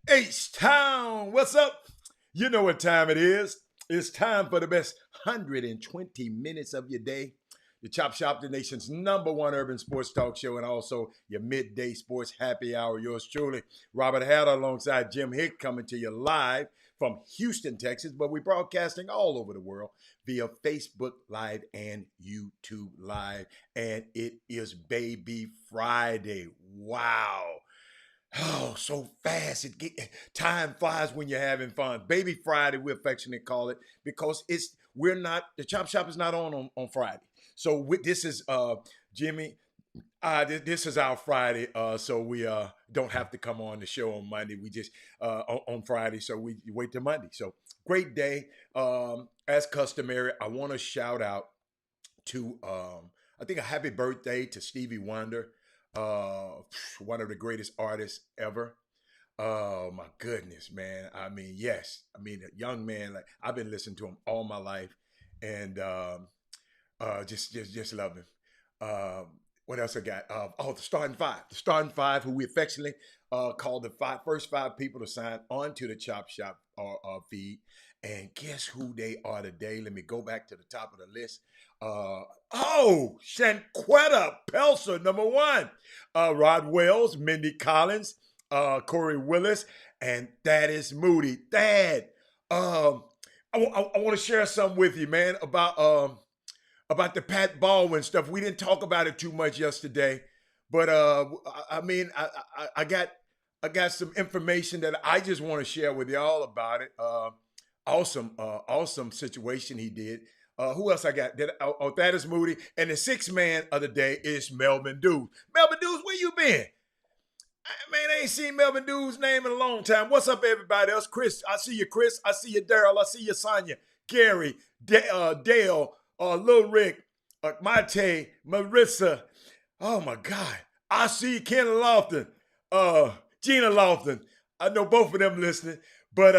H-Town, what's up? You know what time it is. It's time for the best 120 minutes of your day. The Chop Shop, the nation's #1 urban sports talk show, and also your midday sports happy hour. Yours truly, Robert Hatter, alongside Jim Hick, coming to you live from Houston, Texas. But we're broadcasting all over the world via Facebook Live and YouTube Live. And it is Baby Friday. Wow. Oh, so fast. Time flies when you're having fun. Baby Friday, we affectionately call it, because we're not, the Chop Shop is not on Friday. So this is Jimmy. This is our Friday, so we don't have to come on the show on Monday. We just on Friday, so we wait till Monday. So great day. As customary, I want to shout out to I think a happy birthday to Stevie Wonder, one of the greatest artists ever. Oh my goodness, man! I mean, yes, I mean, a young man. Like, I've been listening to him all my life, and just love him. What else I got? The starting five. The starting five, who we affectionately call the first five people to sign onto the Chop Shop feed. And guess who they are today? Let me go back to the top of the list. Shanquetta Pelser, #1. Rod Wells, Mindy Collins, Corey Willis, and Thaddeus Moody. Thad, I want to share something with you, man, about the Pat Baldwin stuff. We didn't talk about it too much yesterday, but I mean, I got some information that I just want to share with y'all about it. Awesome situation he did. Who else I got? Thaddeus Moody, and the sixth man of the day is Melvin Dews. Melvin Dews, where you been? Man, I ain't seen Melvin Dews' name in a long time. What's up, everybody else? Chris, I see you, Chris. I see you, Daryl. I see you, Sonia, Gary, Dale, Lil Rick, Mate, Marissa. Oh my God. I see Ken Lofton, Gina Lofton. I know both of them listening. But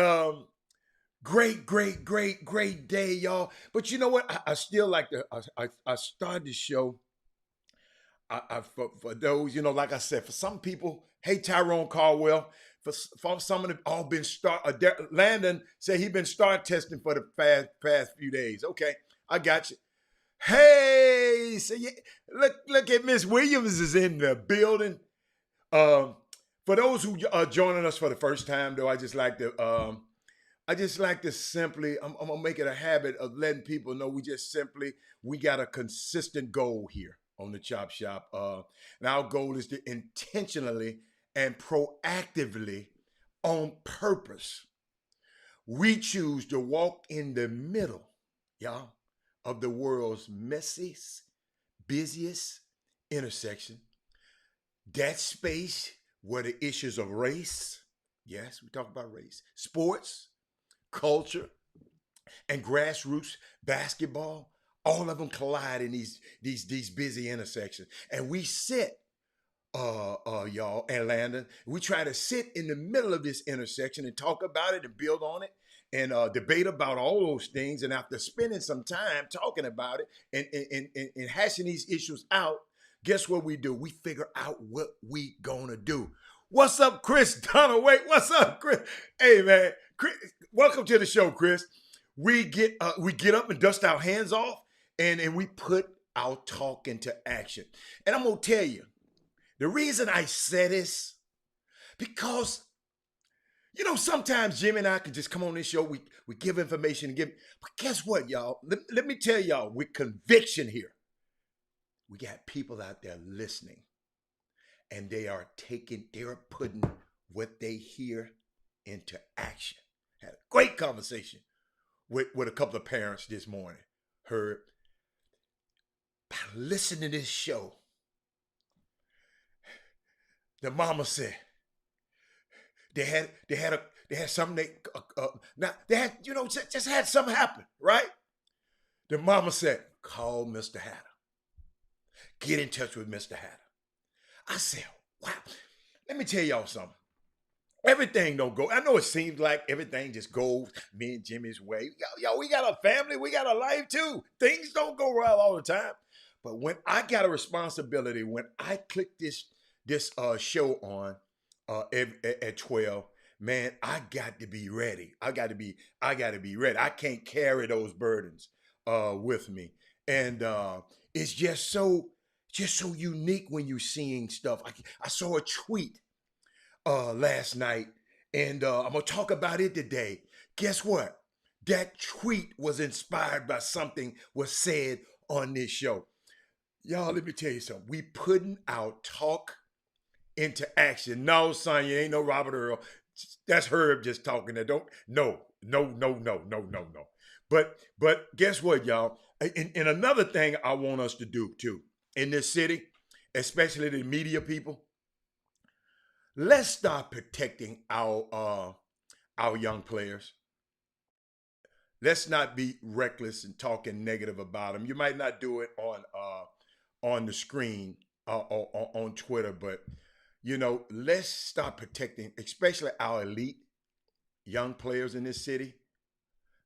great day, y'all. But you know what? I still like to I started the show. For those, like I said, for some people, hey, Tyrone Caldwell, for some of them, all been Landon said he been start testing for the past few days. Okay, I got you. Hey, so look at Miss Williams is in the building. For those who are joining us for the first time, though, I just like to simply, I'm gonna make it a habit of letting people know we got a consistent goal here on the Chop Shop. And our goal is to intentionally and proactively, on purpose, we choose to walk in the middle, y'all, of the world's messiest, busiest intersection. That space where the issues of race, yes, we talk about race, sports, culture, and grassroots basketball, all of them collide in these busy intersections. And we sit, y'all, and Landon, we try to sit in the middle of this intersection and talk about it and build on it and debate about all those things. And after spending some time talking about it and hashing these issues out, guess what we do? We figure out what we gonna do. What's up, Chris Donaway? What's up, Chris? Hey, man. Chris, welcome to the show, Chris. We get up and dust our hands off, and we put our talk into action. And I'm gonna tell you, the reason I say this, because sometimes Jimmy and I can just come on this show, we give information, but guess what, y'all? Let me tell y'all, with conviction here, we got people out there listening, and they are putting what they hear into action. Had a great conversation with a couple of parents this morning. Heard, by listening to this show, the mama said they had something just had something happen, right? The mama said, call Mr. Hatter. Get in touch with Mr. Hatter. I said, wow. Let me tell y'all something. Everything don't go. I know it seems like everything just goes me and Jimmy's way. Yo, we got a family. We got a life too. Things don't go well all the time. But when I got a responsibility, when I click this this show on at 12, man, I got to be ready. I got to be ready. I can't carry those burdens with me. And it's just so unique when you're seeing stuff. I saw a tweet last night, and I'm gonna talk about it today. Guess what? That tweet was inspired by something was said on this show. Y'all, let me tell you something. We putting our talk into action. No, son, you ain't no Robert Earl. That's Herb just talking. There, don't no. But guess what, y'all? And another thing I want us to do too in this city, especially the media people, let's start protecting our young players. Let's not be reckless and talking negative about them. You might not do it on the screen on Twitter, but let's start protecting, especially our elite young players in this city.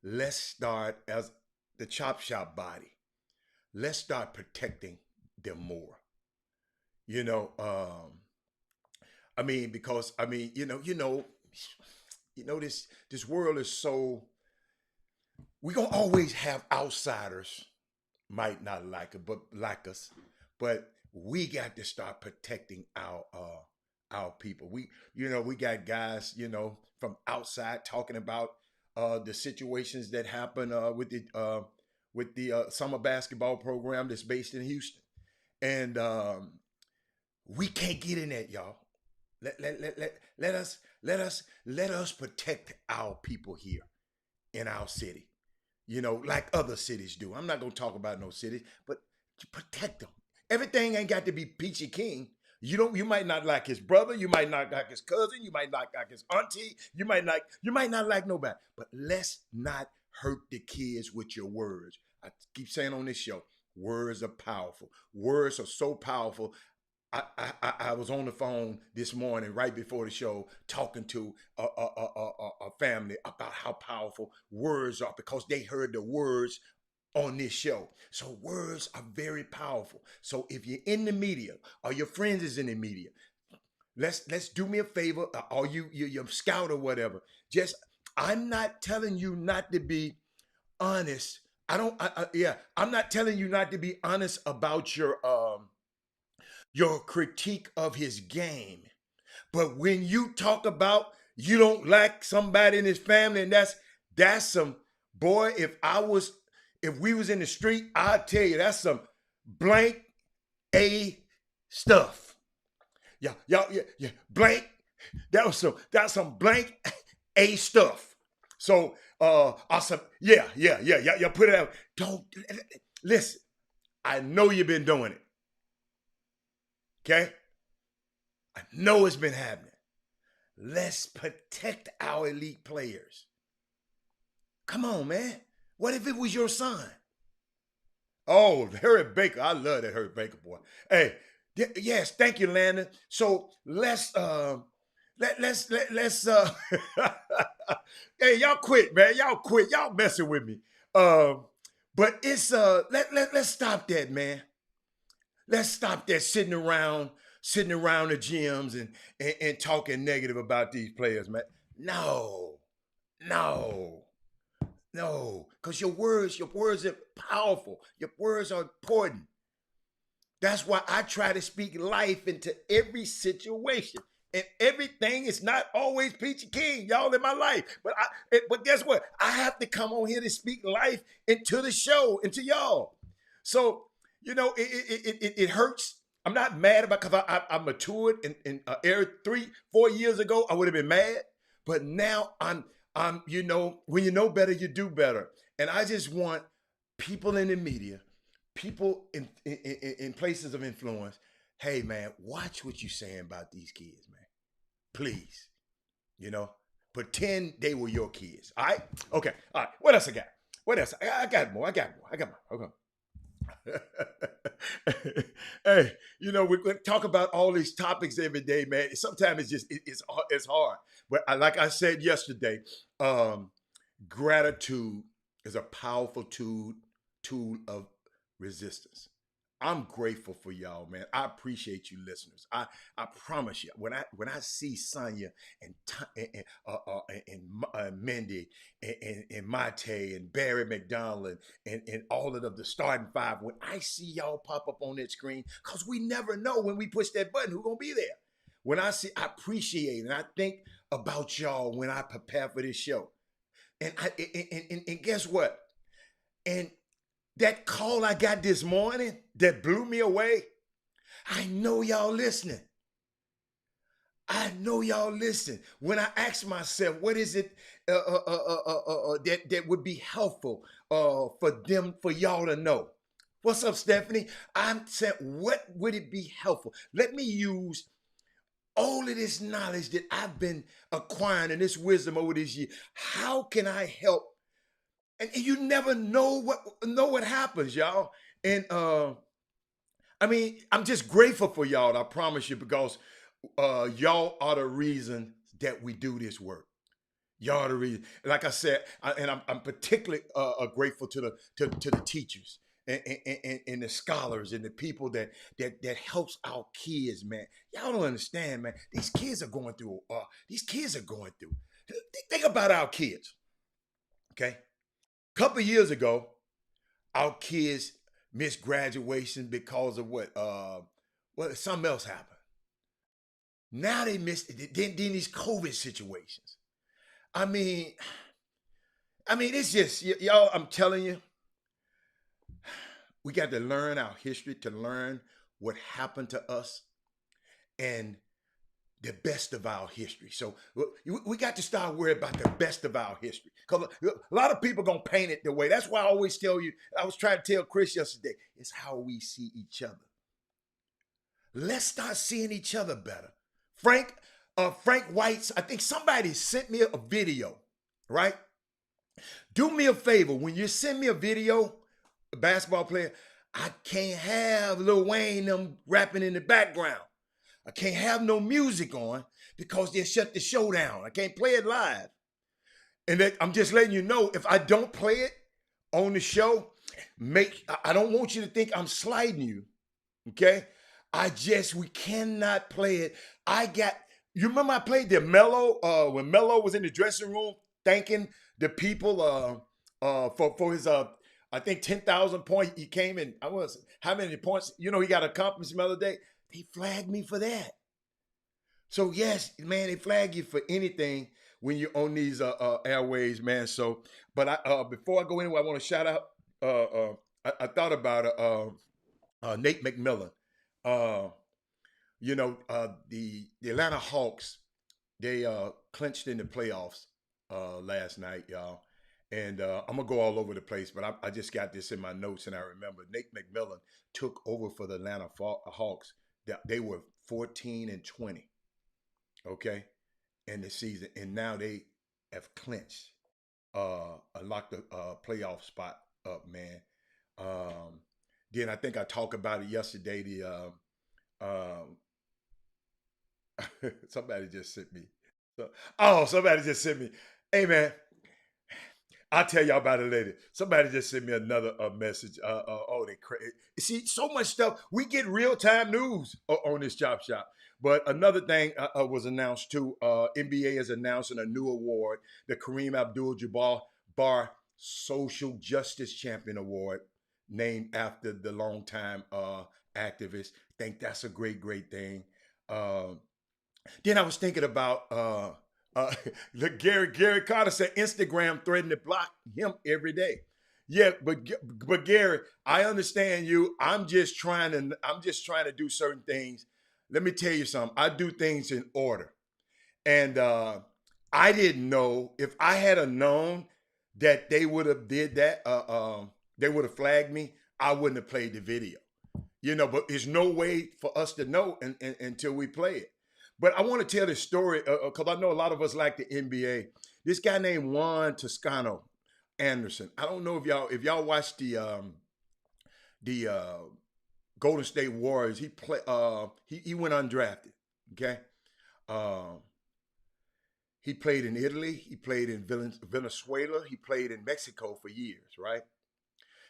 Let's start as the chop shop body. Let's start protecting them more. Because this world is so, we're gonna always have outsiders might not like it, but like us. But we got to start protecting our people. We got guys, from outside talking about the situations that happen with the summer basketball program that's based in Houston. And we can't get in that, y'all. Let us protect our people here in our city. Like other cities do. I'm not gonna talk about no cities, but protect them. Everything ain't got to be peachy king. You might not like his brother, you might not like his cousin, you might not like his auntie, you might not like nobody. But let's not hurt the kids with your words. I keep saying on this show, words are powerful. Words are so powerful. I was on the phone this morning right before the show talking to a family about how powerful words are because they heard the words on this show. So words are very powerful. So if you're in the media or your friends is in the media, let's do me a favor, or you're a scout or whatever. I'm not telling you not to be honest. I'm not telling you not to be honest about your critique of his game. But when you talk about you don't like somebody in his family, and that's some, boy, if we was in the street, I'll tell you that's some blank A stuff. Yeah. Blank. That's some blank A stuff. So awesome. Yeah. Put it out. Don't listen. I know you've been doing it. Okay? I know it's been happening. Let's protect our elite players. Come on, man. What if it was your son? Oh, Harry Baker. I love that Harry Baker boy. Hey, yes, thank you, Landon. So let's hey, y'all quit, man. Y'all quit. Y'all messing with me. But it's let's stop that, man. Let's stop that sitting around the gyms and talking negative about these players, man. No, because your words are powerful. Your words are important. That's why I try to speak life into every situation. And everything is not always peachy keen, y'all, in my life. But guess what? I have to come on here to speak life into the show, into y'all. So, it hurts. I'm not mad about because I matured in 3-4 years ago. I would have been mad, but now I'm when you know better, you do better. And I just want people in the media, people in places of influence. Hey, man, watch what you're saying about these kids, man. Please, pretend they were your kids. All right, okay, all right. What else I got? I got more. Okay. Hey, we talk about all these topics every day, man. Sometimes it's hard. But like I said yesterday, gratitude is a powerful tool of resistance. I'm grateful for y'all, man. I appreciate you, listeners. I promise you, when I see Sonya and Mindy and Mate and Barry McDonald and all of the starting five, when I see y'all pop up on that screen, cause we never know when we push that button who's gonna be there. When I appreciate it, and I think about y'all when I prepare for this show. And guess what? And that call I got this morning that blew me away, I know y'all listening. I know y'all listen. When I ask myself, what is it that would be helpful for y'all to know? What's up, Stephanie? I'm saying, what would it be helpful? Let me use all of this knowledge that I've been acquiring and this wisdom over this year. How can I help? And you never know what happens, y'all. And I mean, I'm just grateful for y'all. I promise you, because y'all are the reason that we do this work. Y'all are the reason. Like I said, I'm particularly grateful to the teachers and the scholars and the people that helps our kids, man. Y'all don't understand, man. These kids are going through. Think about our kids. Okay, a couple of years ago, our kids missed graduation because of what? Well, something else happened. Now they missed it. Then these COVID situations. I mean, it's just y'all. I'm telling you, we got to learn our history to learn what happened to us and the best of our history. So we got to start worrying about the best of our history, because a lot of people gonna paint it the way. That's why I always tell you. I was trying to tell Chris yesterday. It's how we see each other. Let's start seeing each other better. Frank White's. I think somebody sent me a video. Right? Do me a favor. When you send me a video, a basketball player, I can't have Lil Wayne them rapping in the background. I can't have no music on because they'll shut the show down. I can't play it live. And I'm just letting you know, if I don't play it on the show, I don't want you to think I'm sliding you. Okay? We cannot play it. You remember I played the Melo when Melo was in the dressing room thanking the people for his I think 10,000 points. He came in. How many points? He got accomplished the other day. They flagged me for that. So yes, man, they flag you for anything when you're on these airways, man. So, but before I go anywhere, I want to shout out. I thought about Nate McMillan. The Atlanta Hawks, they clinched in the playoffs last night, y'all. And I'm gonna go all over the place, but I just got this in my notes, and I remember Nate McMillan took over for the Atlanta Hawks. They were 14-20, okay, in the season, and now they have clinched, locked the playoff spot up, man. Then I think I talked about it yesterday. Somebody just sent me. Somebody just sent me. Hey, man. I'll tell y'all about it later. Somebody just sent me another message. They crazy. See, so much stuff. We get real time news on this Chop Shop. But another thing was announced too. NBA is announcing a new award, the Kareem Abdul-Jabbar Social Justice Champion Award, named after the longtime activist. Think that's a great thing. Then I was thinking about. Gary Carter said Instagram threatened to block him every day. Yeah, but Gary, I understand you. I'm just trying to do certain things. Let me tell you something. I do things in order, and I didn't know. If I had known that they would have did that, they would have flagged me. I wouldn't have played the video. But there's no way for us to know until we play it. But I want to tell this story because I know a lot of us like the NBA. This guy named Juan Toscano Anderson. I don't know if y'all watched the Golden State Warriors. He went undrafted. Okay, he played in Italy. He played in Venezuela. He played in Mexico for years. Right.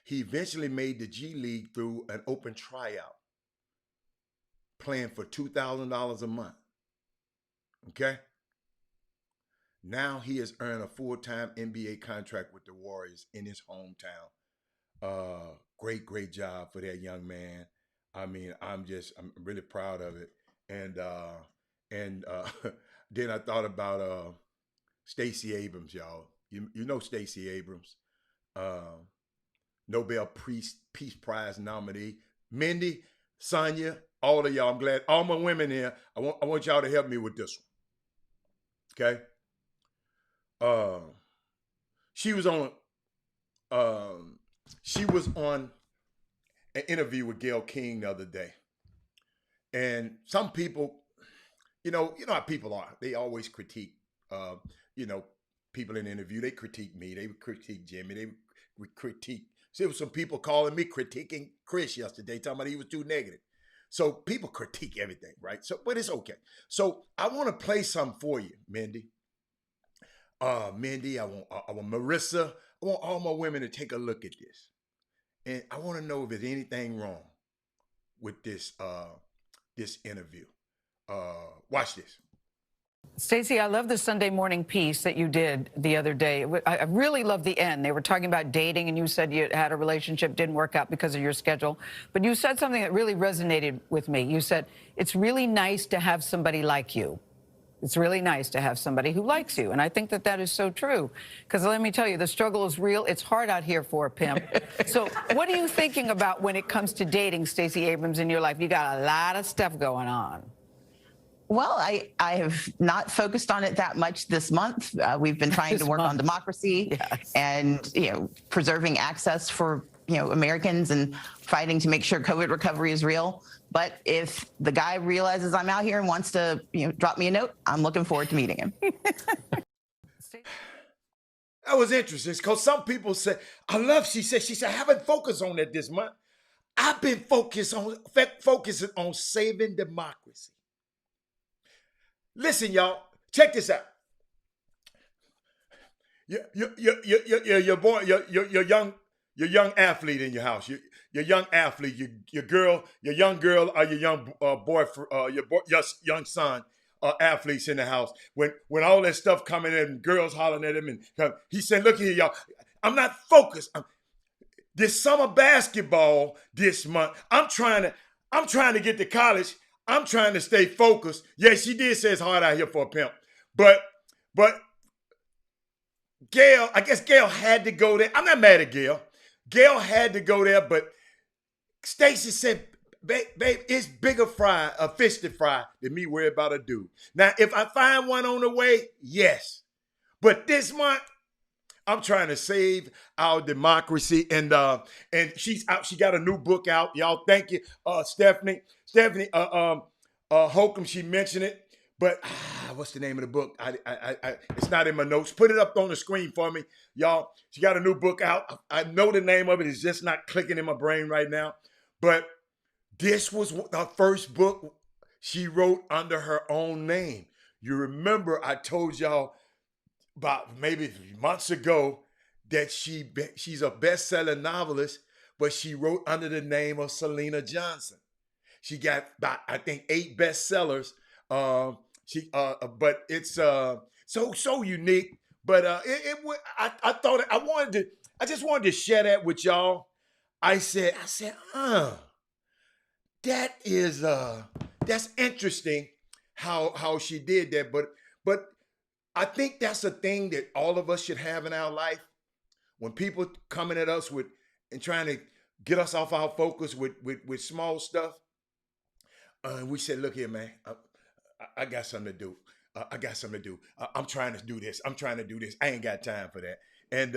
He eventually made the G League through an open tryout, playing for $2,000 a month. Okay? Now he has earned a full-time NBA contract with the Warriors in his hometown. Great job for that young man. I mean, I'm really proud of it. And then I thought about Stacey Abrams, y'all. You know Stacey Abrams, uh, Nobel Peace Prize nominee. Mindy, Sonia, all of y'all. I'm glad all my women here. I want y'all to help me with this one. Okay. She was on an interview with Gayle King the other day, and some people, how people are. They always critique, you know, people in the interview. They critique me. They would critique Jimmy. They would critique. See, there was some people calling me critiquing Chris yesterday, talking about he was too negative. So people critique everything, right? So, but it's okay. So I want to play something for you, Mindy. Mindy, I want Marissa. I want all my women to take a look at this, and I want to know if there's anything wrong with this this interview. Watch this. Stacey, I love the Sunday morning piece that you did the other day. I really love the end. They were talking about dating, and you said you had a relationship, didn't work out because of your schedule. But you said something that really resonated with me. You said, it's really nice to have somebody like you. It's really nice to have somebody who likes you. And I think that that is so true. Because let me tell you, the struggle is real. It's hard out here for a pimp. So what are you thinking about when it comes to dating, Stacey Abrams, in your life? You got a lot of stuff going on. Well, I have not focused on it that much this month. We've been trying to work on democracy and, preserving access for, Americans and fighting to make sure COVID recovery is real. But if the guy realizes I'm out here and wants to, drop me a note, I'm looking forward to meeting him. That was interesting because some people say, she said, I haven't focused on that this month. I've been focusing on saving democracy. Listen, y'all, check this out. Your young athlete in your house. Your young athlete, your young girl, or your young your young son, athletes in the house. When all that stuff coming in, and girls hollering at him, and he said, "Look here, y'all. I'm not focused. This summer basketball this month. I'm trying to get to college. I'm trying to stay focused." Yeah, she did say it's hard out here for a pimp. But Gayle, I guess Gayle had to go there. I'm not mad at Gayle. Gayle had to go there, but Stacey said, babe, it's bigger fish to fry than me worry about a dude. Now, if I find one on the way, yes. But this month, I'm trying to save our democracy, and she's out. She got a new book out. Y'all, thank you, Stephanie Holcomb. She mentioned it, but what's the name of the book? It's not in my notes. Put it up on the screen for me, y'all. She got a new book out. I know the name of it. It's just not clicking in my brain right now. But this was the first book she wrote under her own name. You remember I told y'all about maybe months ago that she's a best-selling novelist, but she wrote under the name of Selena Johnson. She got about, I think, 8 bestsellers. But it's so unique. But I just wanted to share that with y'all. I said, that's interesting how she did that. But I think that's a thing that all of us should have in our life. When people coming at us and trying to get us off our focus with small stuff, we said, look here, man, I got something to do. I'm trying to do this. I ain't got time for that. And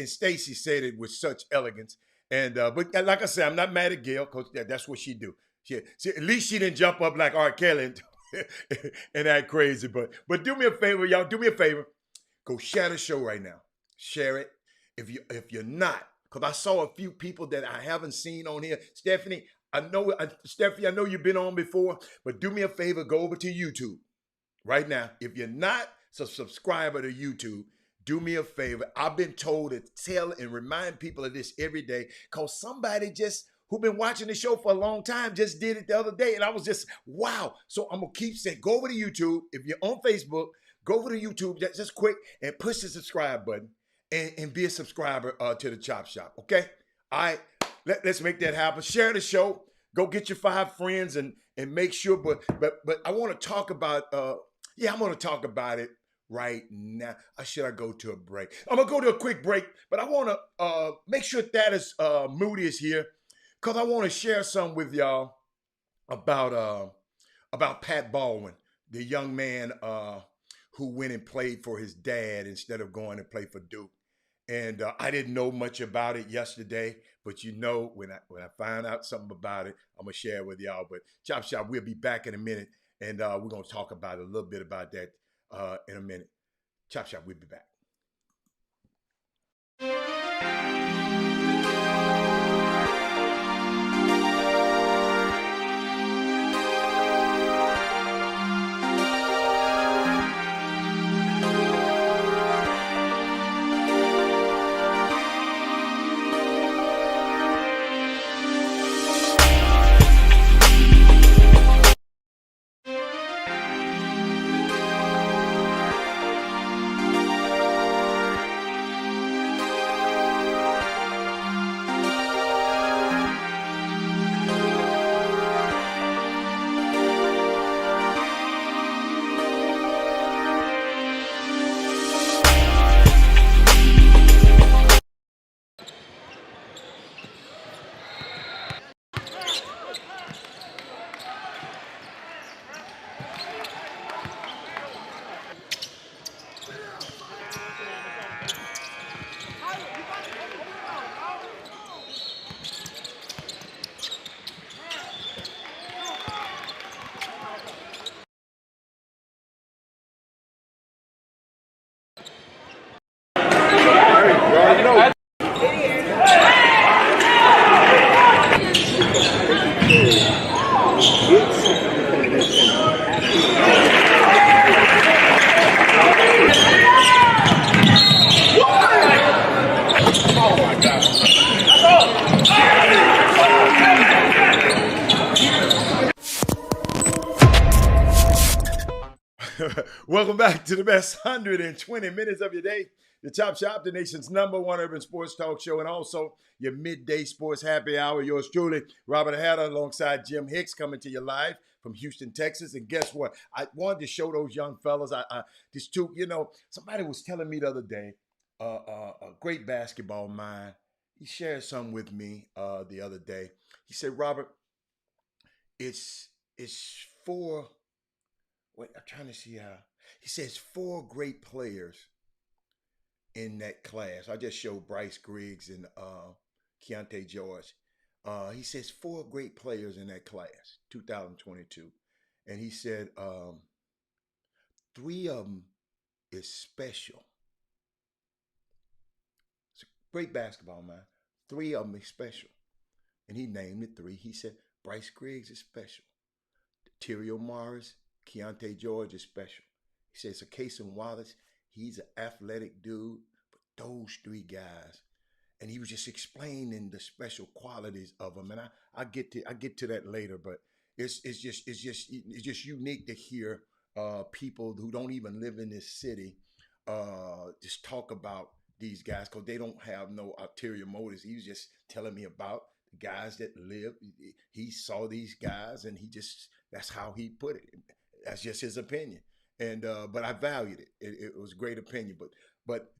Stacey said it with such elegance. But like I said, I'm not mad at Gayle because that's what she do. At least she didn't jump up like R. Kelly and act crazy. But do me a favor, y'all. Do me a favor. Go share the show right now. Share it. If you're not, because I saw a few people that I haven't seen on here. Stephanie, I know you've been on before, but do me a favor. Go over to YouTube right now. If you're not a subscriber to YouTube, do me a favor. I've been told to tell and remind people of this every day because somebody just who been watching the show for a long time just did it the other day. And I was just, wow. So I'm going to keep saying, go over to YouTube. If you're on Facebook, go over to YouTube just quick and push the subscribe button and be a subscriber to the Chop Shop. Okay? All right. Let's make that happen. Share the show. Go get your 5 friends and make sure. But I want to talk about, I'm going to talk about it right now. Or should I go to a break? I'm going to go to a quick break, but I want to make sure Thaddeus Moody is here because I want to share some with y'all about Pat Baldwin, the young man who went and played for his dad instead of going and play for Duke. And I didn't know much about it yesterday, but when I find out something about it, I'm gonna share it with y'all. But Chop Shop, we'll be back in a minute, and we're gonna talk about a little bit about that in a minute. Chop Shop, we'll be back. Welcome back to the best 120 minutes of your day. The Chop Shop, the nation's #1 urban sports talk show, and also your midday sports happy hour. Yours truly, Robert Hatter, alongside Jim Hicks, coming to you live from Houston, Texas. And guess what? I wanted to show those young fellas. Somebody was telling me the other day, a great basketball mind. He shared something with me the other day. He said, Robert, it's 4. Wait, I'm trying to see how. He says 4 great players in that class. I just showed Bryce Griggs and Keontae George. He says 4 great players in that class, 2022. And he said 3 of them is special. It's a great basketball man. 3 of them is special. And he named it 3. He said Bryce Griggs is special. Terrio Morris, Keontae George is special. He says Cason Wallace, he's an athletic dude, but those 3 guys. And he was just explaining the special qualities of them. And I get to that later, but it's just unique to hear people who don't even live in this city just talk about these guys because they don't have no ulterior motives. He was just telling me about the guys that live. He saw these guys and that's how he put it. That's just his opinion. And but I valued it. It was a great opinion. But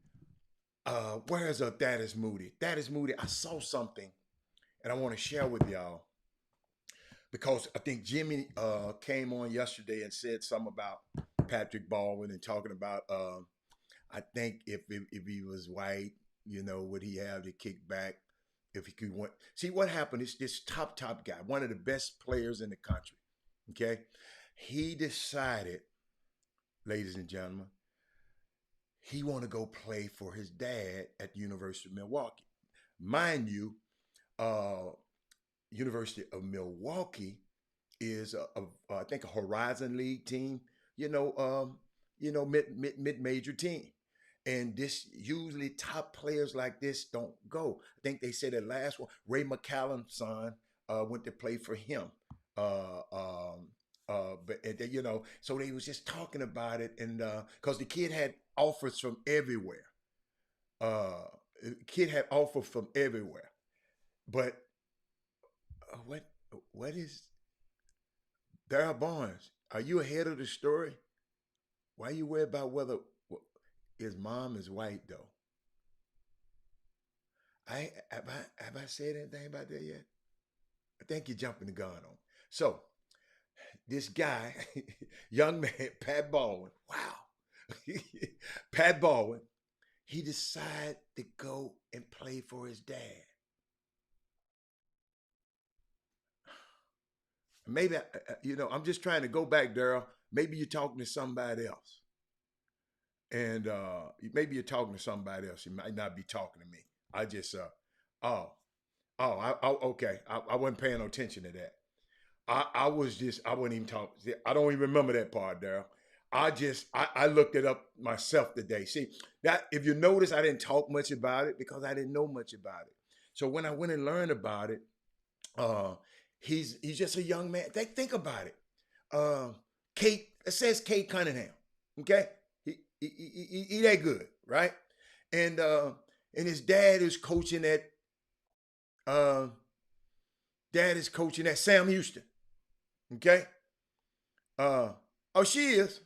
where is Thaddeus Moody? Thaddeus Moody, I saw something and I want to share with y'all because I think Jimmy came on yesterday and said something about Patrick Baldwin and talking about I think if he was white, would he have the kickback if he could win? See what happened is this top guy, one of the best players in the country. Okay. He decided, ladies and gentlemen, he want to go play for his dad at the University of Milwaukee. Mind you, University of Milwaukee is I think a Horizon League team, mid-major team. And this usually top players like this don't go. I think they said the last one, Ray McCallum's son, went to play for him. So they was just talking about it, and because the kid had offers from everywhere. Kid had offers from everywhere, but what is Darryl Barnes? Are you ahead of the story? Why are you worried about whether his mom is white though? Have I said anything about that yet? I think you're jumping the gun on. So this guy, young man, Pat Baldwin. Wow, Pat Baldwin. He decided to go and play for his dad. Maybe, I'm just trying to go back, Darryl. Maybe you're talking to somebody else. And maybe you're talking to somebody else. You might not be talking to me. I just, okay. I wasn't paying attention to that. I wasn't even talking. I don't even remember that part, Darryl. I looked it up myself today. See, that if you notice, I didn't talk much about it because I didn't know much about it. So when I went and learned about it, he's just a young man. Think about it. It says Cade Cunningham. Okay, he that good, right? And his dad is coaching at Sam Houston. Okay. She is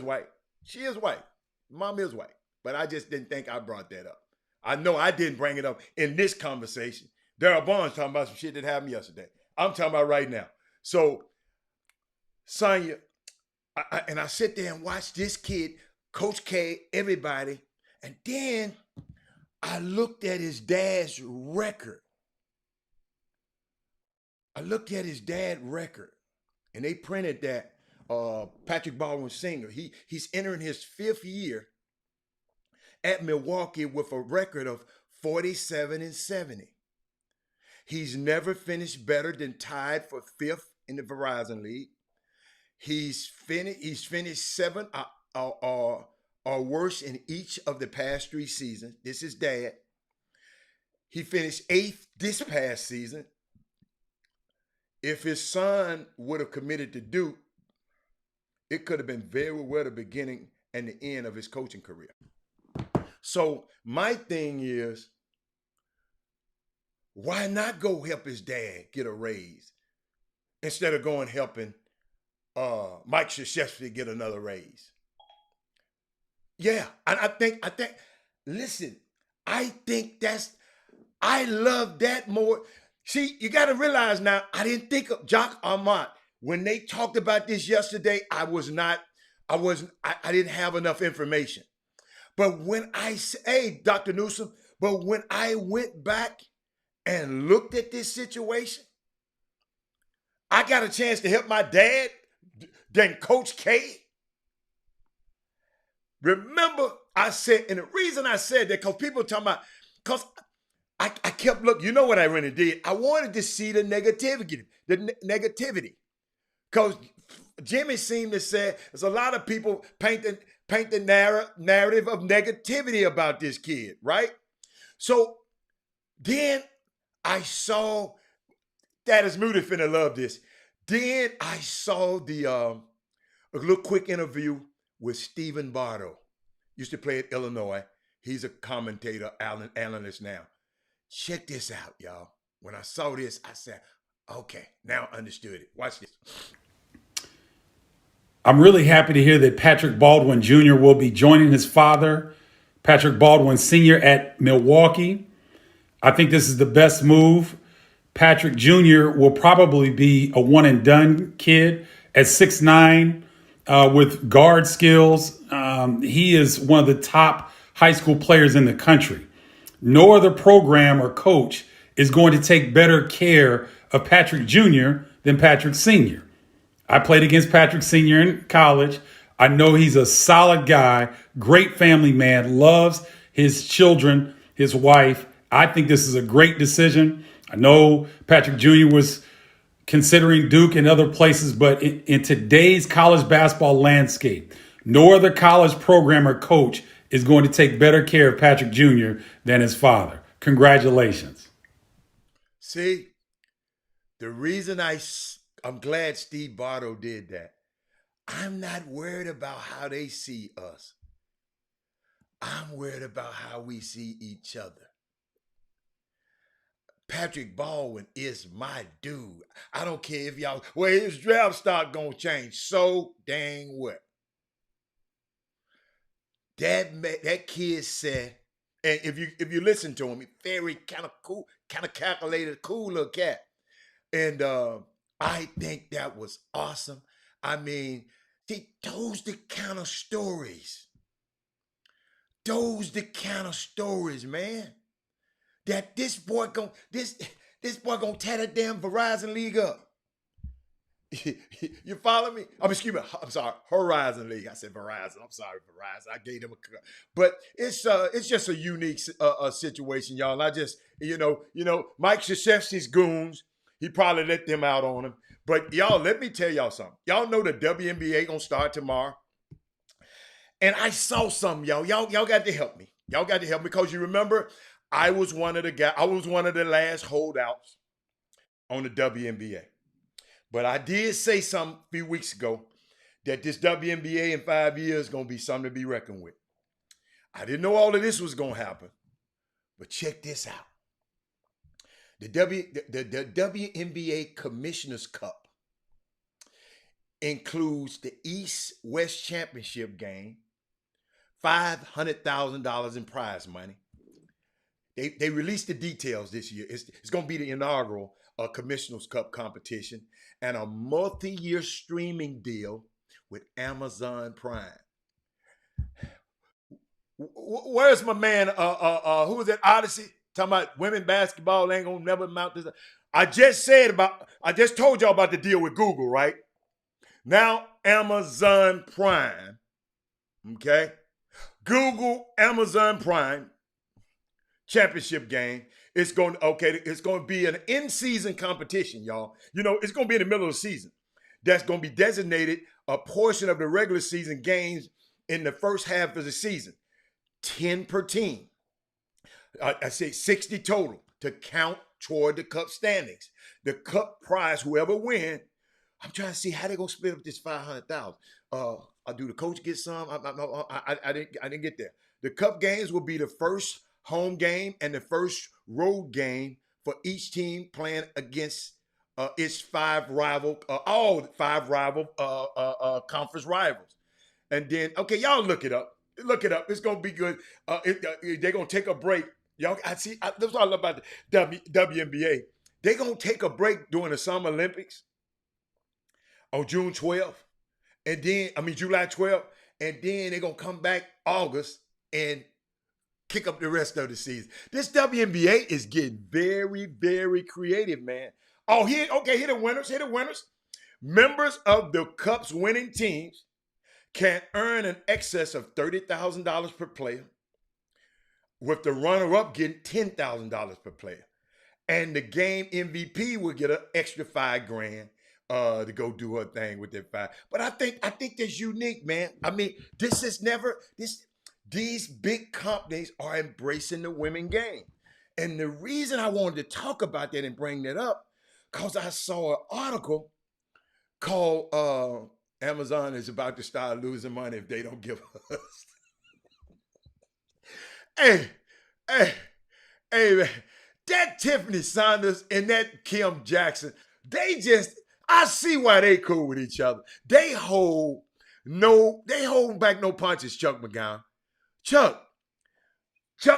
white. She is white. Mom is white. But I just didn't think I brought that up. I know I didn't bring it up in this conversation. Darryl Barnes talking about some shit that happened yesterday. I'm talking about right now. So, Sonya, I sit there and watch this kid, Coach K, everybody, and then I looked at his dad's record. And they printed that Patrick Baldwin Sr. He's entering his 5th year at Milwaukee with a record of 47-70. He's never finished better than tied for 5th in the Verizon League. He's finished 7 or worse in each of the past 3 seasons. This is dad. He finished 8th this past season. If his son would have committed to Duke, it could have been very well the beginning and the end of his coaching career. So my thing is, why not go help his dad get a raise instead of going helping Mike Krzyzewski get another raise? Yeah, and I think, listen, I love that more. See, you got to realize now, I didn't think of Jacques Armand. When they talked about this yesterday, I didn't have enough information. But when Dr. Newsom, but when I went back and looked at this situation, I got a chance to help my dad than Coach K. Remember, I said, and the reason I said that, because people talking about, because I kept looking, you know what I really did? I wanted to see the negativity. Because Jimmy seemed to say there's a lot of people paint the narrative of negativity about this kid, right? So then I saw, that is muted finna love this. Then I saw a little quick interview with Stephen Bardo. Used to play at Illinois. He's a commentator, analyst now. Check this out, y'all. When I saw this, I said, okay, now I understood it. Watch this. I'm really happy to hear that Patrick Baldwin Jr. will be joining his father, Patrick Baldwin Sr. at Milwaukee. I think this is the best move. Patrick Jr. will probably be a one-and-done kid at 6'9", with guard skills. He is one of the top high school players in the country. No other program or coach is going to take better care of Patrick Jr. than Patrick Sr. I played against Patrick Sr. in college. I know he's a solid guy, great family man, loves his children, his wife. I think this is a great decision. I know Patrick Jr. was considering Duke and other places, but in today's college basketball landscape, no other college program or coach is going to take better care of Patrick Jr. than his father. Congratulations. See, the reason I'm glad Steve Bardo did that, I'm not worried about how they see us. I'm worried about how we see each other. Patrick Baldwin is my dude. I don't care if y'all, well, his draft stock gonna change. So dang what? That kid said, and if you listen to him, he's very kind of cool, kind of calculated, cool little cat. And I think that was awesome. I mean, those the kind of stories. Those the kind of stories, man. That this boy gonna tear that damn Verizon League up. You follow me? Excuse me. I'm sorry, Horizon League. I said Verizon. I'm sorry, Verizon. I gave them a, but it's just a unique situation, y'all. And I just Mike Krzyzewski's goons. He probably let them out on him. But y'all, let me tell y'all something. Y'all know the WNBA gonna start tomorrow. And I saw something, y'all. Y'all got to help me. Y'all got to help me because you remember I was one of the last holdouts on the WNBA. But I did say something a few weeks ago that this WNBA in 5 years is going to be something to be reckoned with. I didn't know all of this was going to happen, but check this out. The WNBA Commissioner's Cup includes the East-West Championship game, $500,000 in prize money. They released the details this year. It's going to be the inaugural Commissioner's Cup competition and a multi-year streaming deal with Amazon Prime. Where's my man? Who was that? Odyssey talking about women basketball ain't gonna never amount to. I just told y'all about the deal with Google, right? Now Amazon Prime, okay? Google Amazon Prime championship game. It's going to be an in-season competition, y'all. It's going to be in the middle of the season. That's going to be designated a portion of the regular season games in the first half of the season. 10 per team. I say 60 total to count toward the cup standings. The cup prize, whoever wins, I'm trying to see how they're going to split up this 500,000. Do the coach get some? I didn't get there. The cup games will be the first home game and the first road game for each team playing against its all five rival conference rivals. And then, okay, y'all look it up. Look it up. It's gonna be good. They're gonna take a break. Y'all, that's what I love about the WNBA. They're gonna take a break during the Summer Olympics on June 12th, and then July 12th, and then they're gonna come back August and kick up the rest of the season. This WNBA is getting very, very creative, man. Oh, here the winners. Here the winners. Members of the Cup's winning teams can earn an excess of $30,000 per player, with the runner-up getting $10,000 per player. And the game MVP will get an extra $5,000 to go do her thing with that $5,000. But I think that's unique, man. These big companies are embracing the women game. And the reason I wanted to talk about that and bring that up, because I saw an article called Amazon is about to start losing money if they don't give us. Hey, man, that Tiffany Saunders and that Kim Jackson, I see why they cool with each other. They hold back no punches, Chuck McGowan. Chuck,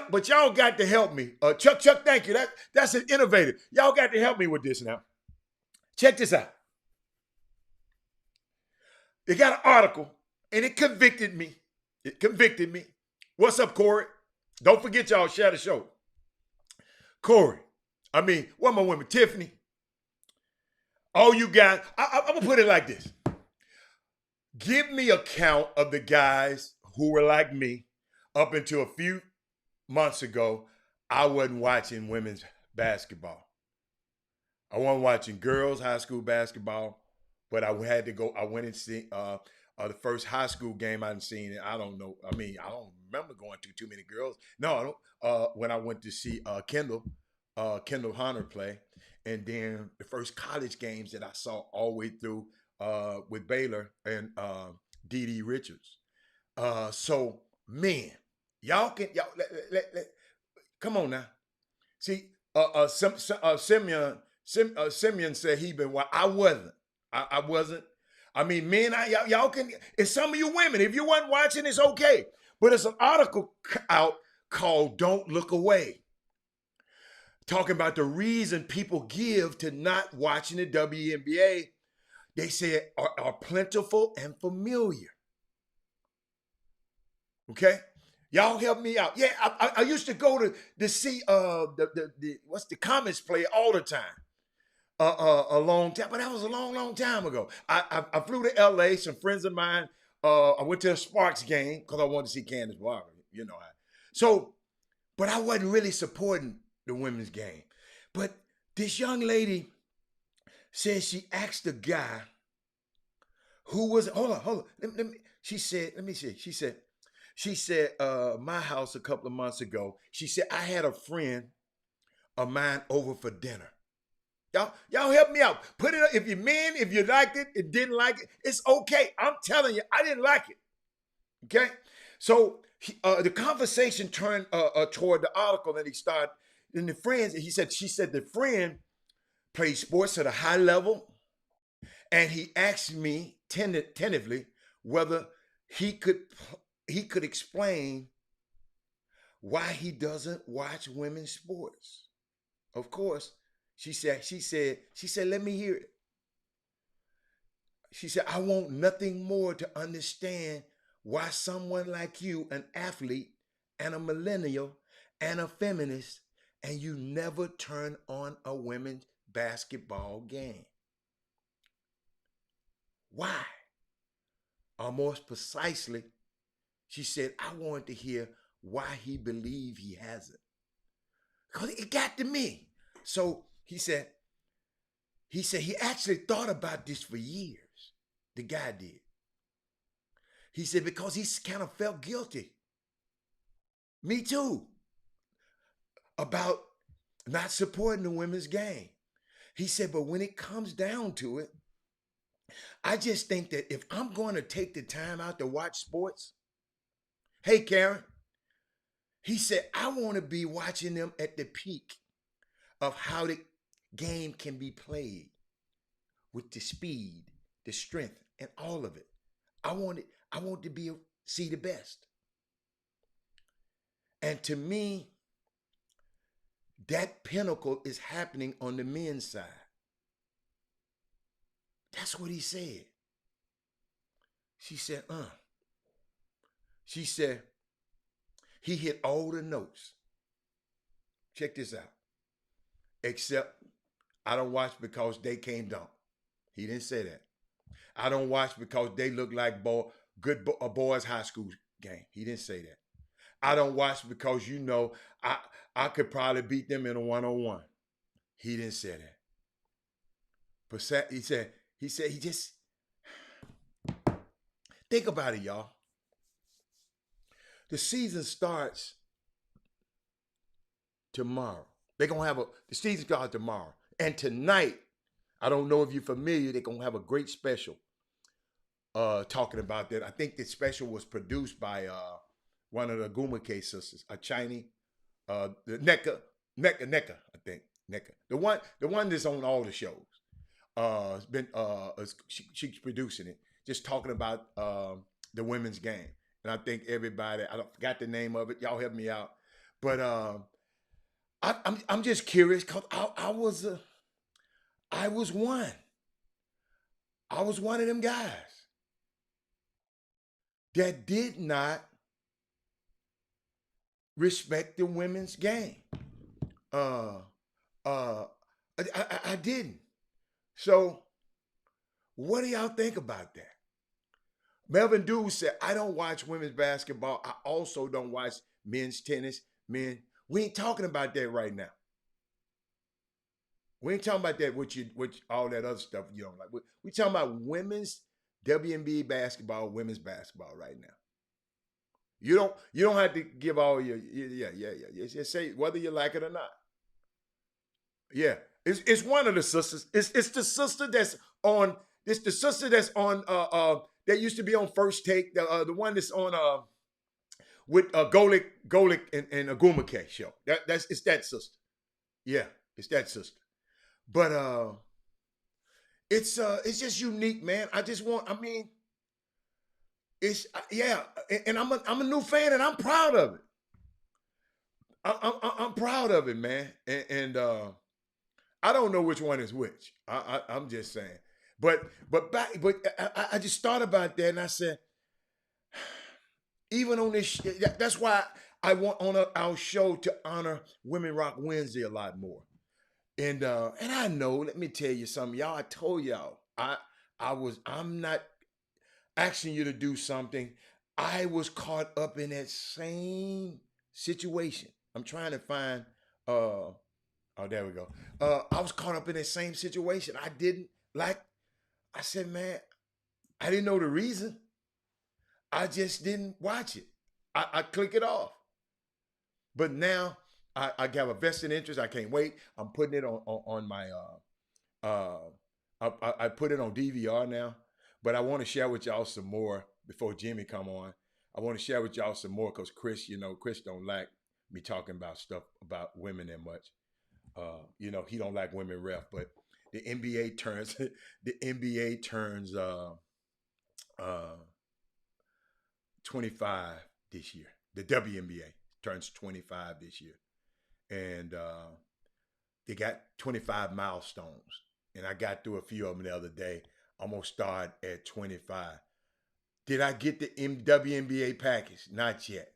but y'all got to help me. Chuck, thank you. That's an innovative. Y'all got to help me with this now. Check this out. They got an article, and it convicted me. What's up, Corey? Don't forget y'all share the show. Corey, what am I women? Tiffany. All you guys, I'm going to put it like this. Give me a count of the guys who were like me. Up until a few months ago, I wasn't watching women's basketball. I wasn't watching girls' high school basketball but I had to go. I went and see the first high school game I'd seen. I don't know. I mean, I don't remember going to too many girls. No, I don't. When I went to see Kendall Hunter play, and then the first college games that I saw all the way through with Baylor and Dee Dee Richards. So man, y'all can come on now. See, Simeon said he been. Well, I wasn't. I wasn't. I mean, men, y'all can. And some of you women, if you weren't watching, it's okay. But there's an article out called "Don't Look Away," talking about the reason people give to not watching the WNBA. They say are plentiful and familiar. Okay, y'all help me out. Yeah, I used to go to see the Comets play all the time. A long time, but that was a long time ago. I flew to LA. Some friends of mine. I went to a Sparks game because I wanted to see Candace Parker. You know how. So, but I wasn't really supporting the women's game. But this young lady said she asked the guy who was. Hold on. Let me. She said. Let me see. She said. My house a couple of months ago. She said I had a friend of mine over for dinner. Y'all help me out. Put it up. If you're men, if you liked it, didn't like it, it's okay. I'm telling you, I didn't like it. Okay? So the conversation turned toward the article that he started. And the friends, she said the friend played sports at a high level. And he asked me tentatively whether he could explain why he doesn't watch women's sports. Of course. She said, let me hear it. She said, I want nothing more to understand why someone like you, an athlete and a millennial and a feminist, and you never turn on a women's basketball game. Why? Or more precisely, she said, I wanted to hear why he believed he hasn't. Because it got to me. So he said he actually thought about this for years. The guy did. He said, because he kind of felt guilty. Me too. About not supporting the women's game. He said, but when it comes down to it, I just think that if I'm going to take the time out to watch sports, hey, Karen, he said, I want to be watching them at the peak of how the game can be played with the speed, the strength, and all of it. I want to see the best. And to me, that pinnacle is happening on the men's side. That's what he said. She said, She said, he hit all the notes. Check this out. Except I don't watch because they can't dunk. He didn't say that. I don't watch because they look like a boys' high school game. He didn't say that. I don't watch because I could probably beat them in a one-on-one. He didn't say that. But he said he just think about it, y'all. The season starts tomorrow. They're going to have the season starts tomorrow. And tonight, I don't know if you're familiar, they're going to have a great special talking about that. I think the special was produced by one of the Gumake sisters, a Chinese, the Neka, I think. Neka. The one that's on all the shows. She's producing it, just talking about the women's game. And I think everybody, I forgot the name of it. Y'all help me out. But I'm just curious because I was one. I was one of them guys that did not respect the women's game. I didn't. So what do y'all think about that? Melvin Dew said, I don't watch women's basketball. I also don't watch men's tennis. We ain't talking about that right now. We ain't talking about that, which all that other stuff you don't like. We talking about women's WNBA basketball, women's basketball right now. You don't have to give all your yeah. Just say whether you like it or not. Yeah, it's one of the sisters. It's the sister that's on. It's the sister that's on. That used to be on First Take. The one that's on with Golik and Agumake show. It's that sister. Yeah, it's that sister. But it's just unique, man. I mean, it's yeah, and I'm a new fan, and I'm proud of it. I'm proud of it, man. And I don't know which one is which. I'm just saying. But I just thought about that, and I said, even on this, that's why I want on our show to honor Women Rock Wednesday a lot more. And I know, let me tell you something, y'all. I told y'all, I'm not asking you to do something. I was caught up in that same situation. I'm trying to find oh, there we go. I was caught up in that same situation. I said, man, I didn't know the reason. I just didn't watch it. I click it off. But now I have a vested interest. I can't wait. I'm putting it on my I put it on DVR now. But I want to share with y'all some more before Jimmy come on. I want to share with y'all some more because Chris don't like me talking about stuff about women that much. He don't like women ref, but the NBA turns 25 this year. The WNBA turns 25 this year. And they got 25 milestones. And I got through a few of them the other day. I'm going to start at 25. Did I get the WNBA package? Not yet.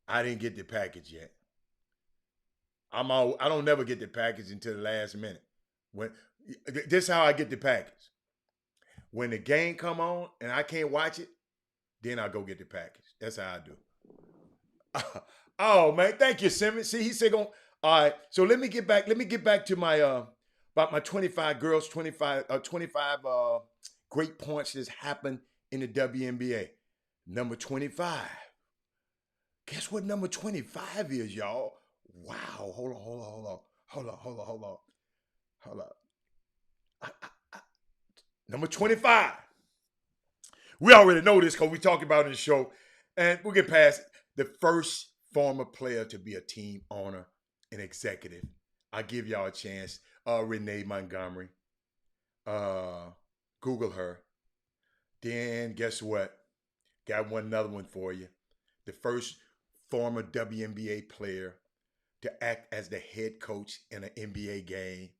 I didn't get the package yet. I don't never get the package until the last minute. This is how I get the package. When the game come on and I can't watch it, then I go get the package. That's how I do. Oh man, thank you, Simmons. See, he said, all right. So let me get back to my about my 25 girls, 25 great points that's happened in the WNBA. Number 25. Guess what number 25 is, y'all? Wow. Hold on. Number 25. We already know this because we talked about it in the show. And we'll get past it. The first former player to be a team owner and executive. I'll give y'all a chance. Renee Montgomery. Google her. Then guess what? Got another one for you. The first former WNBA player to act as the head coach in an NBA game.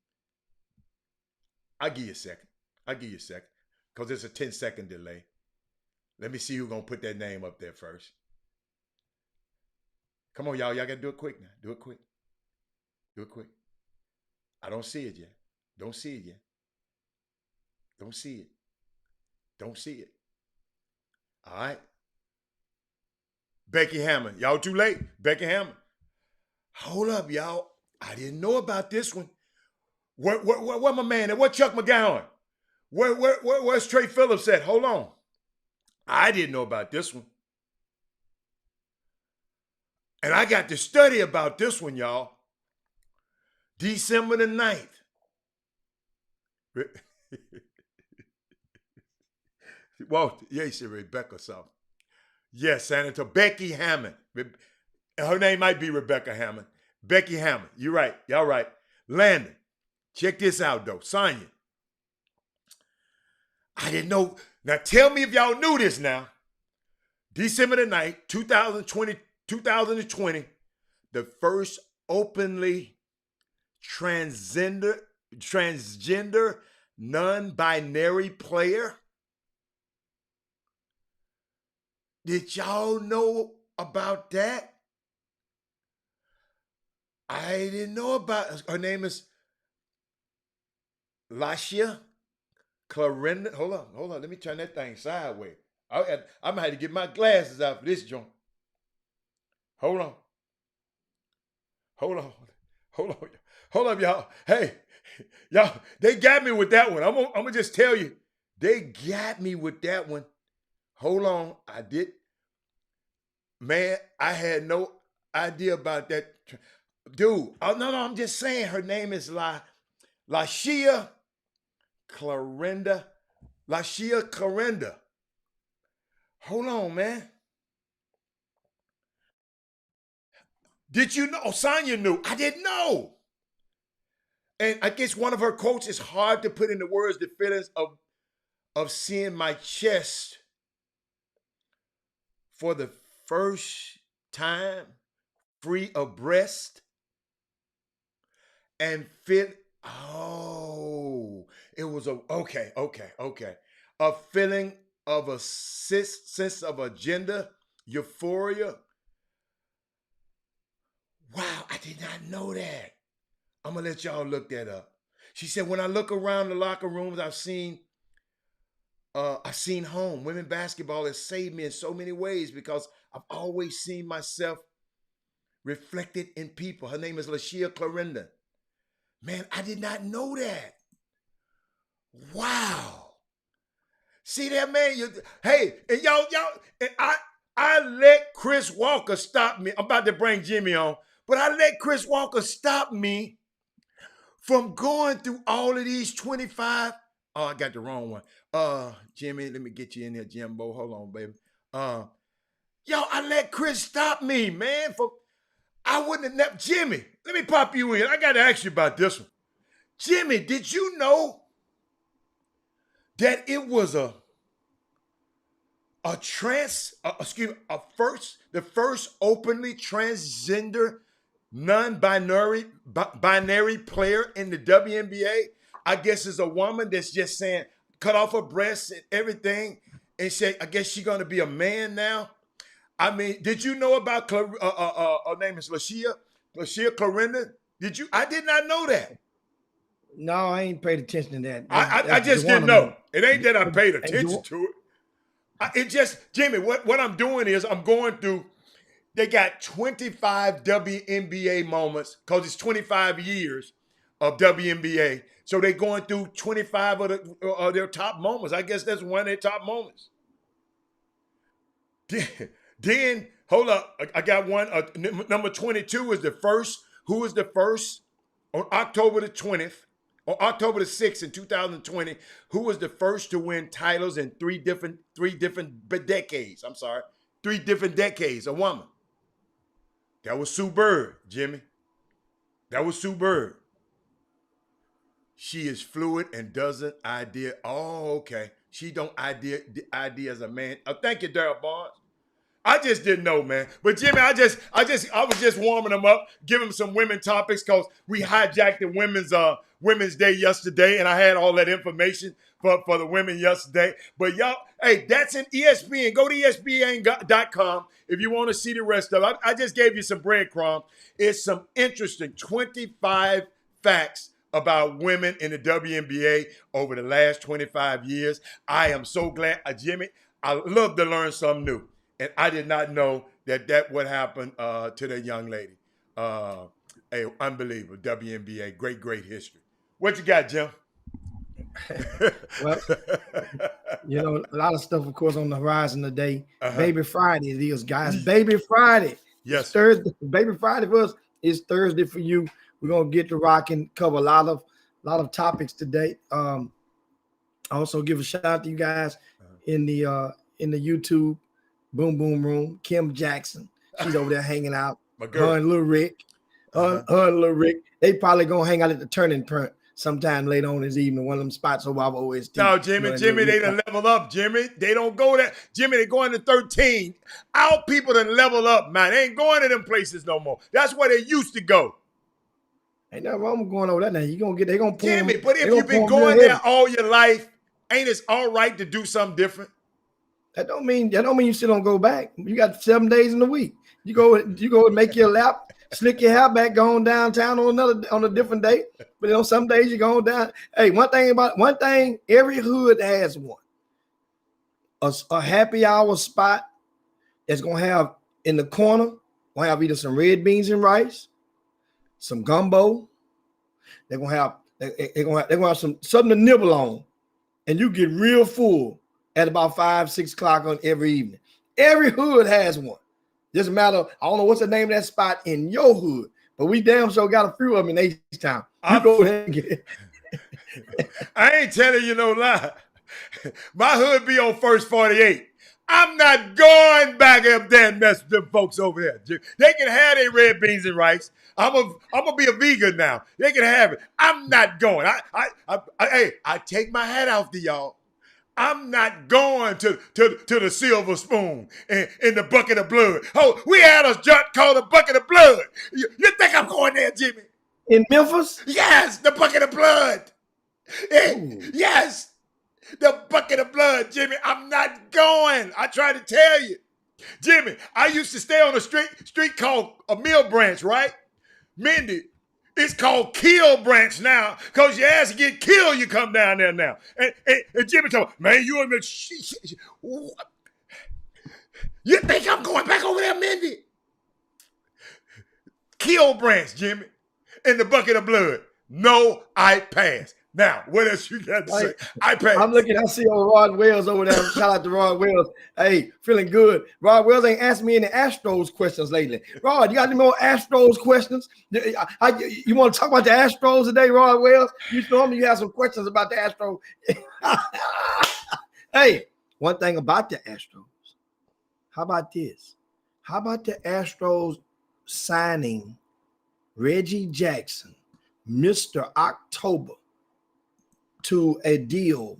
I'll give you a second. Because it's a 10-second delay. Let me see who's going to put that name up there first. Come on, y'all. Y'all got to do it quick now. Do it quick. I don't see it yet. Don't see it. All right. Becky Hammond. Y'all too late. Becky Hammond. Hold up, y'all. I didn't know about this one. Where my man at? Where Chuck McGowan? Where's Trey Phillips at? Hold on. I didn't know about this one. And I got to study about this one, y'all. December the 9th. Well, yeah, you said Rebecca something. Yes, Senator Becky Hammond. Her name might be Rebecca Hammond. Becky Hammond. You're right. Y'all right. Landon. Check this out, though. Sonya. I didn't know. Now, tell me if y'all knew this now. December the 9th, 2020, the first openly transgender, non-binary player. Did y'all know about that? I didn't know about her name is Lashia Clarendon. Hold on. Let me turn that thing sideways. I'm gonna have to get my glasses out for this joint. Hold on. Hold up, y'all. Hey, y'all, they got me with that one. I'm gonna just tell you, they got me with that one. Hold on, I did. Man, I had no idea about that. Dude, oh, no, I'm just saying her name is Lashia Clarenda. Lashia Clarenda. Hold on, man. Did you know? Oh, Sonya knew. I didn't know. And I guess one of her quotes is hard to put into words, the feelings of seeing my chest for the first time, free of breast, and fit. Oh, it was okay. A feeling of a sense of agenda, euphoria. Wow, I did not know that. I'm gonna let y'all look that up. She said, when I look around the locker rooms, I've seen home. Women basketball has saved me in so many ways because I've always seen myself reflected in people. Her name is Lashia Clarenda. Man, I did not know that. Wow. See that, man? Hey, and y'all, and I let Chris Walker stop me. I'm about to bring Jimmy on, but I let Chris Walker stop me from going through all of these 25. Oh, I got the wrong one. Jimmy, let me get you in here, Jimbo. Hold on, baby. I let Chris stop me, man. I wouldn't have never. Jimmy, let me pop you in. I got to ask you about this one. Jimmy, did you know that it was the first openly transgender binary player in the WNBA? I guess is a woman that's just saying cut off her breasts and everything and say, I guess she's gonna be a man now. I mean, did you know about her name is Lashia Clarenda? Did you? I did not know that. No, I ain't paid attention to that. I just didn't know. It ain't that I paid attention to it. It just, Jimmy, what I'm doing is I'm going through, they got 25 WNBA moments because it's 25 years of WNBA. So they're going through 25 of their top moments. I guess that's one of their top moments. Then hold up. I got one. Number 22 is the first. Who is the first? On October the 20th, on October the 6th in 2020, who was the first to win titles in three different decades? I'm sorry, 3 different decades, a woman. That was Sue Bird, Jimmy. That was Sue Bird. She is fluid and doesn't idea. Oh, okay. She don't idea as a man. Thank you, Daryl Barnes. I just didn't know, man. But Jimmy, I was just warming them up, giving them some women topics because we hijacked the Women's Day yesterday, and I had all that information for the women yesterday. But y'all, hey, that's in ESPN. Go to ESPN.com if you want to see the rest of it. I just gave you some breadcrumbs. It's some interesting 25 facts about women in the WNBA over the last 25 years. I am so glad, Jimmy. I love to learn something new. And I did not know that would happen to that young lady. Unbelievable. WNBA, great history. What you got, Jim? Well, a lot of stuff, of course, on the horizon today. Baby Friday it is, guys. Baby Friday. Yes. It's Thursday. Baby Friday for us is Thursday for you. We're gonna get to rocking, cover a lot of topics today. Also give a shout out to you guys in the YouTube Boom Boom Room. Kim Jackson, she's over there hanging out. My girl. Her and Lil Rick. Her and Lil Rick. They probably gonna hang out at the Turning Point sometime later on this evening. One of them spots over our OST. No, Jimmy, they done level up, Jimmy. They don't go there. Jimmy, they going to 13. Our people done level up, man. They ain't going to them places no more. That's where they used to go. Ain't nothing wrong with going over there now. They gonna pull Jimmy, but if you've been going there all your life, ain't it all right to do something different? That don't mean you still don't go back. You got 7 days in the week. You go and make your lap, slick your hair back, going downtown on a different day. But some days you're going down. Hey, one thing, every hood has one. A happy hour spot that's gonna have in the corner, gonna have either some red beans and rice, some gumbo. They're gonna have something to nibble on, and you get real full at about 5, 6 o'clock on every evening. Every hood has one. Doesn't matter. I don't know what's the name of that spot in your hood, but we damn sure got a few of them in H-Town. You go ahead and get it. I ain't telling you no lie. My hood be on First 48. I'm not going back up there and mess with them folks over there. They can have their red beans and rice. I'm gonna be a vegan now. They can have it. I'm not going. I take my hat off to y'all. I'm not going to the Silver Spoon in the Bucket of Blood. Oh, we had a joint called the Bucket of Blood. You think I'm going there, Jimmy? In Memphis? Yes, the Bucket of Blood. Yes, the Bucket of Blood, Jimmy. I'm not going. I tried to tell you. Jimmy, I used to stay on a street called a Mill Branch, right? Mindy, it's called Kill Branch now, because your ass get killed, you come down there now. And Jimmy told me, man, you and me, you think I'm going back over there, Mindy? Kill Branch, Jimmy, in the Bucket of Blood. No, I pass. Now, what else you got to say? I pass. I see old Rod Wells over there. Shout out to Rod Wells. Hey, feeling good. Rod Wells ain't asked me any Astros questions lately. Rod, you got any more Astros questions? You want to talk about the Astros today, Rod Wells? You told me you have some questions about the Astros. Hey, one thing about the Astros. How about this? How about the Astros signing Reggie Jackson, Mr. October, to a deal,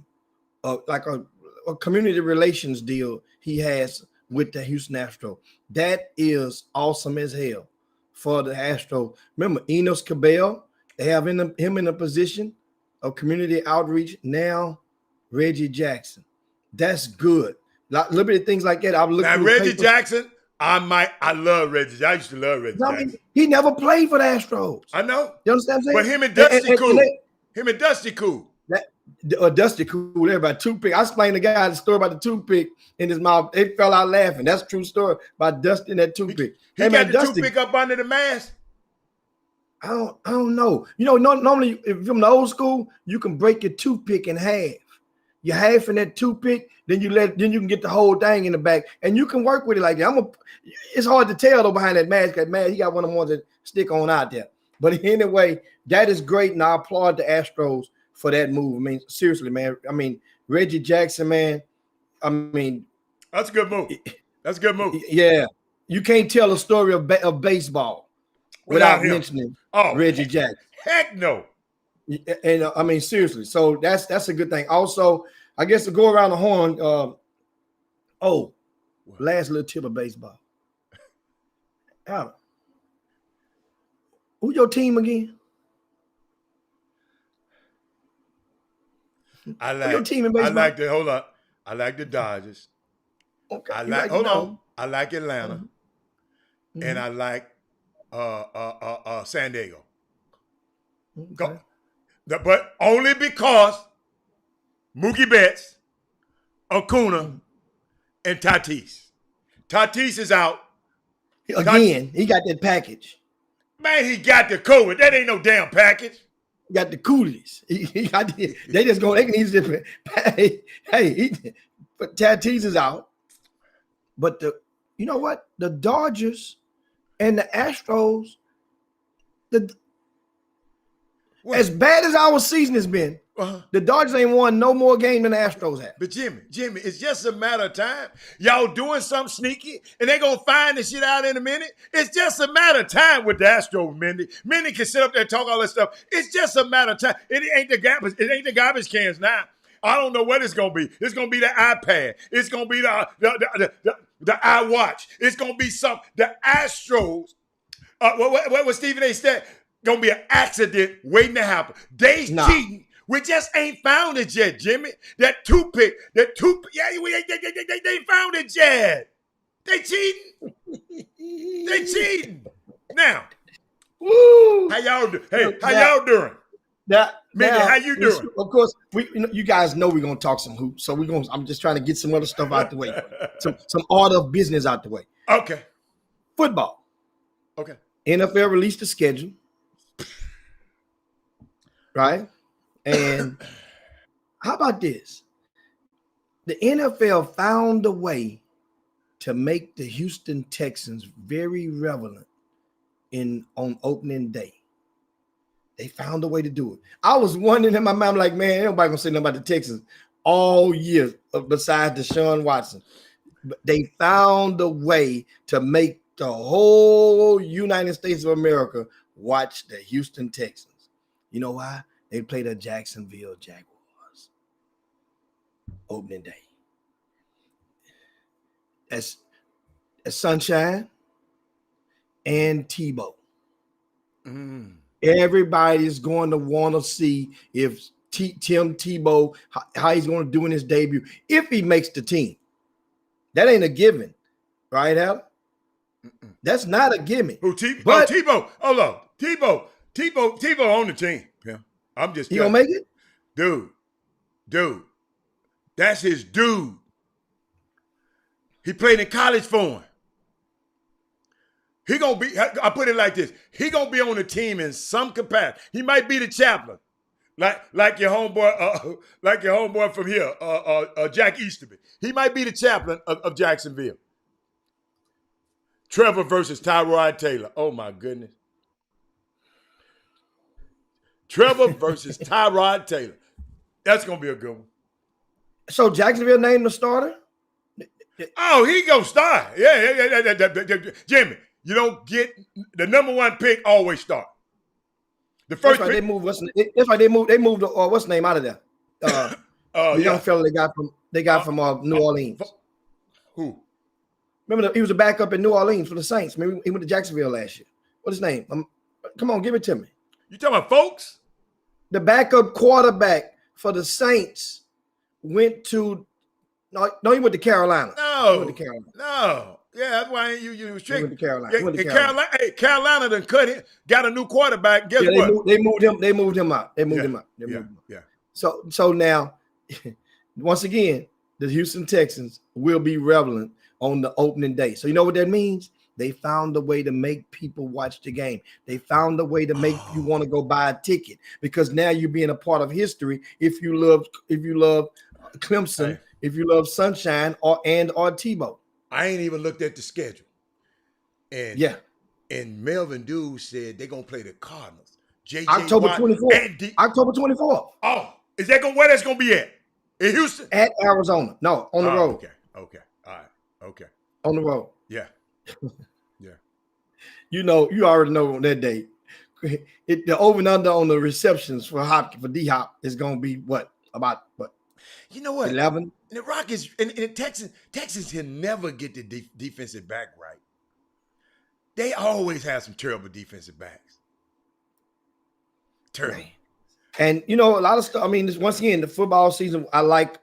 like a community relations deal he has with the Houston Astros. That is awesome as hell for the Astros. Remember, Enos Cabell, they have him in a position of community outreach. Now, Reggie Jackson. That's good. A little bit of things like that. I've looked at Reggie Jackson. I love Reggie. I used to love Reggie Jackson. He never played for the Astros. I know. You understand what I'm saying? But him and Dusty cool. Him and Dusty cool. Dusty cool there about toothpick. I explained the guy the story about the toothpick in his mouth. They fell out laughing. That's a true story about Dusty and that toothpick. He got the toothpick up under the mask. I don't know. You know, normally if you're from the old school, you can break your toothpick in half. You're half in that toothpick, then you can get the whole thing in the back, and you can work with it like that. It's hard to tell though behind that mask. That mask, he got one of the ones that stick on out there. But anyway, that is great, and I applaud the Astros for that move. I mean, seriously, man. I mean, Reggie Jackson, man. I mean, that's a good move. That's a good move. Yeah, you can't tell a story of baseball without mentioning Reggie Jackson. Heck no. And I mean, seriously. So that's a good thing. Also, I guess to go around the horn. Last little tip of baseball. Adam, who your team again? I like your team in baseball. I like the Dodgers. Okay. I like Atlanta. Mm-hmm. And I like San Diego. Okay. But only because Mookie Betts, Acuna, and Tatis. Tatis is out. Again, he got that package. Man, he got the COVID. That ain't no damn package. He got the coolies. They can easily but Tatis is out. But you know what? The Dodgers and the Astros, as bad as our season has been, the Dodgers ain't won no more game than the Astros have. But Jimmy, it's just a matter of time. Y'all doing something sneaky, and they gonna find the shit out in a minute. It's just a matter of time with the Astros, Mindy. Mindy can sit up there and talk all that stuff. It's just a matter of time. It ain't the garbage cans now. I don't know what it's gonna be. It's gonna be the iPad. It's gonna be the iWatch. It's gonna be the Astros. What was Stephen A. said? Gonna be an accident waiting to happen. They cheating. We just ain't found it yet, Jimmy. That toothpick. Yeah, they found it yet. They cheating. Now, woo. How y'all doing? Hey, how y'all doing? Mindy, how you doing? Of course, you guys know we're gonna talk some hoops, so I'm just trying to get some other stuff out the way, some order of business out the way. Okay. Football. Okay. NFL released the schedule. right? And how about this? The NFL found a way to make the Houston Texans very relevant on opening day. They found a way to do it. I was wondering in my mind, like, man, ain't nobody gonna say nothing about the Texans all year besides Deshaun Watson. But they found a way to make the whole United States of America watch the Houston Texans. You know why? They played the Jacksonville Jaguars opening day. That's Sunshine and Tebow. Everybody's going to want to see if Tim Tebow, how he's going to do in his debut, if he makes the team. That ain't a given, right, Al? That's not a given. Who Tebow? Hold on. Tebow on the team. Yeah. I'm just he gonna make it? Dude. That's his dude. He played in college for him. He gonna be, I put it like this. He gonna be on the team in some capacity. He might be the chaplain. Like your homeboy from here, Jack Easterby. He might be the chaplain of Jacksonville. Trevor versus Tyrod Taylor. Oh my goodness. Trevor versus Tyrod Taylor. That's gonna be a good one. So Jacksonville named the starter? Oh, he gonna start. Yeah. Jimmy, you don't get the number one pick always start. The first that's why pick, they moved. That's why they moved. They moved. What's the name out of there? The young fella they got from New Orleans. Who? Remember, he was a backup in New Orleans for the Saints. Maybe he went to Jacksonville last year. What's his name? Come on, give it to me. You talking about folks? The backup quarterback for the Saints went to. No, he went to Carolina. No, he went to Carolina. No. Yeah, that's why you was tricky. He went to Carolina. Carolina done cut it. Got a new quarterback. Guess what? They moved him out. Yeah. So now, once again, the Houston Texans will be relevant on the opening day. So you know what that means? They found a way to make people watch the game. They found a way to make you want to go buy a ticket because now you're being a part of history. If you love Clemson, if you love Sunshine or Tebow. I ain't even looked at the schedule. And Melvin Dew said they're gonna play the Cardinals. October 24th. October 24th. Oh, is that where that's gonna be at? In Houston? At Arizona. No, on the road. Okay. All right. Okay. On the road. Yeah. You already know on that day. The over and under on the receptions for D-Hop is gonna be what? You know what? 11. And the Rockets and Texans can never get the defensive back right. They always have some terrible defensive backs. Terrible. And a lot of stuff. I mean, once again, the football season,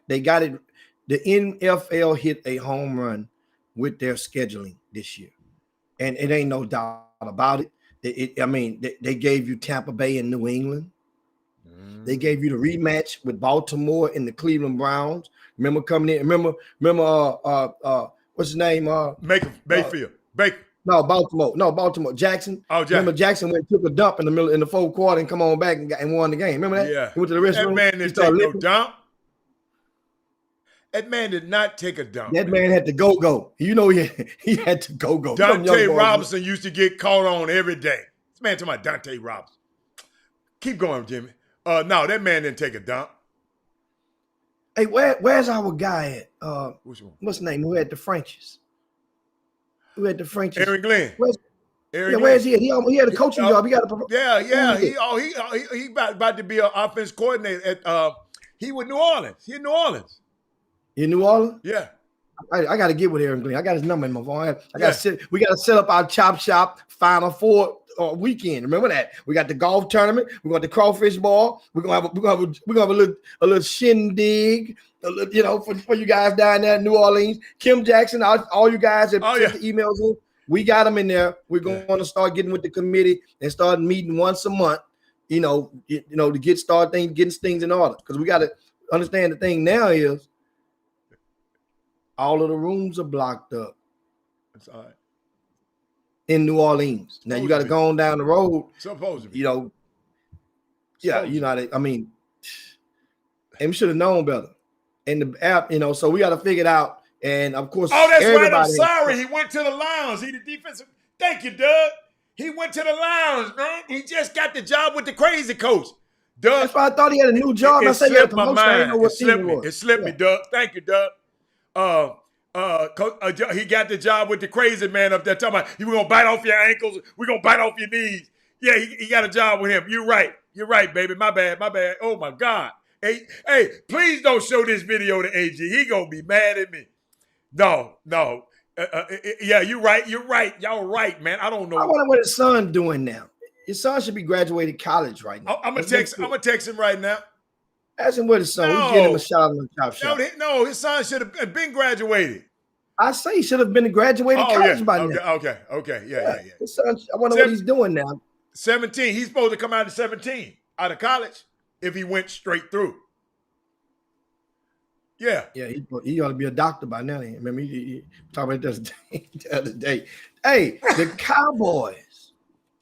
they got it. The NFL hit a home run with their scheduling this year. And it ain't no doubt about it. They gave you Tampa Bay and New England. They gave you the rematch with Baltimore and the Cleveland Browns. Remember coming in? Remember, what's his name? Mayfield. Baker. No, Baltimore. Jackson. Oh, Jackson. Remember Jackson went and took a dump in the fourth quarter and come on back and won the game. Remember that? Yeah. He went to the restroom. That man didn't take no dump. That man did not take a dump. That man had to go. He had to go. Dante Robinson used to get caught on every day. This man talking about Dante Robinson. Keep going, Jimmy. No, that man didn't take a dump. Hey, where's our guy at? Which one? What's his name? Who had the Frenchies? Aaron Glenn. Where's he at? He had a coaching job. He got a He about to be an offense coordinator at he with New Orleans. He in New Orleans. In New Orleans? Yeah. I got to get with Aaron Glenn. I got his number in my phone. We got to set up our Chop Shop Final Four weekend. Remember that? We got the golf tournament. We got the crawfish ball. We're gonna have a little shindig. For you guys down there in New Orleans. Kim Jackson, all you guys that sent the emails in, we got them in there. We're going to start getting with the committee and start meeting once a month. To getting things in order because we got to understand the thing now is all of the rooms are blocked up. That's all right. In New Orleans. Now you got to go on down the road. Supposed to be. Yeah, you know, I mean, and we should have known better. And the app, you know, so we got to figure it out. And of course, Oh, that's right. I'm everybody- sorry. He went to the lounge. He the defensive. Thank you, Doug. He went to the lounge, man. He just got the job with the crazy coach. Doug. That's why I thought he had a new job. I said, yeah, slipped my promotion. I didn't know mind. what It slipped team me. it was. It slipped me, Doug. Thank you, Doug. He got the job with the crazy man up there talking about we're gonna bite off your ankles, we're gonna bite off your knees. Yeah, he got a job with him. You're right. You're right, baby. My bad. Oh my God. Hey, please don't show this video to AG. He gonna be mad at me. No. Yeah, you're right. You're right. Y'all right, man. I don't know. I wonder what his son doing now. His son should be graduating college right now. I'm gonna text him right now. Ask him what his son. We give him a shot on the top shot. No, his son should have been graduated. I say he should have been graduated college by now. Okay. Yeah. His son, I wonder what he's doing now. 17. He's supposed to come out at 17 out of college if he went straight through. Yeah. Yeah, he ought to be a doctor by now. Remember, he talking about this the other day. Hey, the Cowboys.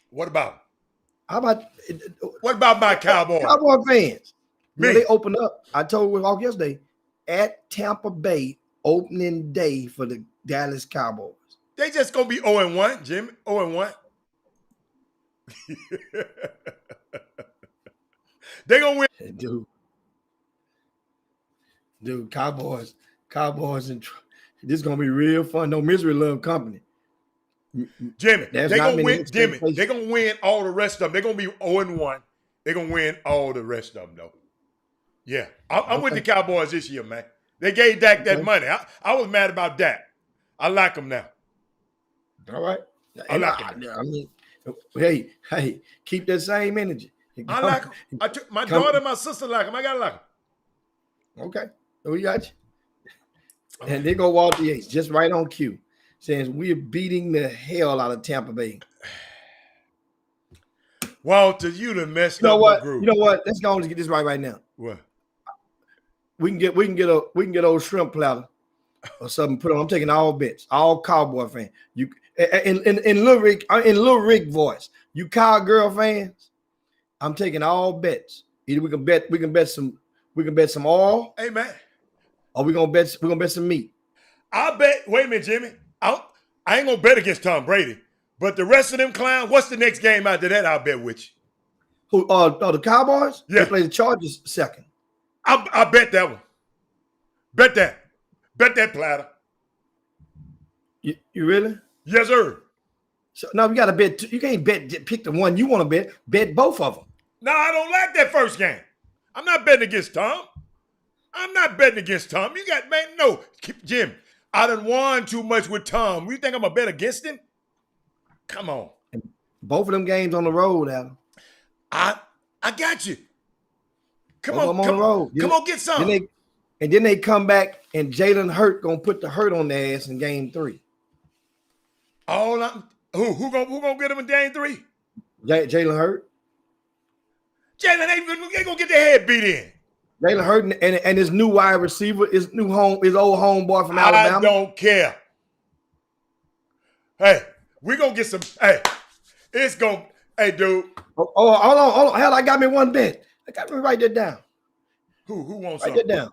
What about? How about What about my Cowboys? Cowboy fans? Me. You know, they opened up. I told you all yesterday at Tampa Bay opening day for the Dallas Cowboys. They just gonna be 0-1, Jimmy. 0-1. They gonna win. Dude, Cowboys, and this is gonna be real fun. No misery love company. Jimmy, There's they not gonna many win. Jimmy, expectations. they gonna win all the rest of them. They're gonna be 0-1. They're gonna win all the rest of them, though. Yeah, I'm with the Cowboys this year, man. They gave Dak that money. I was mad about Dak. I like him now. All right. I like him. I mean, hey, keep that same energy. I like him. My daughter and my sister like him. I gotta like him. Okay, we got you. And they go Walter Yates just right on cue, saying we're beating the hell out of Tampa Bay. Walter, you done messed You know up what? the group. You know what? Let's go on and get this right now. What? We can get old shrimp platter or something put on. I'm taking all bets, all Cowboy fans. You in Lil Rick voice. You Cowgirl fans, I'm taking all bets. Either we can bet some oil, Hey, man. or we're gonna bet some meat. I bet. Wait a minute, Jimmy. I ain't gonna bet against Tom Brady, but the rest of them clowns. What's the next game after that? I'll bet with you. Who? The Cowboys? Yeah. They play the Chargers second. I bet that one. Bet that platter. You really? Yes, sir. So no, you got to bet. You can't pick the one you want to bet. Bet both of them. No, I don't like that first game. I'm not betting against Tom. You got, man, no. Jim, I done won too much with Tom. You think I'm going to bet against him? Come on. Both of them games on the road, Adam. I got you. Come Both of on, them on the road. Come on, get some. Then they come back and Jalen Hurt gonna put the hurt on their ass in game 3. Who gonna get him in game 3? Jalen Hurt. Jalen, they gonna get their head beat in. Jalen Hurt and his new wide receiver, his old homeboy from Alabama. I don't care. Hey, we gonna get some. Hey, it's gonna. Hey, dude. Oh, hold on. Hell, I got me one bet. I got me write that down. Who wants Write something? that down.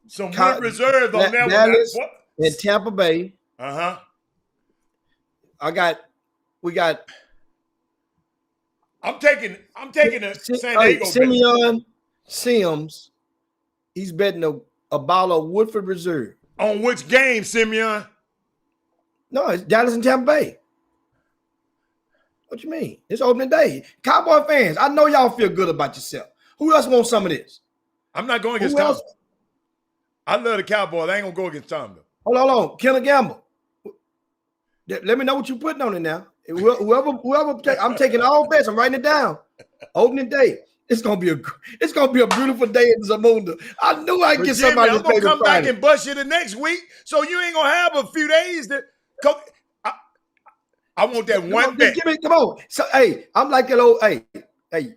Some win reserve on that Dallas one. and Tampa Bay. Uh-huh. We got. I'm taking the San Diego. Simeon Sims. He's betting a bottle of Woodford Reserve. On which game, Simeon? No, it's Dallas and Tampa Bay. What you mean? It's opening day. Cowboy fans, I know y'all feel good about yourself. Who else wants some of this? I'm not going against Who Tom. else? I love the Cowboys. I ain't gonna go against Tom though. Hold on. Kenna Gamble. Let me know what you're putting on it now. Whoever, I'm taking all bets. I'm writing it down. Opening day. It's gonna be a beautiful day in Zamunda. I knew I'd get Jimmy, somebody. I'm gonna come back and bust you the next week, so you ain't gonna have a few days to come. I want that one bet. Come on. So hey, I'm like that old. Hey,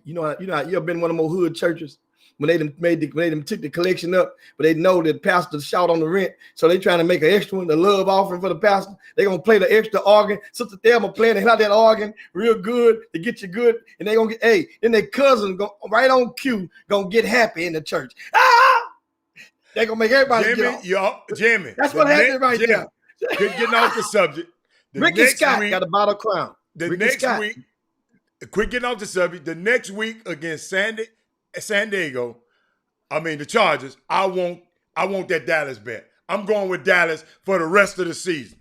you know, you ever been in one of them old hood churches when they took the collection up, but they know that pastor shout on the rent, so they trying to make an extra one, the love offering for the pastor. They gonna play the extra organ. Sister Thelma playing that organ real good to get you good, and they gonna get then their cousin go right on cue gonna get happy in the church. They gonna make everybody get off. Jimmy. That's what happened right there. Getting off the subject. Ricky Scott got a bottle crown. Quit getting off the subject. The next week against San Diego, the Chargers, I want that Dallas bet. I'm going with Dallas for the rest of the season.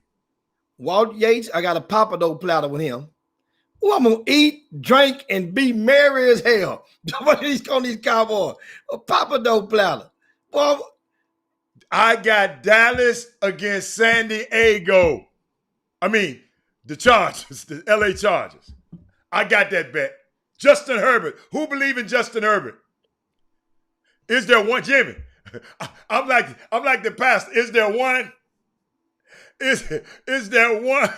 Walt Yates, I got a pappardelle platter with him. Oh, I'm gonna eat, drink, and be merry as hell. He's calling these Cowboys a pappardelle platter. Well, I got Dallas against San Diego. The Chargers, the LA Chargers. I got that bet. Justin Herbert. Who believe in Justin Herbert? Is there one, Jimmy? I'm like the pastor. Is there one? Is there one?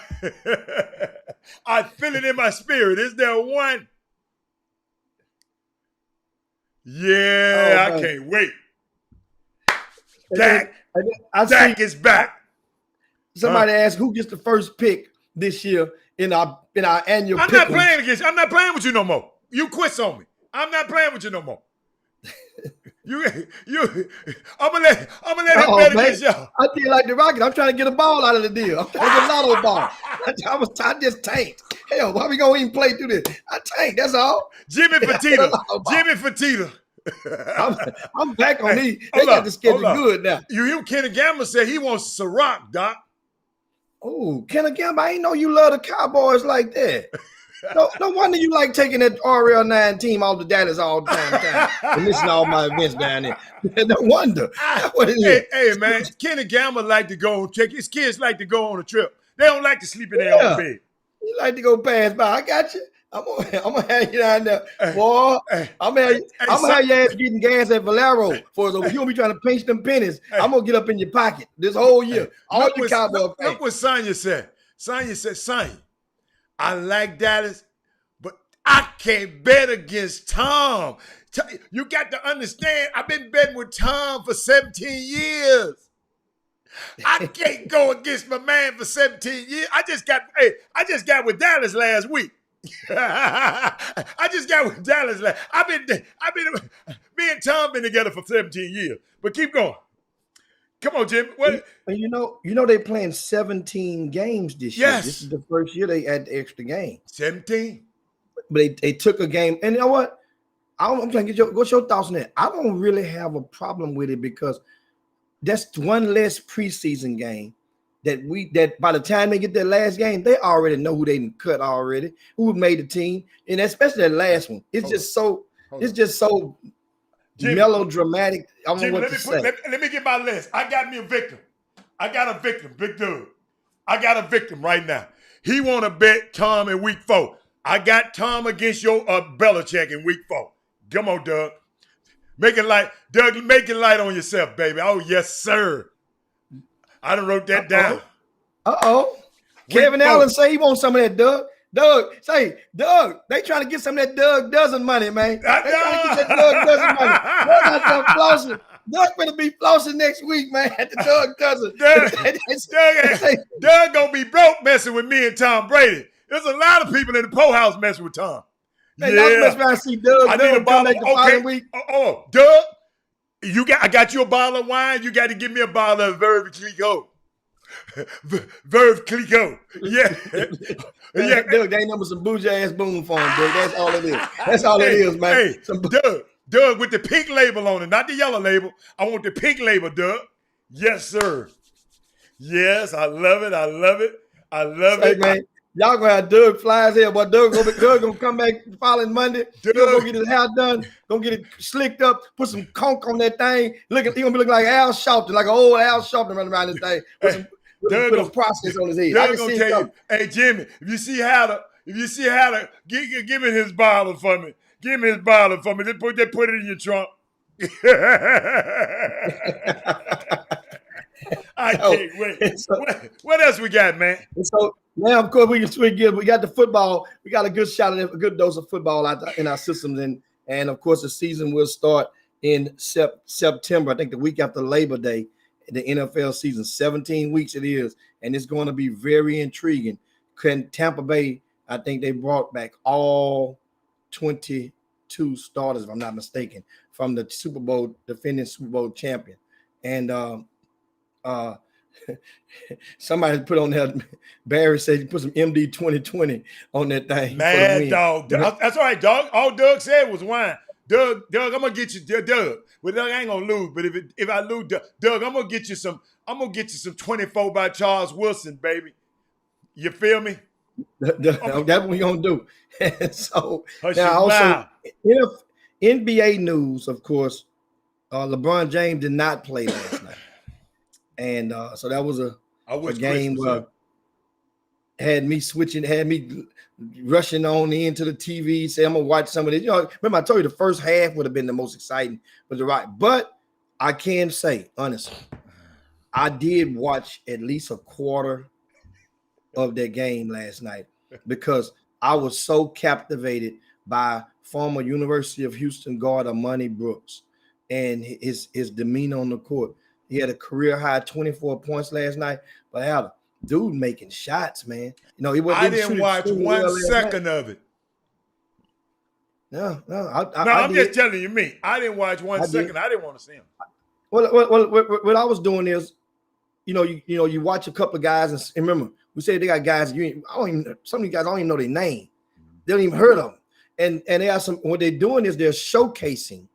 I feel it in my spirit. Is there one? Yeah, I can't wait. Dak is back. Somebody asked who gets the first pick this year in our annual. I'm not playing with you no more. You quit on me. I'm not playing with you no more. I'm gonna let him bet against y'all. I feel like the Rockets. I'm trying to get a ball out of the deal. I'm trying to get a lotto ball. I just tanked. Hell, why we gonna even play through this? I tanked. That's all. Jimmy Fertitta. I'm back on these. They got the schedule good now. You hear Kenny Gamble say he wants Ciroc, Doc. Oh, Kenny Gamble, I ain't know you love the Cowboys like that. No wonder you like taking that RL9 team off the Dallas all the time and missing all my events down there. No wonder. That's what it is. Hey, man, Kenny Gamble like to go check. His kids like to go on a trip. They don't like to sleep in their own bed. You like to go pass by. I got you. I'm gonna have you down there, boy. I'm gonna have your ass getting gas at Valero for us. You gonna be trying to pinch them pennies. I'm gonna get up in your pocket this whole year. Look what Sonya said. Sonya said, "Sonya, I like Dallas, but I can't bet against Tom. You got to understand, I've been betting with Tom for 17 years. I can't go against my man for 17 years. I just got with Dallas last week. I just got with Dallas last. Me and Tom been together for 17 years. But keep going. Come on, Jim. What? And you know they're playing 17 games this year. This is the first year they had the extra game. 17. But they took a game, and you know what? I'm trying to get what's your thoughts on that? I don't really have a problem with it because that's one less preseason game that by the time they get their last game, they already know who they can cut already, who made the team, and especially that last one. It's just so Jimmy, melodramatic. I don't know what to say. Let me get my list. I got me a victim. I got a victim, Big Doug. I got a victim right now. He want to bet Tom in week 4. I got Tom against your Belichick in week 4. Come on, Doug. Make it light. Doug, make it light on yourself, baby. Oh, yes, sir. I done wrote that down. Kevin Allen say he wants some of that, Doug. Doug, they trying to get some of that Doug Dozen money, man. They trying to get that Doug Dozen money. Doug got flossing. Doug gonna be flossing next week, man, at the Doug Dozen. Doug gonna be broke messing with me and Tom Brady. There's a lot of people in the Poe house messing with Tom. Hey, that's why I see Doug. I need a bottle of following week. Doug, I got you a bottle of wine. You got to give me a bottle of Veuve Clicquot. Veuve Clicquot. Yeah. Yeah. Doug, they ain't number some bougie ass boom for him, Doug. That's all it is. That's all it is, man. Hey, Doug with the pink label on it, not the yellow label. I want the pink label, Doug. Yes, sir. Yes, I love it. I love it. I love it. Man. Y'all gonna have Doug flies here, but Doug gonna come back the following Monday. He'll go get his hair done, gonna get it slicked up, put some conch on that thing. He gonna be looking like Al Sharpton, like an old Al Sharpton running around this thing. Put a process on his head. Doug gonna tell you, hey Jimmy, if you see how to give me his bottle for me. Give me his bottle for me. They put it in your trunk. I can't wait. What else we got, man? So now, of course, we can switch gears. We got the football. We got a good shot at a good dose of football in our systems, and of course, the season will start in September. I think the week after Labor Day, the NFL season, 17 weeks it is, and it's going to be very intriguing. Can Tampa Bay, I think they brought back all 22 starters, if I'm not mistaken, from the defending Super Bowl champion. And somebody put on there, Barry said he put some MD 2020 on that thing. Mad dog. That's all right, dog. All Doug said was wine. Doug, I'm gonna get you, Doug. But Doug, I ain't gonna lose. But if I lose, Doug, I'm gonna get you some 24 by Charles Wilson, baby. You feel me? That's what we're gonna do. So Hush now your also NBA news, of course, LeBron James did not play last night. And so that was a game where had me rushing on into the TV, say I'm gonna watch some of this. You know, remember I told you the first half would have been the most exciting, but I can say honestly, I did watch at least a quarter of that game last night because I was so captivated by former University of Houston guard Amani Brooks and his demeanor on the court. He had a career high 24 points last night, but had a dude making shots, man. You know, I didn't watch 1 second of it. No, I'm just telling you me. I didn't watch 1 second. I didn't want to see him. Well, what I was doing is, you watch a couple of guys and remember, we say they got guys some of these guys I don't even know their name. They don't even heard of them. And they have what they're doing is they're showcasing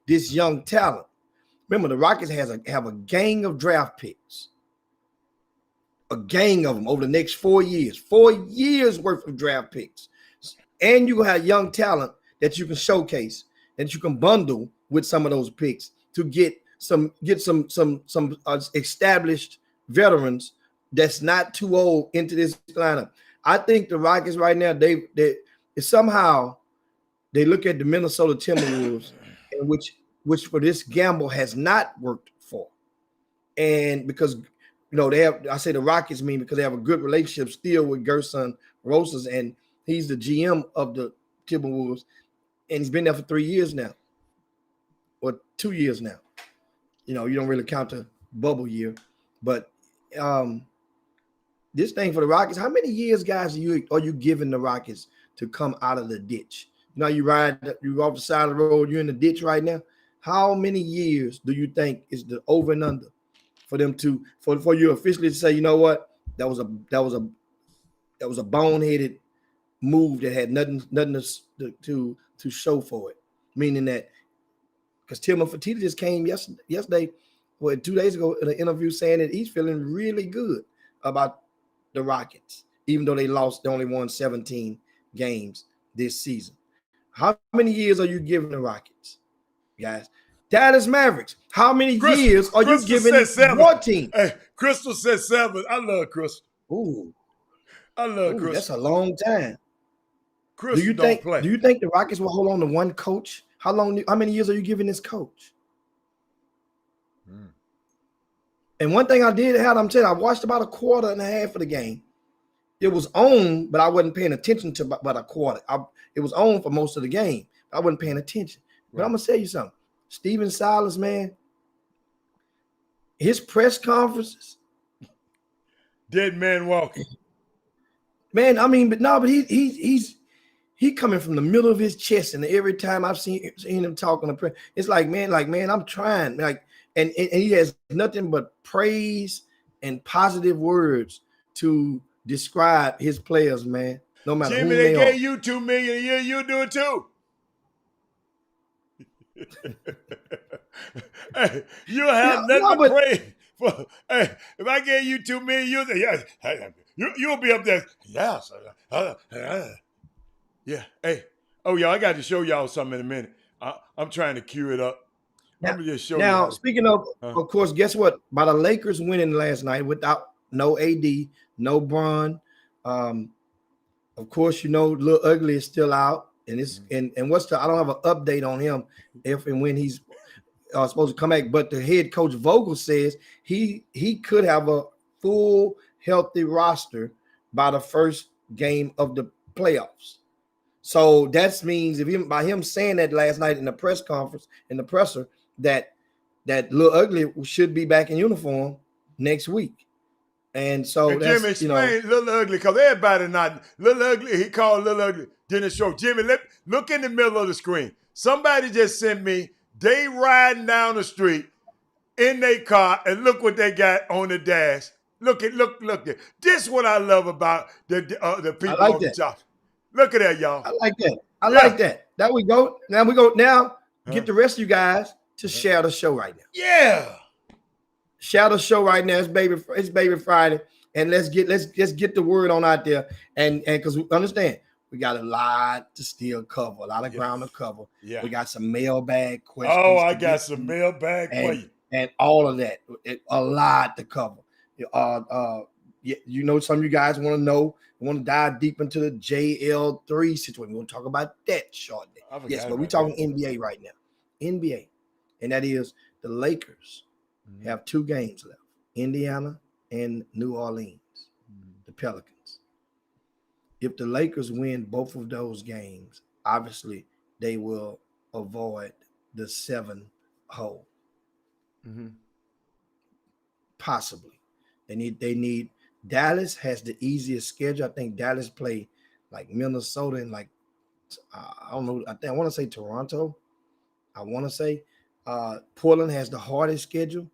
this young talent. Remember, the Rockets have a gang of draft picks. A gang of them over the next 4 years. 4 years worth of draft picks. And you have young talent that you can showcase, that you can bundle with some of those picks to get some established veterans that's not too old into this lineup. I think the Rockets right now, they somehow they look at the Minnesota Timberwolves, in which for this gamble has not worked for. And because I say the Rockets because they have a good relationship still with Gerson Rosas, and he's the GM of the Timberwolves, and he's been there for 3 years now, or 2 years now. You don't really count the bubble year, but this thing for the Rockets, how many years, guys, are you giving the Rockets to come out of the ditch? You off the side of the road, you're in the ditch right now. How many years do you think is the over and under for them for you officially to say, you know what, that was a boneheaded move that had nothing to show for it, meaning that because Tillman Fertitta just came yesterday, 2 days ago in an interview saying that he's feeling really good about the Rockets, even though they only won 17 games this season. How many years are you giving the Rockets, guys? Dallas Mavericks, how many years are you giving your team? Hey, Crystal said 7. I love Crystal. Ooh. I love Crystal. That's a long time. Crystal do you think the Rockets will hold on to one coach? How many years are you giving this coach? And one thing I did have, I'm telling you, I watched about a quarter and a half of the game. It was on, but I wasn't paying attention to about a quarter. It was on for most of the game. I wasn't paying attention. But I'm going to tell you something. Stephen Silas, man, his press conferences. Dead man walking. Man, but he's coming from the middle of his chest. And every time I've seen him talk on the press, it's like, man, I'm trying. And he has nothing but praise and positive words to describe his players, man. No matter Jimmy, who they they gave you $2 million a year. You do it too. Hey, you have nothing to pray for. Hey, if I gave you $2 million, you'll be up there. Yes. Yeah. Hey. Oh, yeah. I got to show y'all something in a minute. I'm trying to cue it up. Let me just show you. Now, speaking of course, guess what? By the Lakers winning last night without no AD, no Bron. Of course, Lil Ugly is still out, and I don't have an update on him if and when he's supposed to come back. But the head coach Vogel says he could have a full healthy roster by the first game of the playoffs. So that means by him saying that last night in the press conference, in the presser, that Lil Ugly should be back in uniform next week. And so Jimmy, that's, you know, explain Little Ugly, because everybody not Little Ugly. He called Little Ugly during the show. Jimmy, look in the middle of the screen. Somebody just sent me. They riding down the street in their car, and look what they got on the dash. Look there. This is what I love about the people like on the that. job. Look at that, y'all. I like that. I like that. Now we go. Get the rest of you guys to share the show right now. Yeah. Share the show right now. It's Baby Friday, and let's get the word on out there. And because we understand we got a lot to still cover, a lot of ground to cover. Yeah. We got some mailbag questions. Oh, I got some mailbag for you. And all of that. A lot to cover. You know, some of you guys want to know, want to dive deep into the JL3 situation. We're going to talk about that shortly. Yes, but we're talking NBA right now. NBA. And that is the Lakers have 2 games left. Indiana and New Orleans, the Pelicans. If the Lakers win both of those games, obviously they will avoid the 7 hole. Possibly. They need Dallas has the easiest schedule. I think Dallas play like Minnesota and like I don't know. I want to say Toronto. I want to say Portland has the hardest schedule.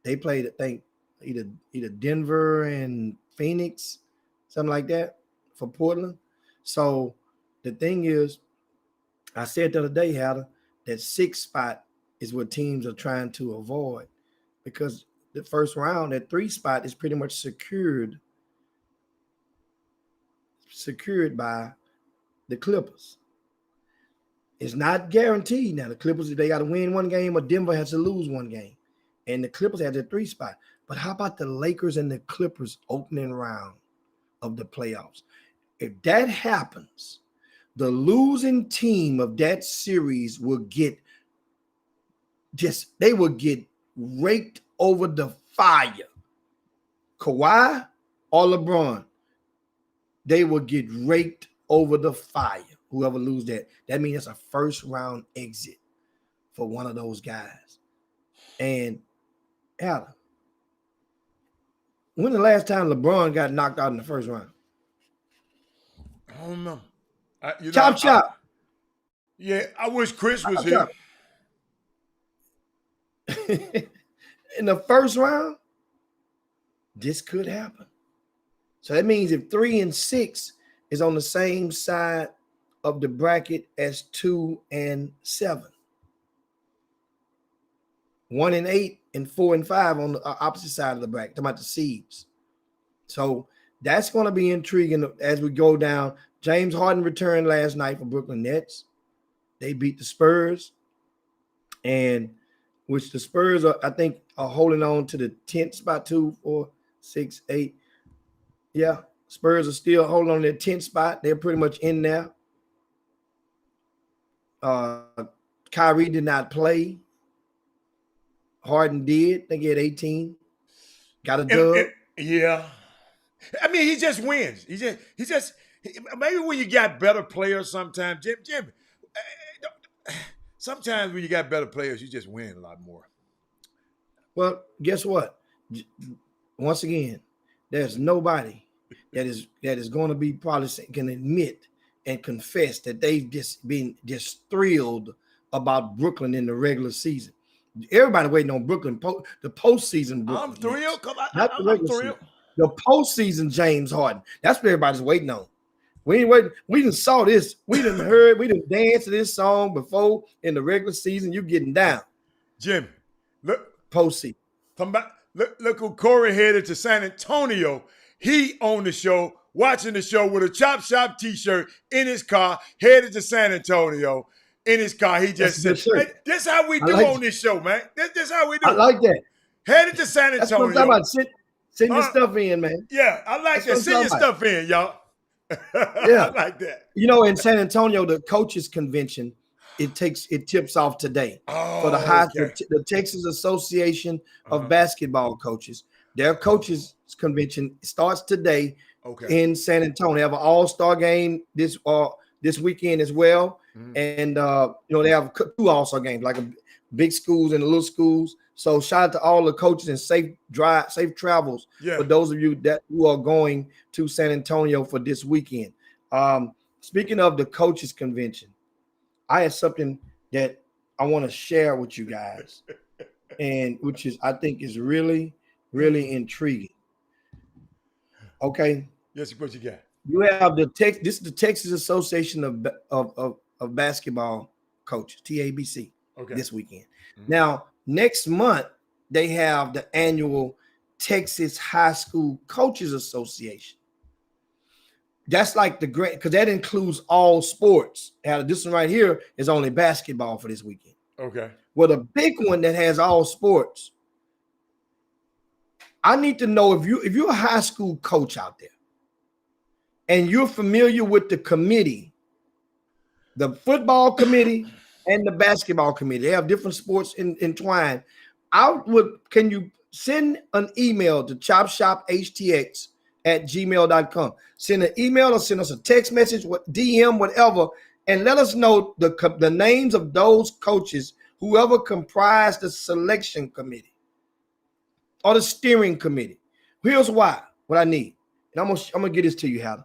They played, I think, either Denver and Phoenix, something like that for Portland. So the thing is, I said the other day, Hatter, that 6th spot is what teams are trying to avoid because the first round, that 3 spot is pretty much secured by the Clippers. It's not guaranteed now. The Clippers, they got to win 1 game or Denver has to lose 1 game. And the Clippers have the 3 spot. But how about the Lakers and the Clippers opening round of the playoffs? If that happens, the losing team of that series will get raked over the fire. Kawhi or LeBron, they will get raked over the fire. Whoever lose that means it's a first round exit for one of those guys. And Alan, when the last time LeBron got knocked out in the first round? I don't know. Chop. Yeah, I wish Chris was here. In the first round, this could happen. So that means if 3 and 6 is on the same side of the bracket as 2 and 7, 1 and 8 and 4 and 5 on the opposite side of the bracket, talking about the seeds. So that's going to be intriguing as we go down. James Harden returned last night for Brooklyn Nets. They beat the Spurs, and which the Spurs are, I think, are holding on to the 10th spot, 2, 4, 6, 8. Yeah, Spurs are still holding on to their 10th spot. They're pretty much in there. Kyrie did not play. Harden did. I think he had 18. Got a dub. Yeah. I mean, he just wins. He just maybe when you got better players sometimes, Jim, sometimes when you got better players, you just win a lot more. Well, guess what? Once again, there's nobody that is going to be probably can admit and confess that they've just been thrilled about Brooklyn in the regular season. Everybody waiting on Brooklyn, the postseason. Brooklyn, I'm thrilled. I'm thrilled. The postseason James Harden. That's what everybody's waiting on. We ain't waiting. We done saw this. We done heard. We done danced to this song before in the regular season. You getting down, Jim? Look, postseason. Look who Corey headed to San Antonio. He on the show, watching the show with a Chop Shop T-shirt in his car, headed to San Antonio. In his car, he just said, hey, "This is how we do on this show, man. This is how we do." I like that. Headed to San Antonio. That's what I'm talking about. Send your stuff in, man. Yeah, I like that. Send your stuff in, y'all. Yeah, I like that. You know, in San Antonio, the coaches convention, it tips off today for the Texas Association of Basketball Coaches. Their coaches convention starts today in San Antonio. They have an all-star game this weekend as well. And they have 2 all-star games, like big schools and the little schools. So shout out to all the coaches and safe travels Yeah. for those of you who are going to San Antonio for this weekend. Speaking of the coaches convention, I have something that I want to share with you guys, and which is I think is really, really intriguing. Okay. Yes, what you got? You have this is the Texas Association of Basketball Coaches, TABC, this weekend. Mm-hmm. Now, next month, they have the annual Texas High School Coaches Association. That's like the great, because that includes all sports. Now, this one right here is only basketball for this weekend. Okay. Well, the big one that has all sports, I need to know if you're a high school coach out there and you're familiar with the committee, the football committee and the basketball committee. They have different sports entwined. Can you send an email to chopshophtx@gmail.com? Send an email or send us a text message, DM, whatever, and let us know the names of those coaches, whoever comprised the selection committee or the steering committee. Here's why, what I need. And I'm gonna get this to you, Heather.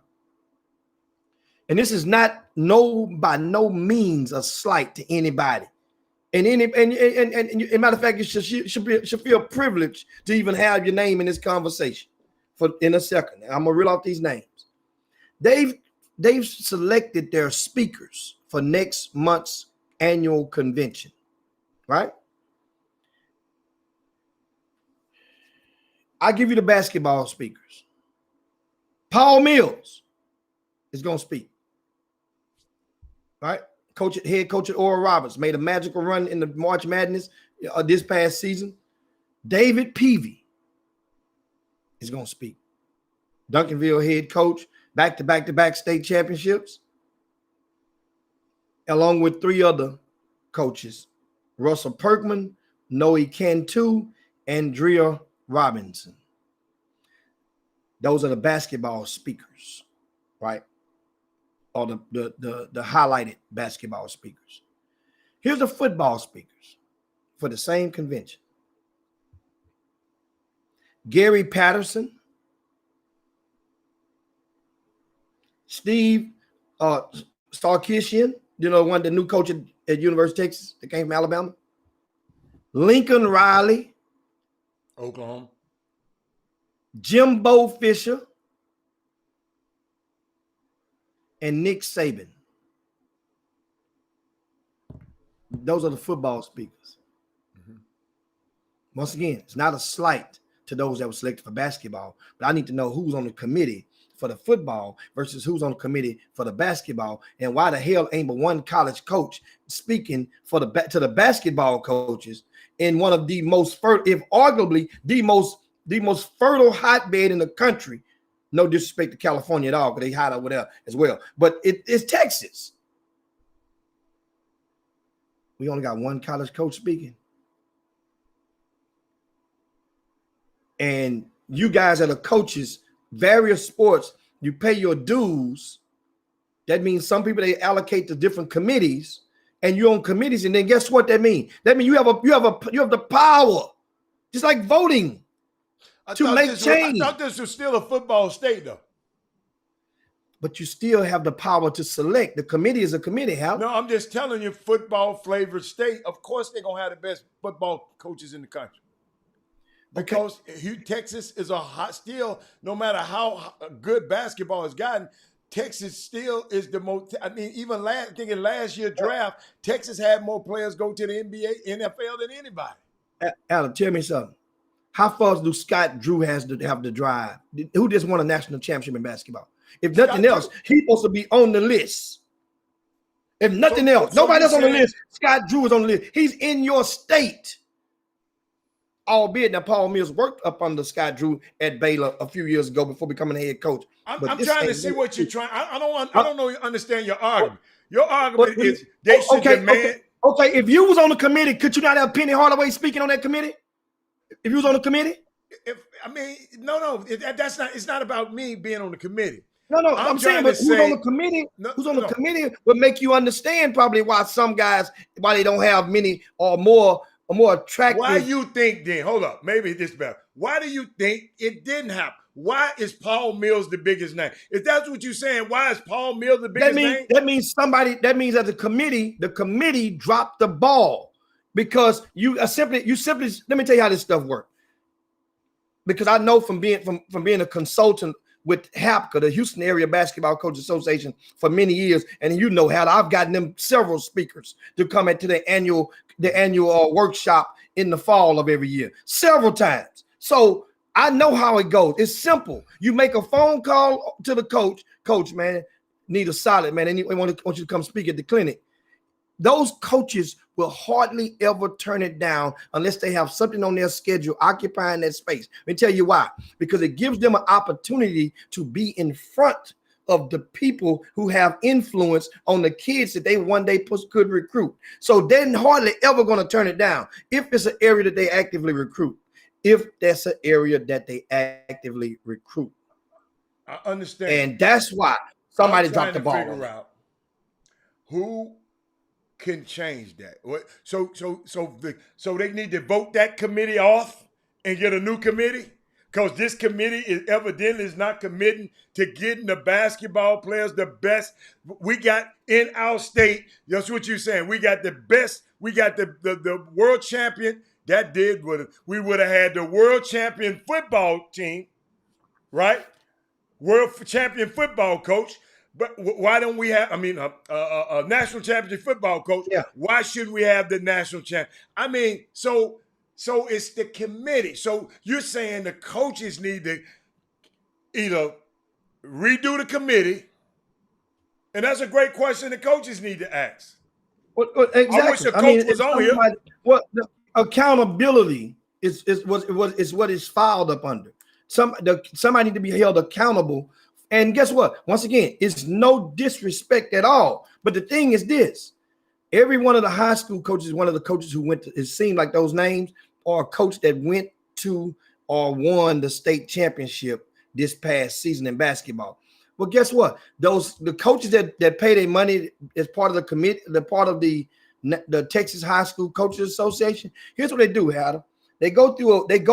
And this is not by no means a slight to anybody. And matter of fact, you should feel privileged to even have your name in this conversation. In a second, I'm gonna reel off these names. They've selected their speakers for next month's annual convention, right? I give you the basketball speakers. Paul Mills is gonna speak. Right, head coach at Oral Roberts made a magical run in the March Madness this past season. David Peavy is going to speak. Duncanville head coach, back-to-back state championships, along with 3 other coaches: Russell Perkman, Noe Cantu, and Drea Robinson. Those are the basketball speakers, right? Or the highlighted basketball speakers. Here's the football speakers for the same convention: Gary Patterson, Steve Sarkisian, the new coach at University of Texas that came from Alabama, Lincoln Riley, Oklahoma, Jimbo Fisher, and Nick Saban. Those are the football speakers. Mm-hmm. Once again, it's not a slight to those that were selected for basketball, but I need to know who's on the committee for the football versus who's on the committee for the basketball, and why the hell ain't but one college coach speaking to the basketball coaches in one of the most fertile, if arguably the most fertile hotbed in the country. No disrespect to California at all, because they hide over there as well. But it's Texas. We only got one college coach speaking. And you guys that are coaches, various sports, you pay your dues. That means some people, they allocate to different committees, and you're on committees. And then guess what that means? That means you have the power, just like voting. To make change. I thought this was still a football state, though. But you still have the power to select. The committee is a committee, Hal. No, I'm just telling you, football flavored state. Of course, they're gonna have the best football coaches in the country. Because Texas is still, no matter how good basketball has gotten, Texas still is the most. I mean, even last year's draft, Texas had more players go to the NBA, NFL than anybody. Adam, tell me something. How far do Scott Drew have to drive? Who just won a national championship in basketball? If nothing else, he's supposed to be on the list. If nothing else, nobody else on the list. Scott Drew is on the list. He's in your state. Albeit now Paul Mills worked up under Scott Drew at Baylor a few years ago before becoming a head coach. I'm trying to see what you're trying. I don't know. Understand your argument. Your argument is they should demand. Okay, if you was on the committee, could you not have Penny Hardaway speaking on that committee? If you was on the committee? No, that's not. It's not about me being on the committee. No, I'm saying, but who's on the committee? Who's on the committee would make you understand probably why some guys, why they don't have many or more attractive. Why you think then? Hold up, maybe this better. Why do you think it didn't happen? Why is Paul Mills the biggest name? If that's what you're saying, why is Paul Mills the biggest name? That means that the committee dropped the ball because you simply. Let me tell you how this stuff works. Because I know from being a consultant with HAPCA, the Houston Area Basketball Coach Association, for many years, and you know how I've gotten them several speakers to come into the annual workshop in the fall of every year, several times. So I know how it goes. It's simple. You make a phone call to the coach, man, need a solid, man. They want you to come speak at the clinic. Those coaches will hardly ever turn it down unless they have something on their schedule occupying that space. Let me tell you why. Because it gives them an opportunity to be in front of the people who have influence on the kids that they one day could recruit. So they're hardly ever going to turn it down if it's an area that they actively recruit. If that's an area that they actively recruit. I understand. And that's why somebody dropped the ball. Figure out who can change that. So they need to vote that committee off and get a new committee? Because this committee is evidently not committing to getting the basketball players the best we got in our state. That's what you're saying. We got the best. We got the world champion. That we would have had the world champion football team, right? World champion football coach. But why don't we have, a national championship football coach? Yeah. Why shouldn't we have the national champ? So it's the committee. So you're saying the coaches need to either redo the committee, and that's a great question the coaches need to ask. Well, exactly. I wish the coach was on here. The accountability is what is filed up under. Somebody need to be held accountable. And guess what? Once again, it's no disrespect at all. But the thing is this: every one of the high school coaches, one of the coaches who went to, it seemed like those names, are a coach that went to or won the state championship this past season in basketball. Well, guess what? The coaches that pay their money as part of the committee, the part of the Texas High School Coaches Association. Here's what they do, Adam. They go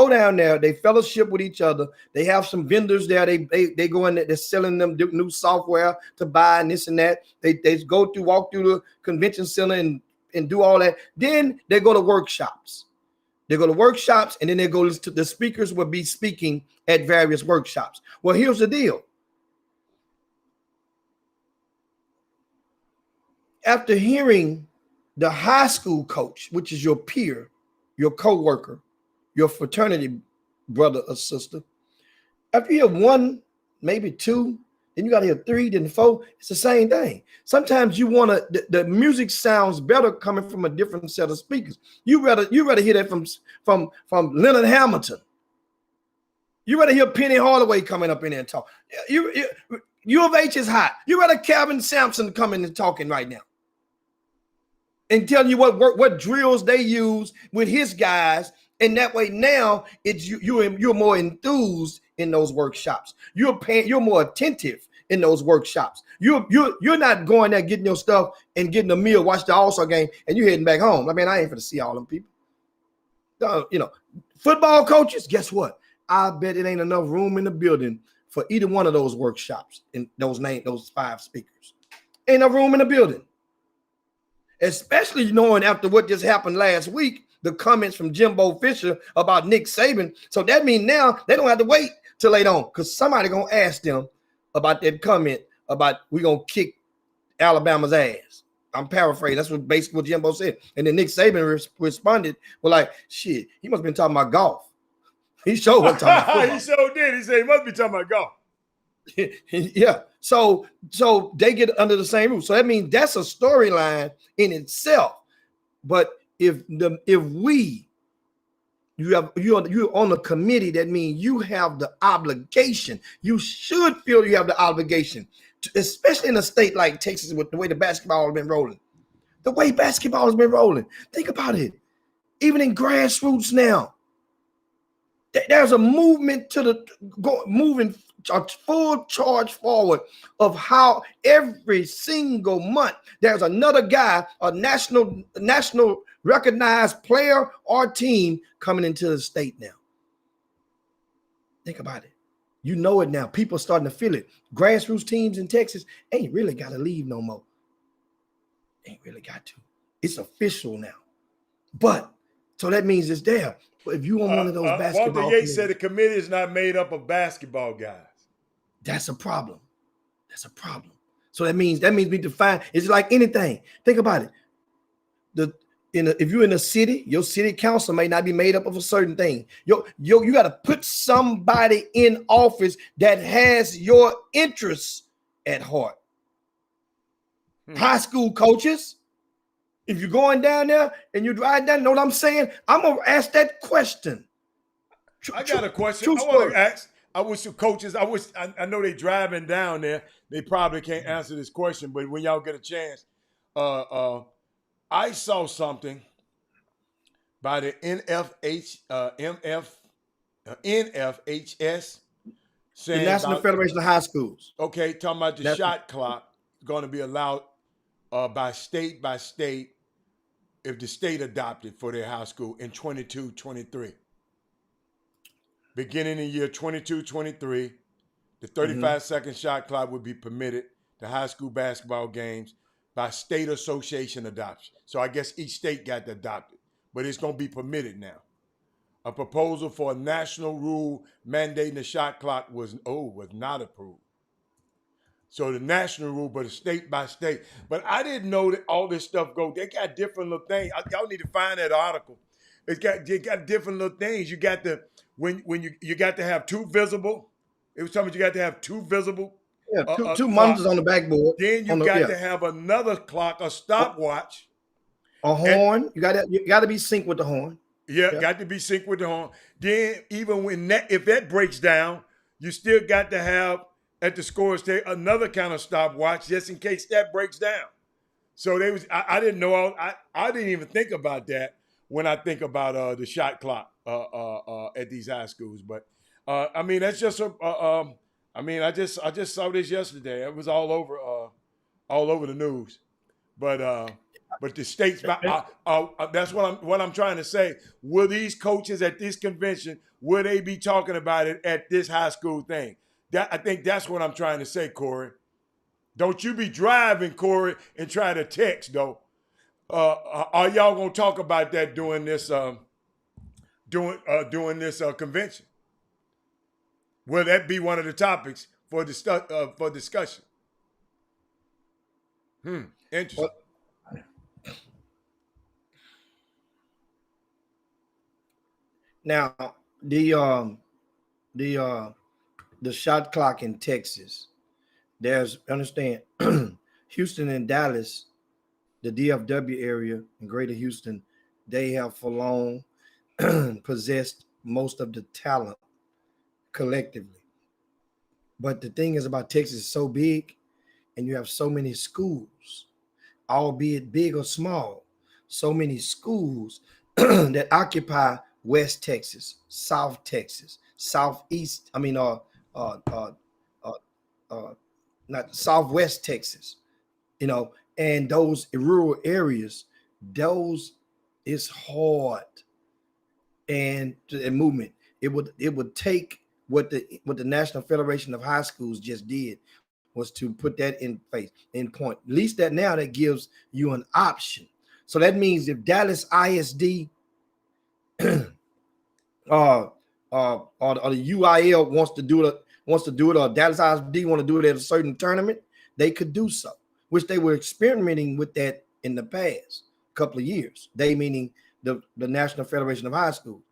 down there, they fellowship with each other. They have some vendors there. They go in there, they're selling them new software to buy and this and that. They walk through the convention center and do all that. Then they go to workshops. They go to workshops, and then they go to the speakers will be speaking at various workshops. Well, here's the deal. After hearing the high school coach, which is your peer, your coworker, your fraternity brother or sister, after you hear one, maybe two, then you got to hear three, then four. It's the same thing. Sometimes you want to. The music sounds better coming from a different set of speakers. You rather hear that from Leonard Hamilton. You rather hear Penny Hardaway coming up in there and talk. U of H is hot. You rather Calvin Sampson coming and talking right now and telling you what drills they use with his guys. And that way now it's you're more enthused in those workshops. You're more attentive in those workshops. You're not going there getting your stuff and getting a meal, watch the All-Star game, and you're heading back home. I ain't gonna see all them people. Football coaches, guess what? I bet it ain't enough room in the building for either one of those workshops and those 5 speakers. Ain't enough room in the building. Especially knowing after what just happened last week, the comments from Jimbo Fisher about Nick Saban. So that means now they don't have to wait till later on because somebody going to ask them about that comment about we going to kick Alabama's ass. I'm paraphrasing. That's basically what Jimbo said. And then Nick Saban responded, well, like, shit, he must have been talking about golf. He sure was talking about football. He sure did. He said he must be talking about golf. Yeah. So they get under the same roof. So that means that's a storyline in itself. But if you're on the committee, that means you have the obligation. You should feel you have the obligation, especially in a state like Texas with the way the basketball has been rolling. The way basketball has been rolling. Think about it. Even in grassroots now. There's a movement to the moving a full charge forward of how every single month there's another guy, a national recognized player or team coming into the state now. Think about it. You know it now. People are starting to feel it. Grassroots teams in Texas ain't really got to leave no more. Ain't really got to. It's official now. But so that means it's there. But if you want one of those basketball Walter Yates said the committee is not made up of basketball guys. That's a problem. That's a problem. So that means we define. It's like anything. Think about it. If you're in a city, your city council may not be made up of a certain thing. You got to put somebody in office that has your interests at heart. High school coaches. If you're going down there and you drive down, know what I'm saying? I'm gonna ask that question. I got a question. I want to ask. I wish the coaches. I know they driving down there. They probably can't answer this question, but when y'all get a chance, I saw something by the NFHS saying the National Federation of High Schools. Okay, talking about the shot clock going to be allowed by state if the state adopted for their high school in 22-23. Beginning in year 22-23, the 35-second shot clock would be permitted to high school basketball games by state association adoption. So I guess each state got to adopt it, but it's going to be permitted now. A proposal for a national rule mandating the shot clock was not approved. So the national rule, but it's state by state. But I didn't know that all this stuff they got different little things. Y'all need to find that article. They got different little things. You got to when you got to have two visible. It was something you got to have two visible. Yeah, two monitors on the backboard. Then you got to have another clock, a stopwatch, a horn. You got to be synced with the horn. Yeah, got to be synced with the horn. Then even if that breaks down, you still got to have at the score state another kind of stopwatch just in case that breaks down. So I didn't know. I didn't even think about that when I think about the shot clock at these high schools. But I mean, that's just I just saw this yesterday. It was all over the news. But the states, that's what I'm trying to say. Will these coaches at this convention, will they be talking about it at this high school thing? I think that's what I'm trying to say, Corey. Don't you be driving, Corey, and try to text though. Are y'all gonna talk about that during this convention? Will that be one of the topics for discussion? Interesting. Now the shot clock in Texas. Understand Houston and Dallas, the DFW area in Greater Houston, they have for long possessed most of the talent collectively. But the thing is about Texas is so big and you have so many schools, albeit big or small, so many schools that occupy West Texas, South Texas, Southeast, not Southwest Texas, and those rural areas, those is hard. And movement, it would take what the National Federation of High Schools just did was to put that in point. At least that now that gives you an option. So that means if Dallas ISD or the UIL wants to do it, or Dallas ISD want to do it at a certain tournament, they could do so, which they were experimenting with that in the past couple of years. They meaning the National Federation of High Schools.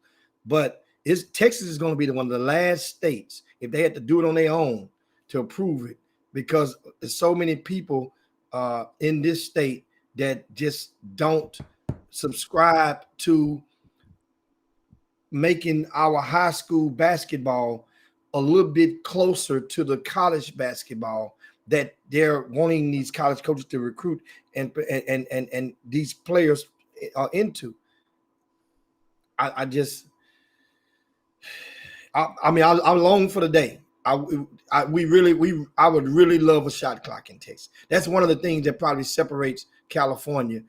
But Texas is going to be one of the last states, if they had to do it on their own, to approve it, because there's so many people in this state that just don't subscribe to making our high school basketball a little bit closer to the college basketball that they're wanting these college coaches to recruit and these players are into. I mean, I long for the day. I would really love a shot clock in Texas. That's one of the things that probably separates California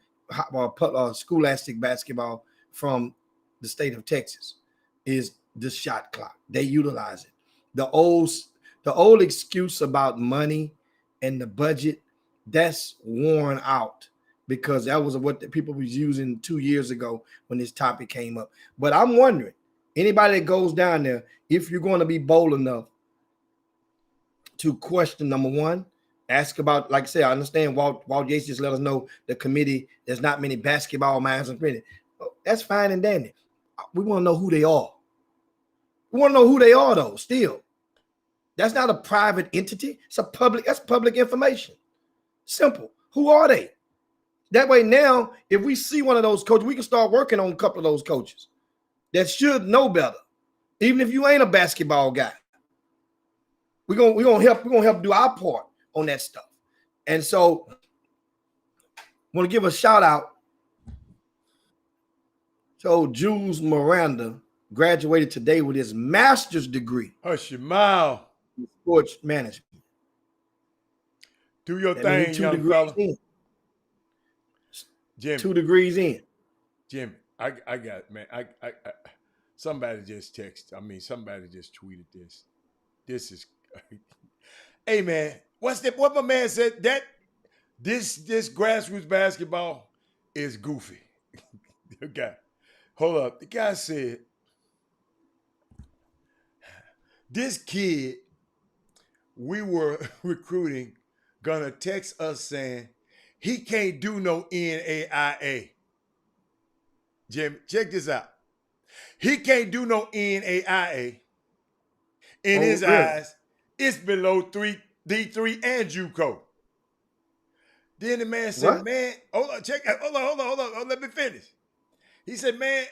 scholastic basketball from the state of Texas is the shot clock. They utilize it. The old excuse about money and the budget, that's worn out, because that was what the people was using 2 years ago when this topic came up. But I'm wondering, anybody that goes down there, if you're going to be bold enough to question, number one, ask about, like I said, I understand Walt Yates just let us know the committee, there's not many basketball minds in committee. That's fine and dandy. We want to know who they are. We want to know who they are, though, still. That's not a private entity. That's public information. Simple. Who are they? That way now, if we see one of those coaches, we can start working on a couple of those coaches that should know better. Even if you ain't a basketball guy. We're gonna help do our part on that stuff. And so I want to give a shout out. So Jules Miranda graduated today with his master's degree. Hush your mouth. In sports management. Do your thing, young fella. Jimmy. 2 degrees in. Jimmy, I got, man. I somebody just texted. Somebody just tweeted this. This is hey man, what my man said, that this grassroots basketball is goofy. The guy, hold up. The guy said, this kid we were recruiting gonna text us saying he can't do no NAIA. Jimmy, check this out. He can't do no NAIA. In his eyes, it's below D3 and JUCO. Then the man said, what? Man, hold on, let me finish. He said, man,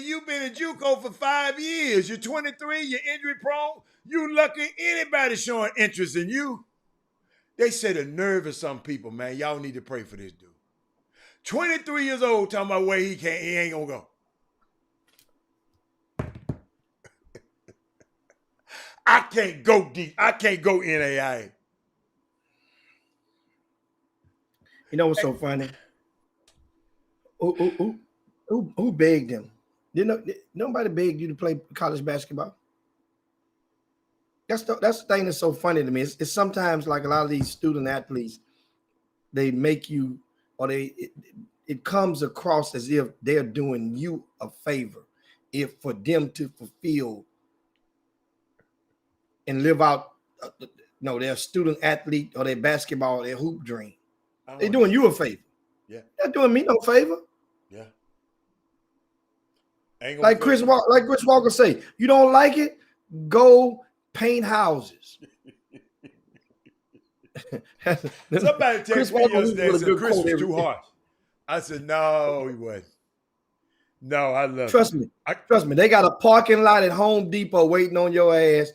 you've been in JUCO for 5 years. You're 23, you're injury prone. You lucky anybody showing interest in you. They say the nerve of some people, man. Y'all need to pray for this dude. 23 years old, talking about where he ain't gonna go. I can't go deep. I can't go NAIA. You know what's so funny? Who begged him? Nobody begged you to play college basketball. That's the thing that's so funny to me. It's sometimes like a lot of these student athletes, they make you, or it comes across as if they're doing you a favor, if for them to fulfill and live out their student athlete or their basketball, their hoop dream. They're doing you a favor. Yeah. They're doing me no favor. Yeah. Like Chris Walker say, you don't like it? Go paint houses. Somebody texted me yesterday and said Chris was too harsh. I said, no, he wasn't. No, I love it. Trust me. They got a parking lot at Home Depot waiting on your ass.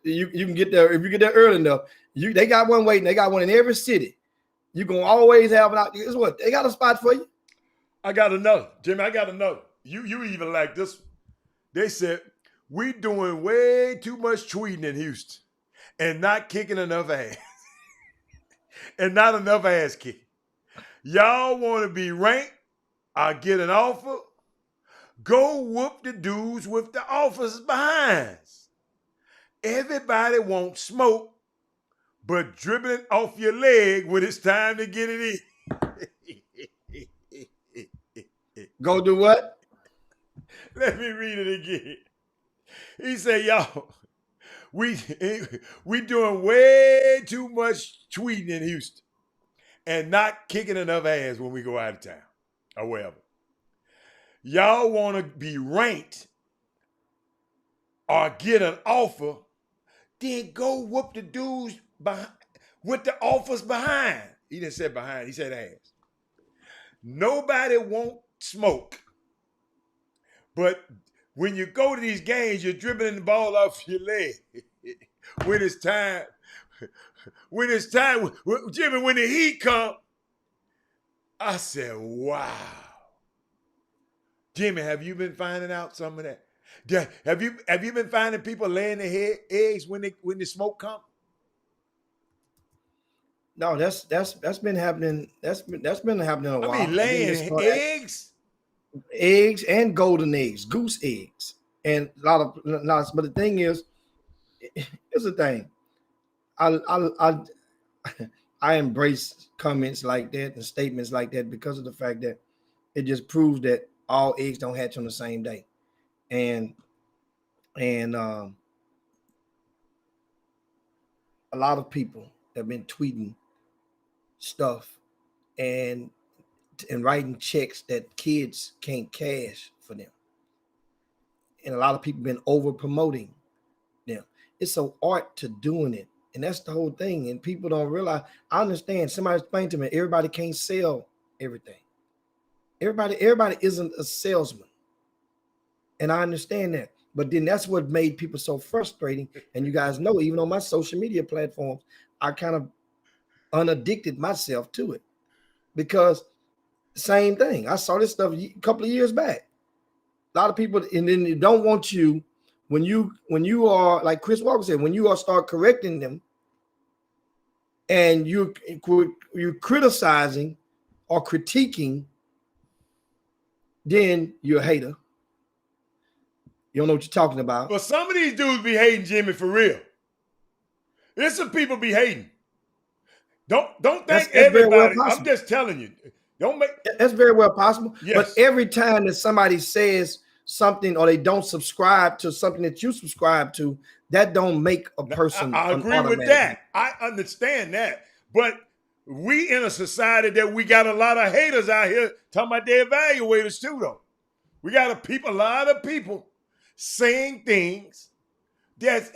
You can get there if you get there early enough. They got one waiting. They got one in every city. You can always have it out. Guess what? They got a spot for you. I got another, Jimmy. I got another. You even like this one. They said we doing way too much tweeting in Houston and not kicking enough ass, and not enough ass kicking. Y'all want to be ranked? I get an offer. Go whoop the dudes with the offers behinds. Everybody wants smoke, but dribbling off your leg when it's time to get it in. Go do what? Let me read it again. He said, y'all, we doing way too much tweeting in Houston and not kicking enough ass when we go out of town or wherever. Y'all want to be ranked or get an offer, then go whoop the dudes with the offers behind. He didn't say behind, he said ass. Nobody wants smoke. But when you go to these games, you're dribbling the ball off your leg. When it's time, Jimmy, when the heat come, I said, wow. Jimmy, have you been finding out some of that? Yeah. Have you been finding people laying their eggs when the smoke come? No, that's been happening. That's been happening a I while. mean, And then they laying start eggs. eggs and golden eggs, goose eggs, and a lot of lots. But the thing is, here's the thing. I I embrace comments like that and statements like that because of the fact that it just proves that all eggs don't hatch on the same day, and and a lot of people have been tweeting stuff and writing checks that kids can't cash for them, and a lot of people been over promoting them. It's an art to doing it, and that's the whole thing. And people don't realize. I understand. Somebody explained to me, everybody can't sell everything. Everybody isn't a salesman, and I understand that. But then that's what made people so frustrating. And you guys know, even on my social media platforms, I kind of unaddicted myself to it because same thing. I saw this stuff a couple of years back. A lot of people, and then they don't want you when you are like Chris Walker said, when you are start correcting them, and you're criticizing or critiquing, then you're a hater. You don't know what you're talking about. Well, some of these dudes be hating Jimmy for real. There's some people be hating. Don't think That's very well everybody. I'm possible. just telling you. Don't make. That's very well possible. Yes. But every time that somebody says something or they don't subscribe to something that you subscribe to, that don't make a person. I agree with that. I understand that. But we in a society that we got a lot of haters out here talking about their evaluators too, though. We got a lot of people saying things that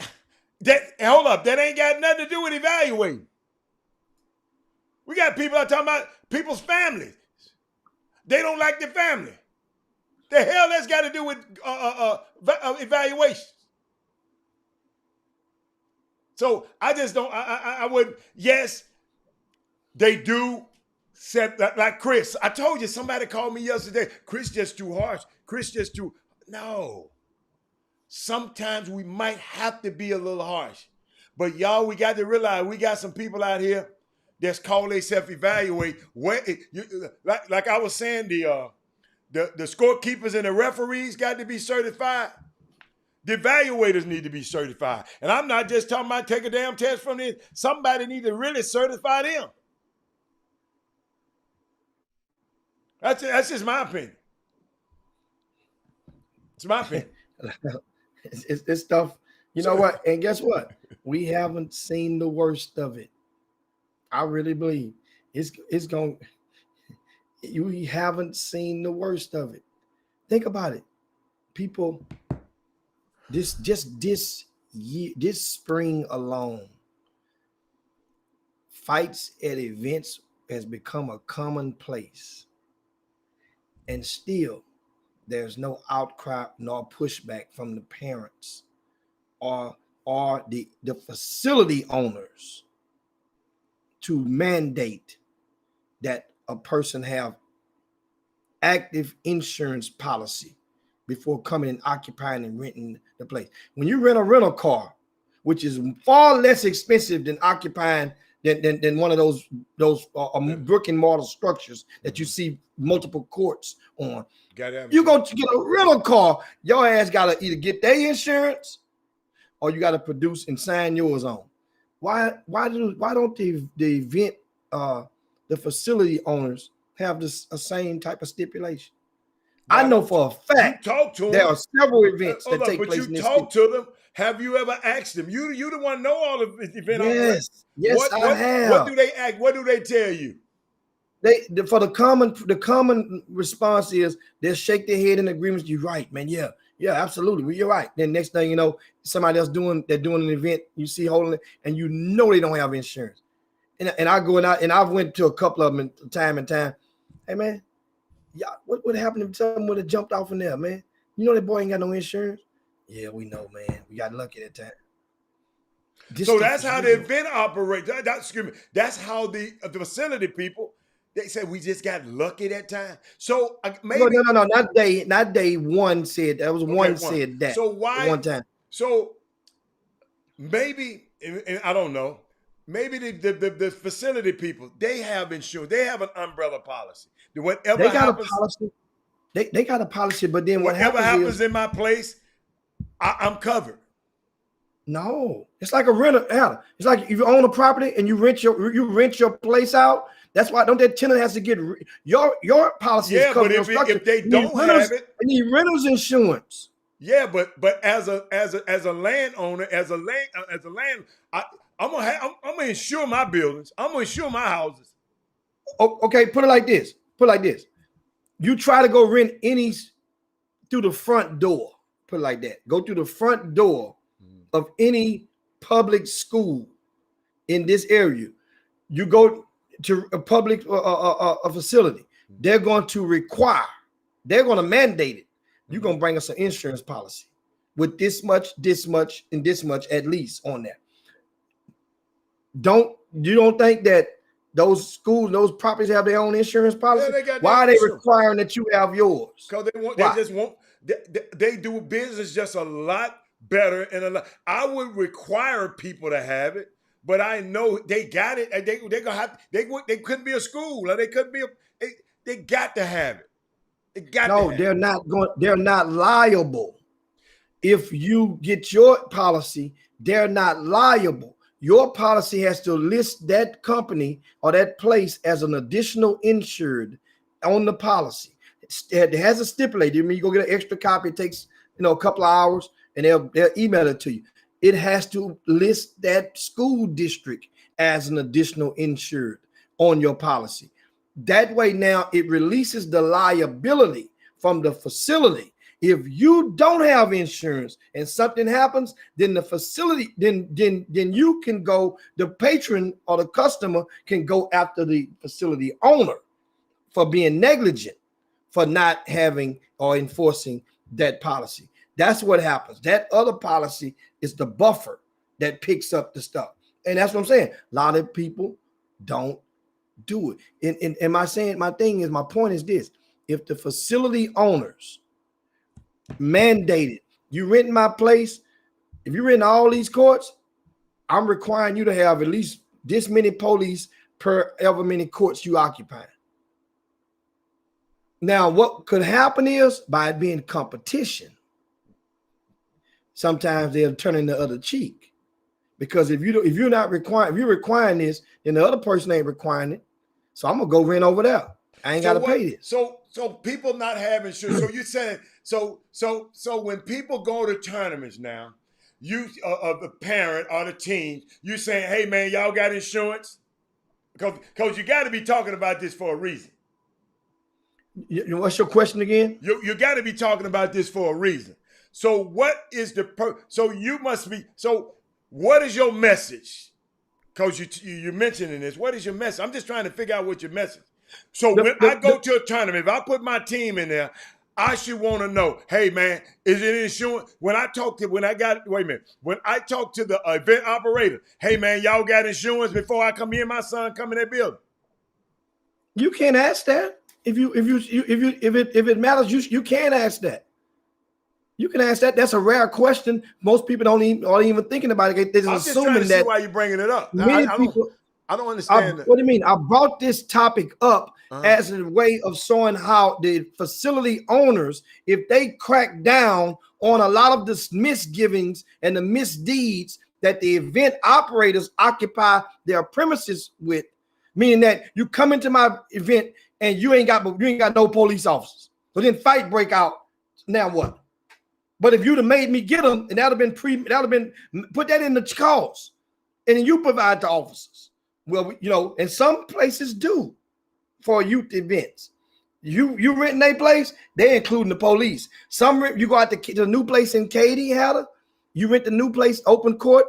hold up, that ain't got nothing to do with evaluating. We got people out talking about people's families. They don't like their family. The hell that's got to do with evaluation. So I just don't. I would. Yes, they do. Set like Chris. I told you, somebody called me yesterday. Chris just too harsh. Chris just too. No. Sometimes we might have to be a little harsh, but y'all, we got to realize we got some people out here that's call themselves evaluate. Like I was saying, the scorekeepers and the referees got to be certified. The evaluators need to be certified. And I'm not just talking about take a damn test from this. Somebody need to really certify them. That's just my opinion. It's my opinion. It's stuff. You know what? And guess what? We haven't seen the worst of it. I really believe it's going. We haven't seen the worst of it. Think about it, people. This year, this spring alone, fights at events has become a commonplace, and still there's no outcry nor pushback from the parents or the facility owners to mandate that a person have active insurance policy before coming and occupying and renting the place. When you rent a rental car, which is far less expensive than occupying than one of those brick and mortar structures that you see multiple courts on. You go to get a rental car, your ass gotta either get their insurance or you gotta produce and sign yours on. Why don't the event the facility owners have the same type of stipulation? Now, I know for a fact there are several events that take place. But you talk to them. Have you ever asked them? You the one know all of the event. Yes, I have. What do they act? What do they tell you? The common response is they'll shake their head in agreement. You're right, man. Yeah, absolutely. Well, you're right. Then next thing you know, somebody else doing an event, you see holding it, and you know they don't have insurance. And I go out and I've went to a couple of them time and time. Hey man, yeah, what happened if someone would have jumped off in there, man? You know that boy ain't got no insurance. Yeah, we know, man. We got lucky that time. So that's how the event operates. Excuse me. That's how the facility people They said we just got lucky that time. So maybe No. Not day one said that. Was one said that. So why one time? So maybe, and I don't know. Maybe the facility people, they have insurance. They have an umbrella policy. Whatever They got happens, a policy. They got a policy, but then whatever happens in my place, I'm covered. No, it's like a renter. It's like if you own a property and you rent your place out. That's why don't that tenant has to get your policy? Yeah, is covered but if they don't have it, they need renters insurance. Yeah, but as a landowner, I'm gonna insure my buildings. I'm gonna insure my houses. Oh, okay, put it like this. You try to go rent any through the front door. Put it like that. Go through the front door of any public school in this area. You go to a public a facility. They're going to mandate it. You're going to bring us an insurance policy with this much, and this much at least on there. You don't think that those schools, those properties have their own insurance policy? Yeah, why are they requiring that you have yours? Because they do business just a lot better and a lot. I would require people to have it, but I know they got it. And they're gonna have. They couldn't be a school, or they couldn't be. They got to have it. They're not going. They're not liable. If you get your policy, they're not liable. Your policy has to list that company or that place as an additional insured on the policy. It has a stipulated. I mean, you go get an extra copy. It takes a couple of hours, and they'll email it to you. It has to list that school district as an additional insured on your policy. That way, now it releases the liability from the facility. If you don't have insurance and something happens, then the facility, then you can go, the patron or the customer can go after the facility owner for being negligent, for not having or enforcing that policy. That's what happens. That other policy is the buffer that picks up the stuff. And that's what I'm saying. A lot of people don't do it. And my point is this: if the facility owners mandated, you rent my place, if you rent all these courts, I'm requiring you to have at least this many police per ever many courts you occupy. Now, what could happen is, by it being competition, sometimes they'll turn in the other cheek. Because if you're requiring this, then the other person ain't requiring it. So I'm gonna go rent over there. I ain't gotta pay this. So people not having insurance. So you're saying so when people go to tournaments now, you the parent or the team, you saying, hey man, y'all got insurance? Because you got to be talking about this for a reason. What's your question again? You got to be talking about this for a reason. So what is what is your message? Because you're mentioning this. What is your message? I'm just trying to figure out what your message. So when I go to a tournament, if I put my team in there, I should want to know, hey man, is it insurance? When I talk to the event operator, hey man, y'all got insurance before I come in, my son come in that building. You can't ask that. If it matters, you can't ask that. You can ask that. That's a rare question. Most people aren't even thinking about it. They're just assuming that. See why you're bringing it up. I don't understand that. What do you mean? I brought this topic up as a way of showing how the facility owners, if they crack down on a lot of the misgivings and the misdeeds that the event operators occupy their premises with, meaning that you come into my event and you ain't got no police officers. So then fight break out. Now what? But if you'd have made me get them, and that'd have been put that in the cause, and then you provide the officers. Well, and some places do for youth events. You renting a place, they're including the police. You go out to the new place in Katy, Heather. You rent the new place, open court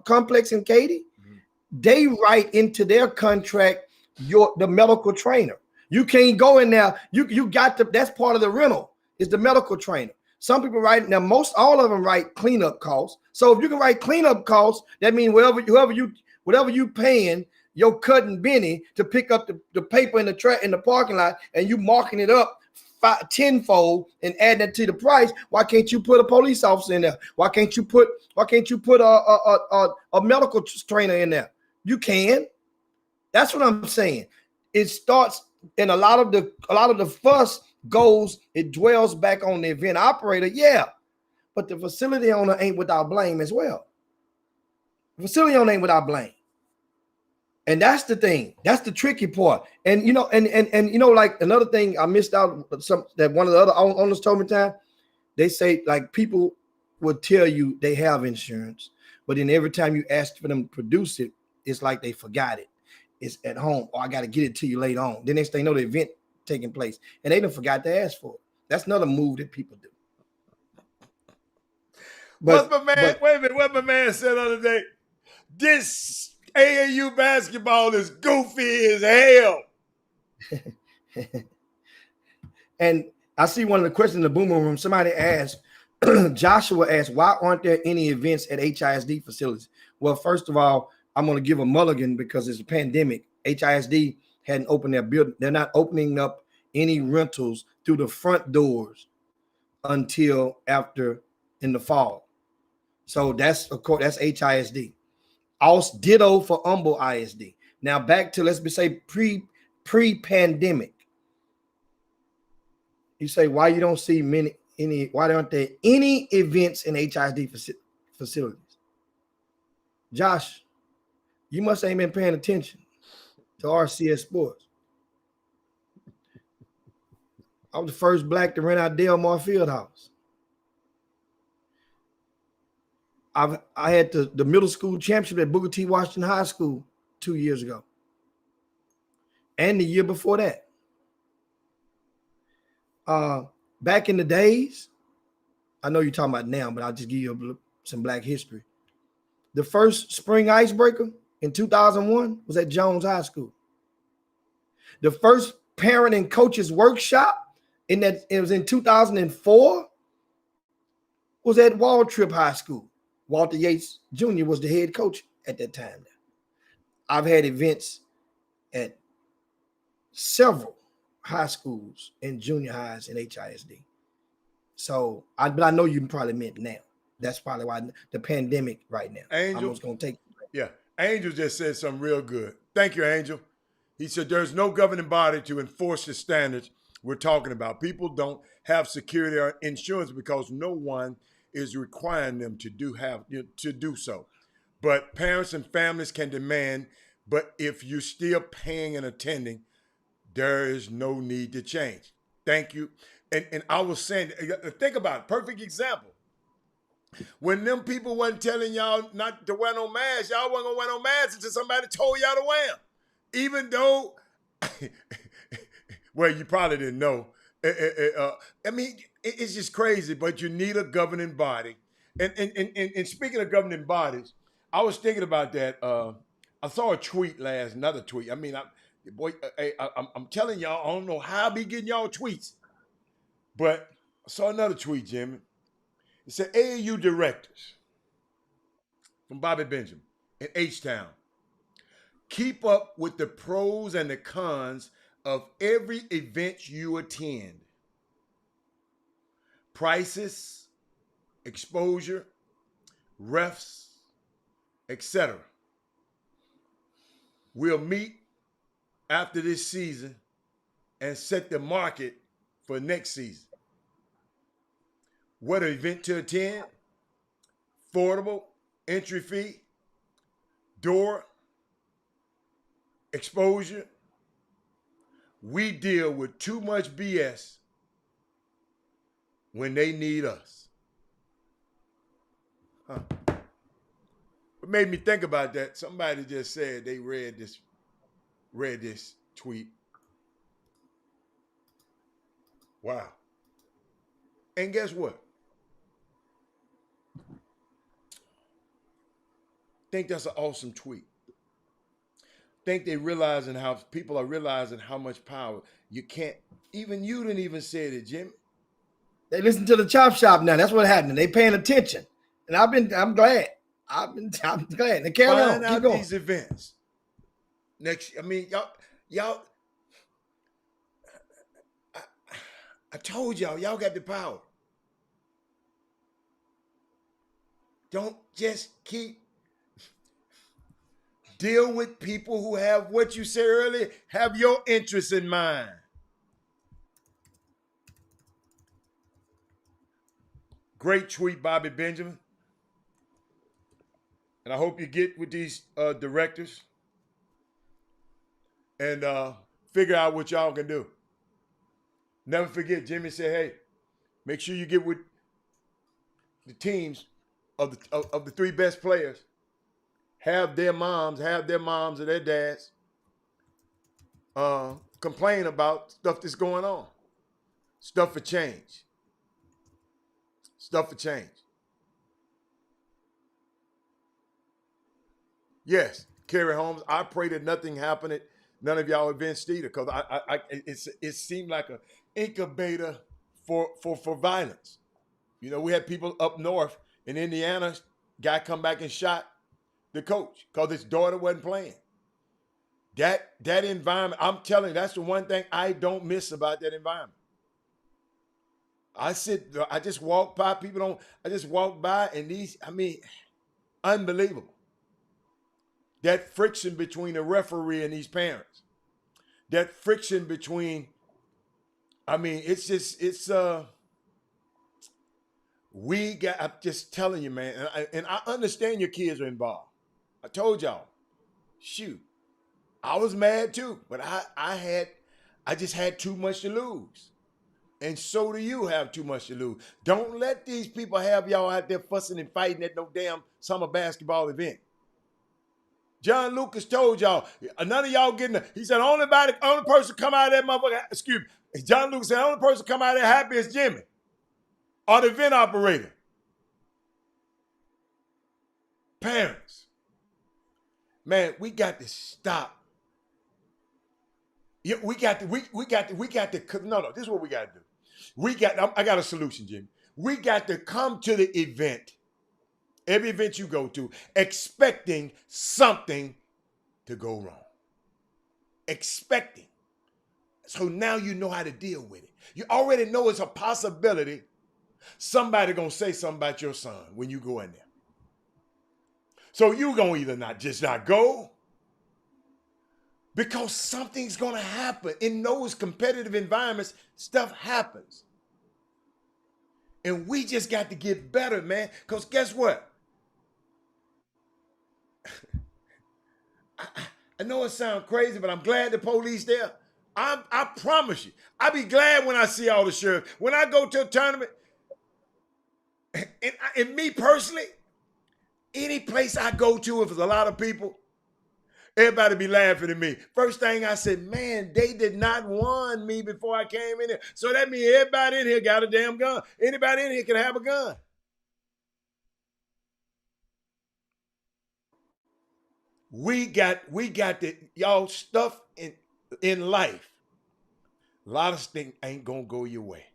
complex in Katy. Mm-hmm. They write into their contract the medical trainer. You can't go in there. You got to. That's part of the rental. Is the medical trainer. Some people write now. All of them write cleanup costs. So if you can write cleanup costs, that means whatever you paying, your cousin Benny to pick up the paper in the parking lot, and you marking it up tenfold and adding it to the price. Why can't you put a police officer in there? Why can't you put a medical trainer in there? You can. That's what I'm saying. It starts, and a lot of the fuss goes, it dwells back on the event operator. Yeah, but the facility owner ain't without blame as well. The facility owner ain't without blame. And that's the thing. That's the tricky part. And like another thing I missed out, that one of the other owners told me time. They say like people will tell you they have insurance, but then every time you ask for them to produce it, it's like they forgot it. It's at home, or I got to get it to you later on. Then next thing you know, the event taking place, and they don't forgot to ask for it. That's another move that people do. But wait a minute, what my man said the other day? This AAU basketball is goofy as hell. And I see one of the questions in the Boomer Room. Somebody asked, Joshua asked, why aren't there any events at HISD facilities? Well, first of all, I'm going to give a mulligan because it's a pandemic. HISD hadn't opened their building. They're not opening up any rentals through the front doors until after in the fall. So that's, of course, that's HISD. Also, ditto for Humble ISD. Now back to, let's say pre-pandemic. You say, why you don't see why aren't there any events in HISD facilities? Josh, you must ain't been paying attention to RCS Sports. I was the first black to rent out Delmar Fieldhouse. I had the middle school championship at Booker T. Washington High School 2 years ago. And the year before that. Back in the days, I know you're talking about now, but I'll just give you some black history. The first spring icebreaker in 2001 was at Jones High School. The first parent and coaches workshop it was in 2004 was at Wall Trip High School. Walter Yates Jr. was the head coach at that time. I've had events at several high schools and junior highs in HISD. So, but I know you probably meant now. That's probably why the pandemic right now. Angel, I'm just going to take. Yeah, Angel just said something real good. Thank you, Angel. He said there's no governing body to enforce the standards we're talking about. People don't have security or insurance because no one is requiring them to do so. But parents and families can demand, but if you're still paying and attending, there is no need to change. Thank you. And I was saying, think about it, perfect example. When them people wasn't telling y'all not to wear no mask, y'all wasn't gonna wear no masks until somebody told y'all to wear them. Even though, well, you probably didn't know. I mean, it's just crazy, but you need a governing body. And speaking of governing bodies, I was thinking about that. I saw a tweet another tweet. I mean, I'm telling y'all, I don't know how I be getting y'all tweets, but I saw another tweet, Jimmy. It said AAU directors from Bobby Benjamin in H-Town. Keep up with the pros and the cons of every event you attend. Prices, exposure, refs, etc. We'll meet after this season and set the market for next season. What event to attend, affordable, entry fee, door, exposure. We deal with too much BS when they need us. What made me think about that, somebody just said they read this tweet. Wow. And guess what? Think that's an awesome tweet. Think they realizing how people are realizing how much power you can't. Even you didn't even say it, Jimmy. They listen to the Chop Shop now. That's what happened. They paying attention, and I'm glad. I'm glad. They carry on. Find out Keep going. these events. next. I mean, y'all. I told y'all got the power. Don't just keep deal with people who have what you said earlier, have your interests in mind. Great tweet, Bobby Benjamin. And I hope you get with these directors and figure out what y'all can do. Never forget, Jimmy said, hey, make sure you get with the teams of the three best players. Have their moms or their dads complain about stuff that's going on. Stuff for change. Stuff for change. Yes, Kerry Holmes, I pray that nothing happened at none of y'all events either, because it seemed like an incubator for violence. You know, we had people up north in Indiana, guy come back and shot the coach because his daughter wasn't playing. That environment, I'm telling you, that's the one thing I don't miss about that environment. I just walk by, and these, I mean, unbelievable. That friction between the referee and these parents. That friction between, I mean, I'm just telling you, man, and I understand your kids are involved. I told y'all, shoot, I was mad too, but I just had too much to lose. And so do you have too much to lose. Don't let these people have y'all out there fussing and fighting at no damn summer basketball event. John Lucas told y'all, none of y'all getting he said, only person come out of that motherfucker, excuse me. John Lucas said, the only person come out of there happy is Jimmy or the event operator. Parents. Man, we got to stop. Yeah, we got to, no, this is what we got to do. I got a solution, Jimmy. We got to come to the event, every event you go to, expecting something to go wrong. Expecting. So now you know how to deal with it. You already know it's a possibility somebody gonna say something about your son when you go in there. So you gonna either not go, because something's gonna happen. In those competitive environments, stuff happens. And we just got to get better, man. Because guess what? I know it sounds crazy, but I'm glad the police there. I promise you, I'll be glad when I see all the sheriffs. When I go to a tournament, and me personally, any place I go to, if there's a lot of people, everybody be laughing at me. First thing I said, man, they did not warn me before I came in here. So that means everybody in here got a damn gun. Anybody in here can have a gun. We got the y'all stuff in life. A lot of things ain't gonna go your way.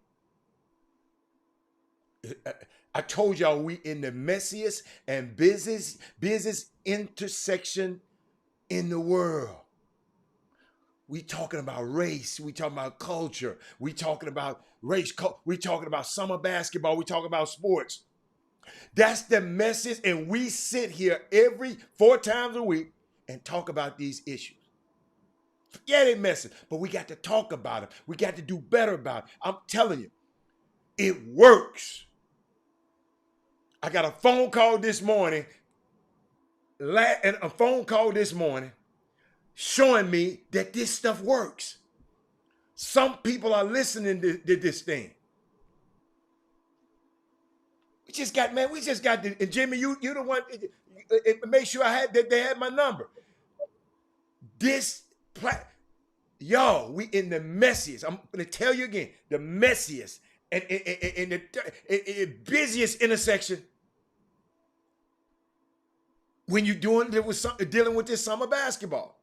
I told y'all we in the messiest and busiest intersection in the world. We talking about race. We talking about culture. We talking about race. We talking about summer basketball. We talking about sports. That's the message. And we sit here 4 times a week and talk about these issues. Yeah, they message, but we got to talk about it. We got to do better about it. I'm telling you, it works. I got a phone call this morning, showing me that this stuff works. Some people are listening to this thing. We just got to, and Jimmy, you the one, make sure that they had my number. Y'all, we in the messiest, I'm going to tell you again, the messiest and the busiest intersection when you're dealing with this summer basketball.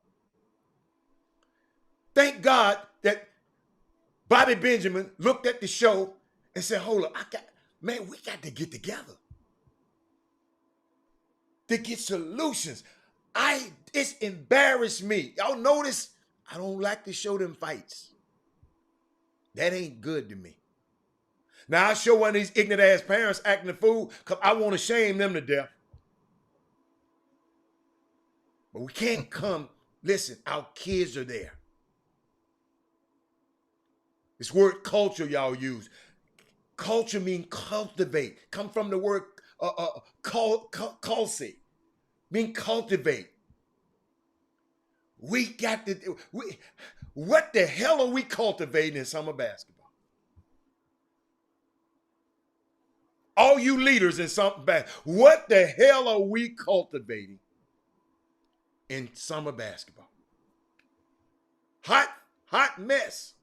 Thank God that Bobby Benjamin looked at the show and said, hold up, we got to get together to get solutions. It's embarrassed me. Y'all notice I don't like to show them fights. That ain't good to me. Now I show one of these ignorant ass parents acting a fool because I want to shame them to death. But we can't come. Listen, our kids are there. This word culture y'all use. Culture means cultivate. Come from the word culcy. Mean cultivate. We got to, what the hell are we cultivating in summer basketball? All you leaders in summer basketball, what the hell are we cultivating in summer basketball? Hot mess.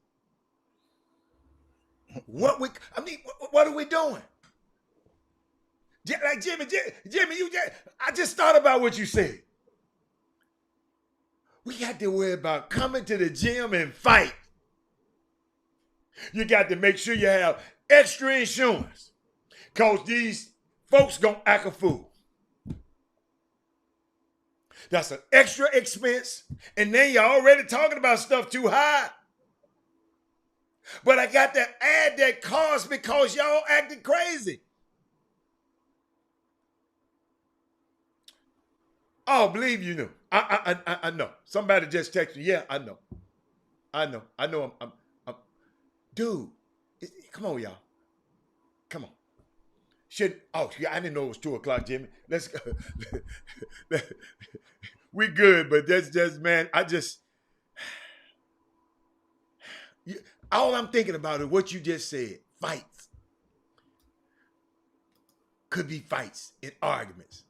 What are we doing? Like Jimmy, I just thought about what you said. We got to worry about coming to the gym and fight. You got to make sure you have extra insurance because these folks gonna act a fool. That's an extra expense, and then you're already talking about stuff too high. But I got to add that cost because y'all acting crazy. Oh, believe you knew. I know. Somebody just texted me. Yeah, I know. I'm dude. Come on, y'all. Come on. I didn't know it was 2:00, Jimmy. Let's go. We good, but that's just, man, all I'm thinking about is what you just said. Fights. Could be fights and arguments.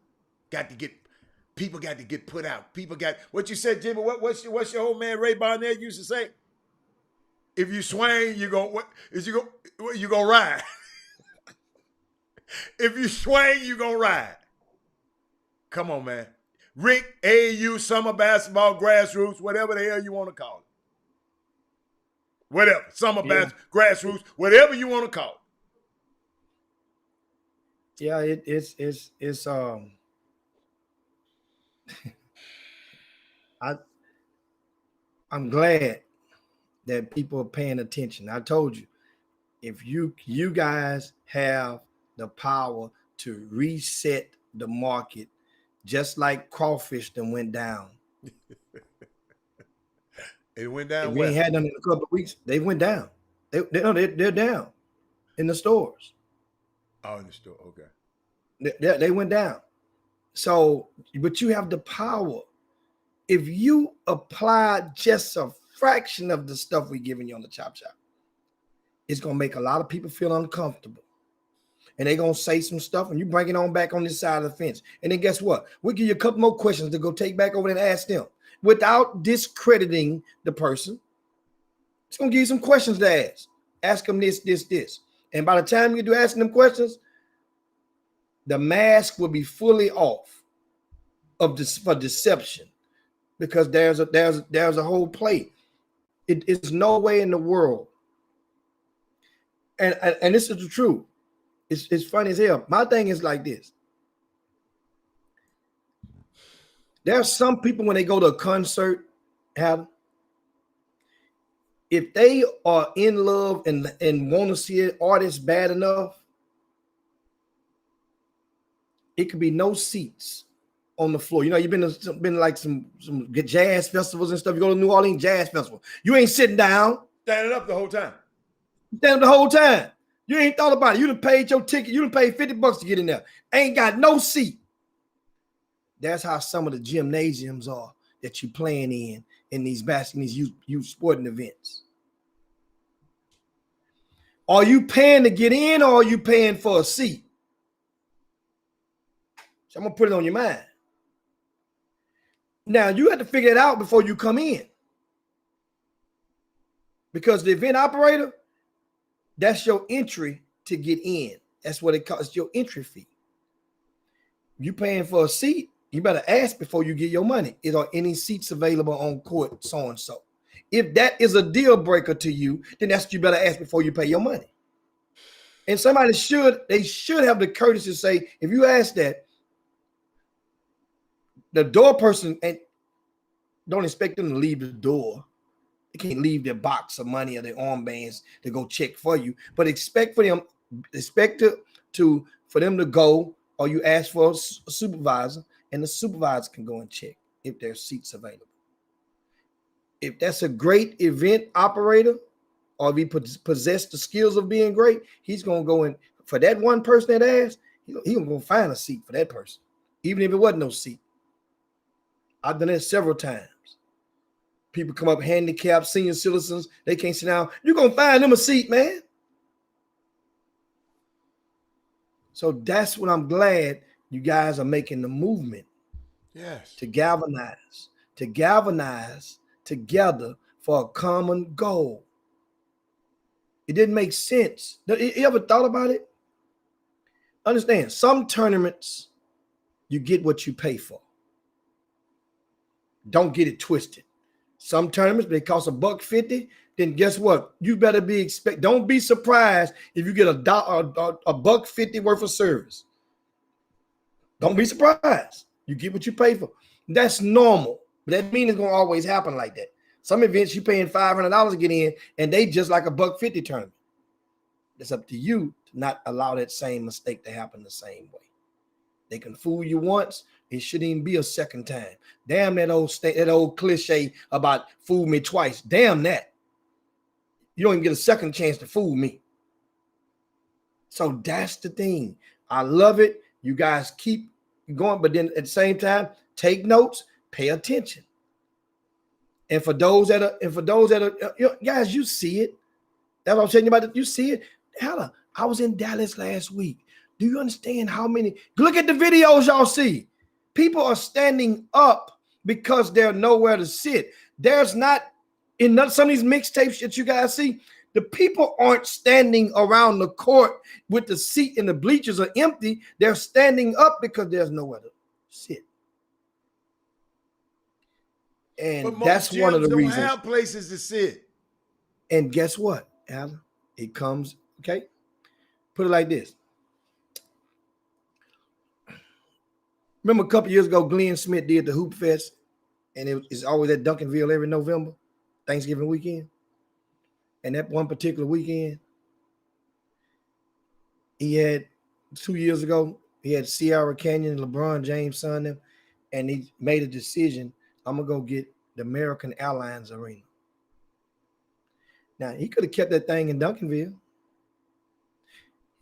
People got to get put out. People got, what you said, Jimmy, what's your old man Ray Barnett used to say? If you swing, you gonna ride. If you swing, you gonna ride. Come on, man. Rick, AAU, summer basketball, grassroots, whatever the hell you want to call it. Whatever, basketball, grassroots, whatever you want to call it. Yeah, it's I'm glad that people are paying attention. I told you, if you guys have the power to reset the market, just like crawfish that went down. It went down. If we ain't had them in a couple of weeks, they went down. They're down in the stores. Oh, in the store. Okay. They went down. So, but you have the power. If you apply just a fraction of the stuff we're giving you on the Chop Shop, it's going to make a lot of people feel uncomfortable. And they're going to say some stuff, and you bring it on back on this side of the fence. And then guess what? We'll give you a couple more questions to go take back over there and ask them without discrediting the person. It's going to give you some questions to ask. Ask them this. And by the time you do asking them questions, the mask will be fully off of this for deception, because there's a whole play. It's no way in the world. And this is the truth. It's funny as hell. My thing is like this. There are some people when they go to a concert, if they are in love and want to see an artist bad enough, it could be no seats on the floor. You know, you've been like some jazz festivals and stuff. You go to New Orleans Jazz Festival. You ain't sitting down. Standing up the whole time. Standing up the whole time. You ain't thought about it. You done paid your ticket. You done paid $50 to get in there. Ain't got no seat. That's how some of the gymnasiums are that you playing in these youth sporting events. Are you paying to get in, or are you paying for a seat? So I'm gonna put it on your mind. Now you have to figure it out before you come in, because the event operator, that's your entry to get in. That's what it costs, your entry fee. You paying for a seat, you better ask before you get your money. Is there any seats available on court so and so? If that is a deal breaker to you, then that's what you better ask before you pay your money. And somebody should have the courtesy to say, if you ask that, the door person, and Don't expect them to leave the door. They can't leave their box of money or their armbands to go check for you. But expect for them to go, or you ask for a supervisor, and the supervisor can go and check if there's seats available. If that's a great event operator, or if he possess the skills of being great, he's gonna go in for that one person that asked. He's gonna go find a seat for that person, even if it wasn't no seat. I've done that several times. People come up handicapped, senior citizens, they can't sit down. You're gonna find them a seat, man. So that's what I'm glad you guys are making the movement. Yes. To galvanize together for a common goal. It didn't make sense. You ever thought about it? Understand, some tournaments, you get what you pay for. Don't get it twisted. Some tournaments, they cost $1.50. Then guess what? You better don't be surprised if you get a $1.50 worth of service. Don't be surprised. You get what you pay for. That's normal. But that means it's gonna always happen like that. Some events you paying $500 to get in, and they just like a $1.50 tournament. It's up to you to not allow that same mistake to happen the same way. They can fool you once. It shouldn't even be a second time. Damn that old cliche about fool me twice. Damn that. You don't even get a second chance to fool me. So that's the thing. I love it. You guys keep going, but then at the same time, take notes, pay attention. And for those that are, guys, you see it. That's what I'm telling you about. You see it. Hella, I was in Dallas last week. Do you understand how many? Look at the videos y'all see. People are standing up because they're nowhere to sit. There's not in some of these mixtapes that you guys see. The people aren't standing around the court with the seat and the bleachers are empty. They're standing up because there's nowhere to sit. And that's one of the reasons. Don't have places to sit. And guess what, Alan? It comes, okay? Put it like this. Remember a couple years ago, Glenn Smith did the Hoop Fest, and it's always at Duncanville every November, Thanksgiving weekend. And that one particular weekend, he had 2 years ago, he had Sierra Canyon and LeBron James son them, and he made a decision. I'm gonna go get the American Airlines Arena. Now he could have kept that thing in Duncanville.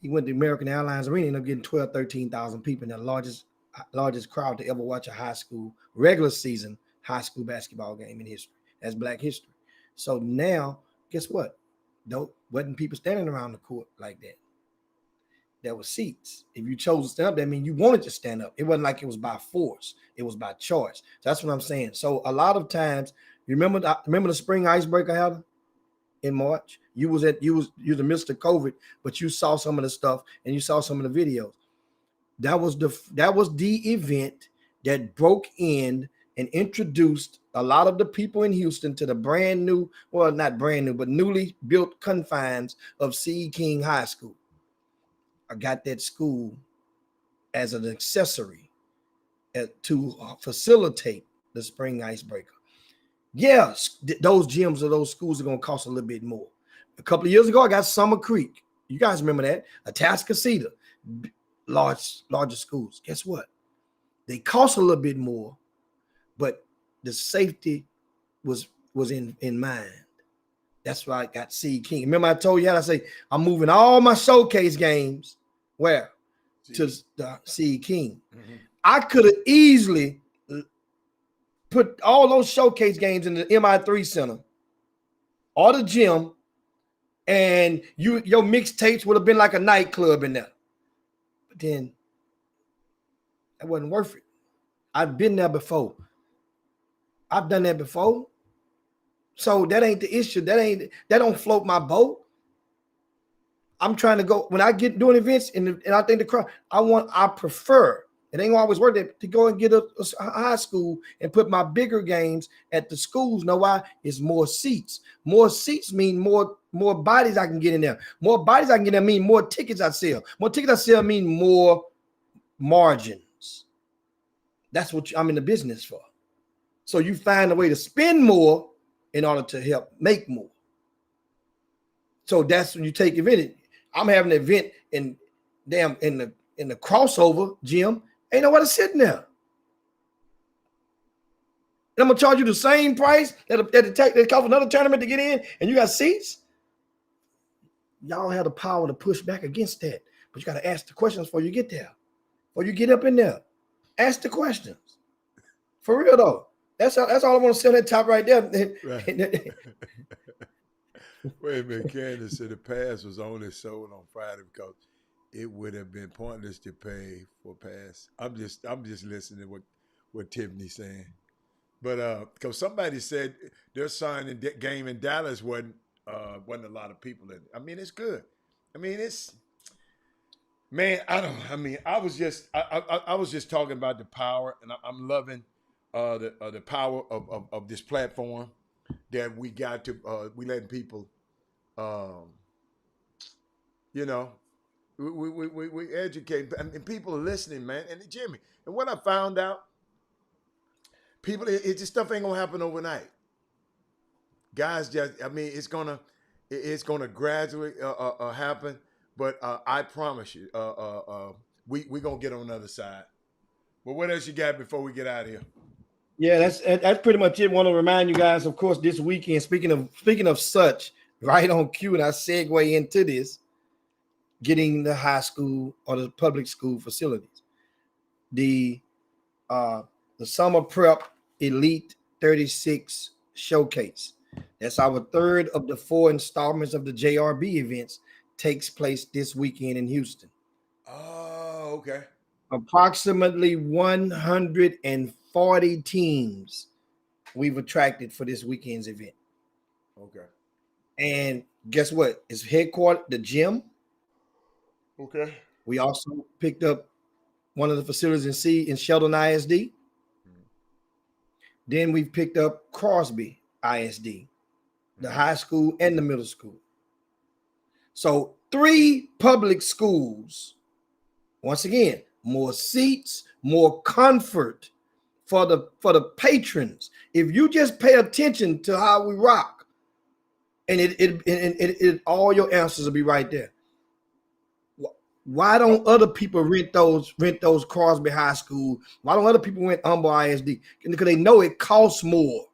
He went to the American Airlines Arena and ended up getting 12,000, 13,000 people in the largest crowd to ever watch a high school regular season high school basketball game in history. That's Black history. So now, guess what? Wasn't people standing around the court like that. There were seats. If you chose to stand up, that means you wanted to stand up. It wasn't like it was by force. It was by choice. So that's what I'm saying. So a lot of times, remember the spring icebreaker, Heather, in March? You was the Mr. COVID, but you saw some of the stuff and you saw some of the videos. That was the event that broke in and introduced a lot of the people in Houston to the brand new, well, not brand new, but newly built confines of C.E. King High School. I got that school as an accessory to facilitate the spring icebreaker. Yes, those gyms or those schools are going to cost a little bit more. A couple of years ago, I got Summer Creek. You guys remember that? Atascocita, larger schools. Guess what? They cost a little bit more, but the safety was in mind. That's why I got C.E. King. Remember I told you, I say, I'm moving all my showcase games where? To the C.E. King. Mm-hmm. I could have easily put all those showcase games in the MI3 Center or the gym, and your mixtapes would have been like a nightclub in there. But then that wasn't worth it. I've been there before. I've done that before. So that ain't the issue. That don't float my boat. I'm trying to go when I get doing events and I think the crowd, I prefer, it ain't always worth it, to go and get a high school and put my bigger games at the schools. Know why? It's more seats. More seats mean more bodies I can get in there. More bodies I can get in there mean more tickets I sell. More tickets I sell mean more margins. That's what I'm in the business for. So you find a way to spend more in order to help make more. So that's when you take event. I'm having an event in the crossover gym. Ain't nobody sitting there. And I'm gonna charge you the same price that cost another tournament to get in, and you got seats. Y'all have the power to push back against that, but you got to ask the questions before you get there, before you get up in there. Ask the questions. For real though, that's all I want to say on that top right there. Right. Wait a minute, Candace said the pass was only sold on Friday because it would have been pointless to pay for pass. I'm just listening to what Tiffany's saying. But because somebody said their signing game in Dallas wasn't a lot of people in it. I mean, it's good. I mean, it's man. I was just talking about the power, and I'm loving the power of this platform that we got to we letting people, you know, we educate, and people are listening, man. And Jimmy, and what I found out. People, this stuff ain't gonna happen overnight. Guys, it's gonna gradually happen. But I promise you, we gonna get on the other side. But what else you got before we get out of here? Yeah, that's pretty much it. Want to remind you guys, of course, this weekend. Speaking of such, right on cue, and I segue into this, getting the high school or the public school facilities, the Summer Prep Elite 36 Showcase. That's our third of the 4 installments of the JRB events. Takes place this weekend in Houston. Oh, okay. Approximately 140 teams we've attracted for this weekend's event. Okay. And guess what? It's headquartered the gym. Okay. We also picked up one of the facilities in Sheldon ISD. Then we've picked up Crosby ISD, the high school and the middle school. So 3 public schools. Once again, more seats, more comfort for the patrons. If you just pay attention to how we rock, and it all your answers will be right there. Why don't other people rent those Crosby High School? Why don't other people rent Humble ISD? Because they know it costs more.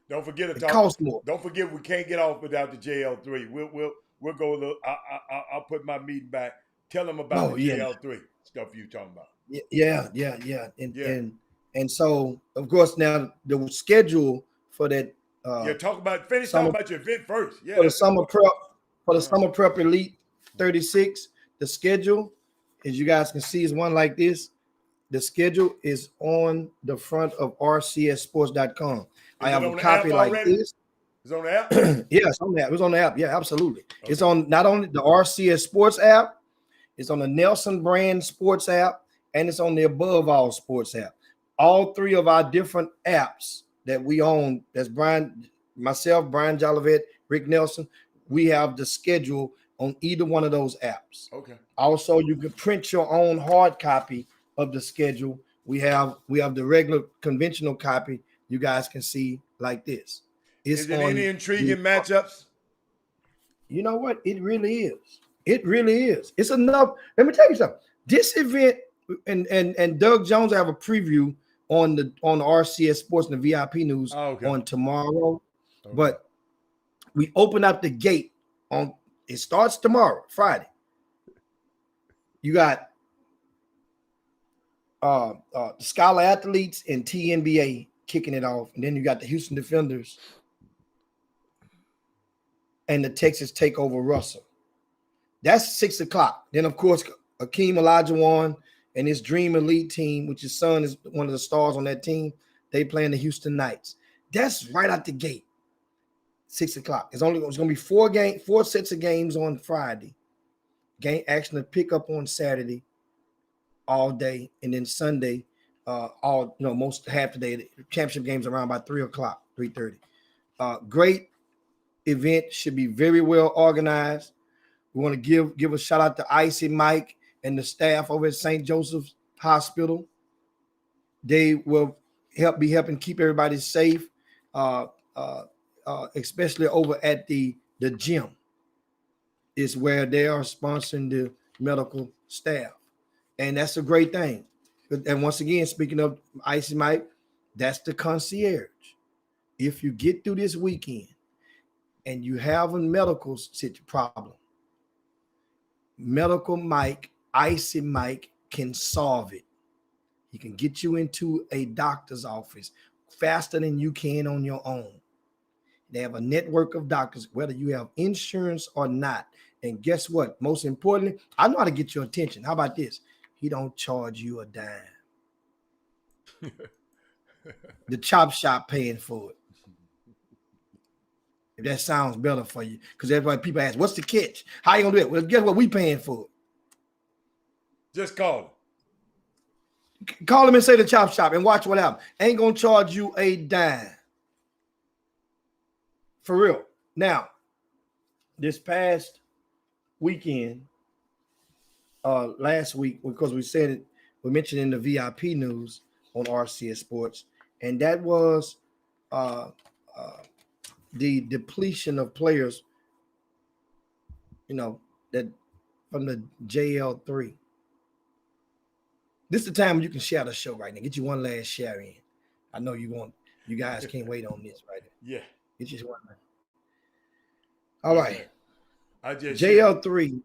Don't forget it costs more. Don't forget we can't get off without the JL3. We'll go a little. I'll put my meeting back. Tell them about the JL3 stuff you talking about. Yeah. And so of course now the schedule for that. Finish talking about your event first. Yeah. For the Summer Prep Elite 36, the schedule, as you guys can see, is one like this. The schedule is on the front of rcssports.com. I have a copy like this. It's on the app? Yeah, it's on the app. It was on the app. Yeah, absolutely. Okay. It's on not only the RCS Sports app, it's on the Nelson Brand Sports app, and it's on the Above All Sports app. All 3 of our different apps that we own, that's myself, Brian Jolivet, Rick Nelson, we have the schedule on either one of those apps. Okay. Also, you can print your own hard copy of the schedule. We have the regular conventional copy. You guys can see like this. Is it any intriguing matchups? You know what? It really is. It really is. It's enough. Let me tell you something. This event and Doug Jones, I have a preview on the RCS Sports and the VIP news on tomorrow. Okay. But we open up the gate on. It starts tomorrow, Friday. You got the Scholar Athletes and TNBA kicking it off. And then you got the Houston Defenders and the Texas Takeover Russell. That's 6 o'clock. Then, of course, Akeem Olajuwon and his Dream Elite team, which his son is one of the stars on that team, they playing the Houston Knights. That's right out the gate. 6 o'clock. It's going to be 4 sets of games on Friday. Game action to pick up on Saturday all day, and then Sunday, most half the day. The championship games around by 3 o'clock, 3:30. Great event, should be very well organized. We want to give a shout out to Icy Mike and the staff over at St. Joseph's Hospital. They were helping keep everybody safe, especially over at the gym, is where they are sponsoring the medical staff, and that's a great thing. And once again, speaking of Icy Mike, that's the concierge. If you get through this weekend and you have a medical problem, Medical Mike, Icy Mike can solve it. He can get you into a doctor's office faster than you can on your own. They have a network of doctors, whether you have insurance or not. And guess what? Most importantly, I know how to get your attention. How about this? He don't charge you a dime. The chop shop paying for it. If that sounds better for you, because everybody, people ask, what's the catch? How you gonna do it? Well, guess what? We paying for it. Just call him. Call him and say the chop shop and watch what happens. Ain't gonna charge you a dime. For real. Now, this past weekend, last week, because we said it, we mentioned in the VIP news on RCS Sports, and that was the depletion of players, that from the JL3. This is the time you can share the show right now. Get you one last share in. I know you guys can't wait on this right now. Yeah. Get you one. All right. I just JL3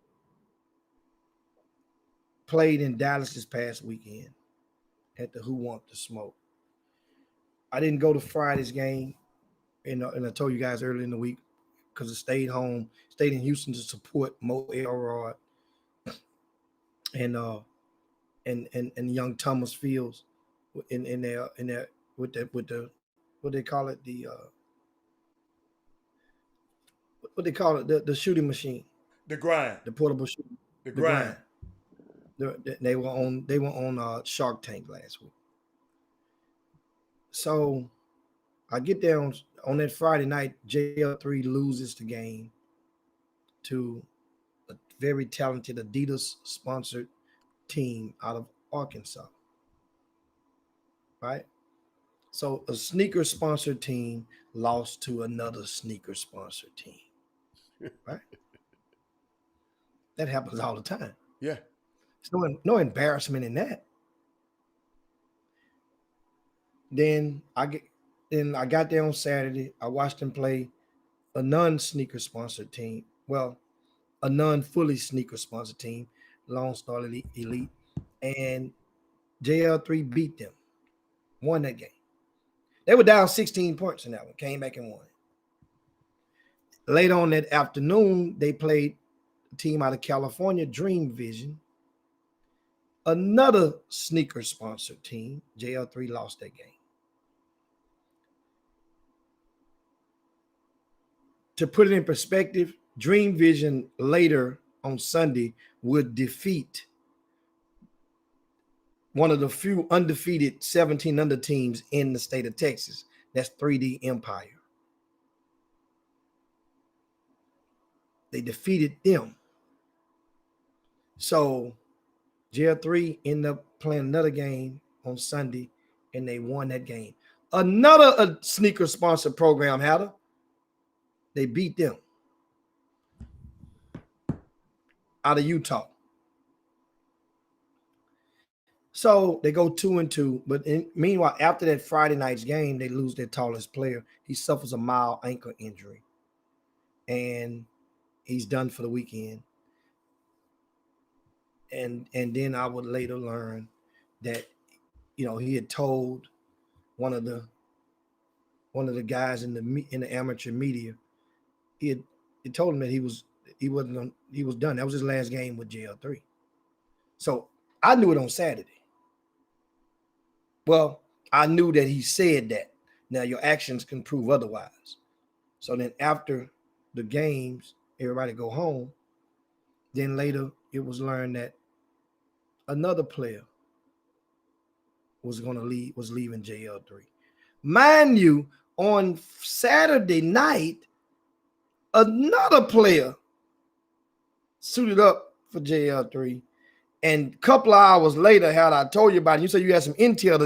played in Dallas this past weekend at the Who Want to Smoke. I didn't go to Friday's game, and I told you guys earlier in the week because I stayed in Houston to support Mo Elrod and young Thomas Fields in their with the what they call it, the shooting machine, the grind, the portable shooting, the grind. They were on Shark Tank last week. So I get there on that Friday night. JL3 loses the game to a very talented Adidas sponsored team out of Arkansas. Right? So a sneaker sponsored team lost to another sneaker sponsored team. Right? That happens all the time. Yeah. There's no embarrassment in that. Then I got there on Saturday. I watched them play a non-sneaker sponsored team. Well, a non-fully sneaker sponsored team, Lone Star Elite, and JL3 beat them, won that game. They were down 16 points in that one, came back and won. Later on that afternoon, they played a team out of California, Dream Vision. Another sneaker sponsored team. JL3 lost that game. To put it in perspective, Dream Vision later on Sunday would defeat one of the few undefeated 17 under teams in the state of Texas. That's 3D Empire. They defeated them. So JL3 ended up playing another game on Sunday, and they won that game. Another sneaker sponsored program had her. They beat them out of Utah. So they go 2-2. But meanwhile, after that Friday night's game, they lose their tallest player. He suffers a mild ankle injury, and he's done for the weekend. And then I would later learn that, he had told one of the guys in the amateur media, he told him that he was done. That was his last game with JL3. So I knew it on Saturday. Well, I knew that he said that. Now your actions can prove otherwise. So then after the games, everybody go home. Then later it was learned that another player was leaving JL3. Mind you, on Saturday night, another player suited up for JL3 And a couple of hours later, had I told you about it, you said you had some intel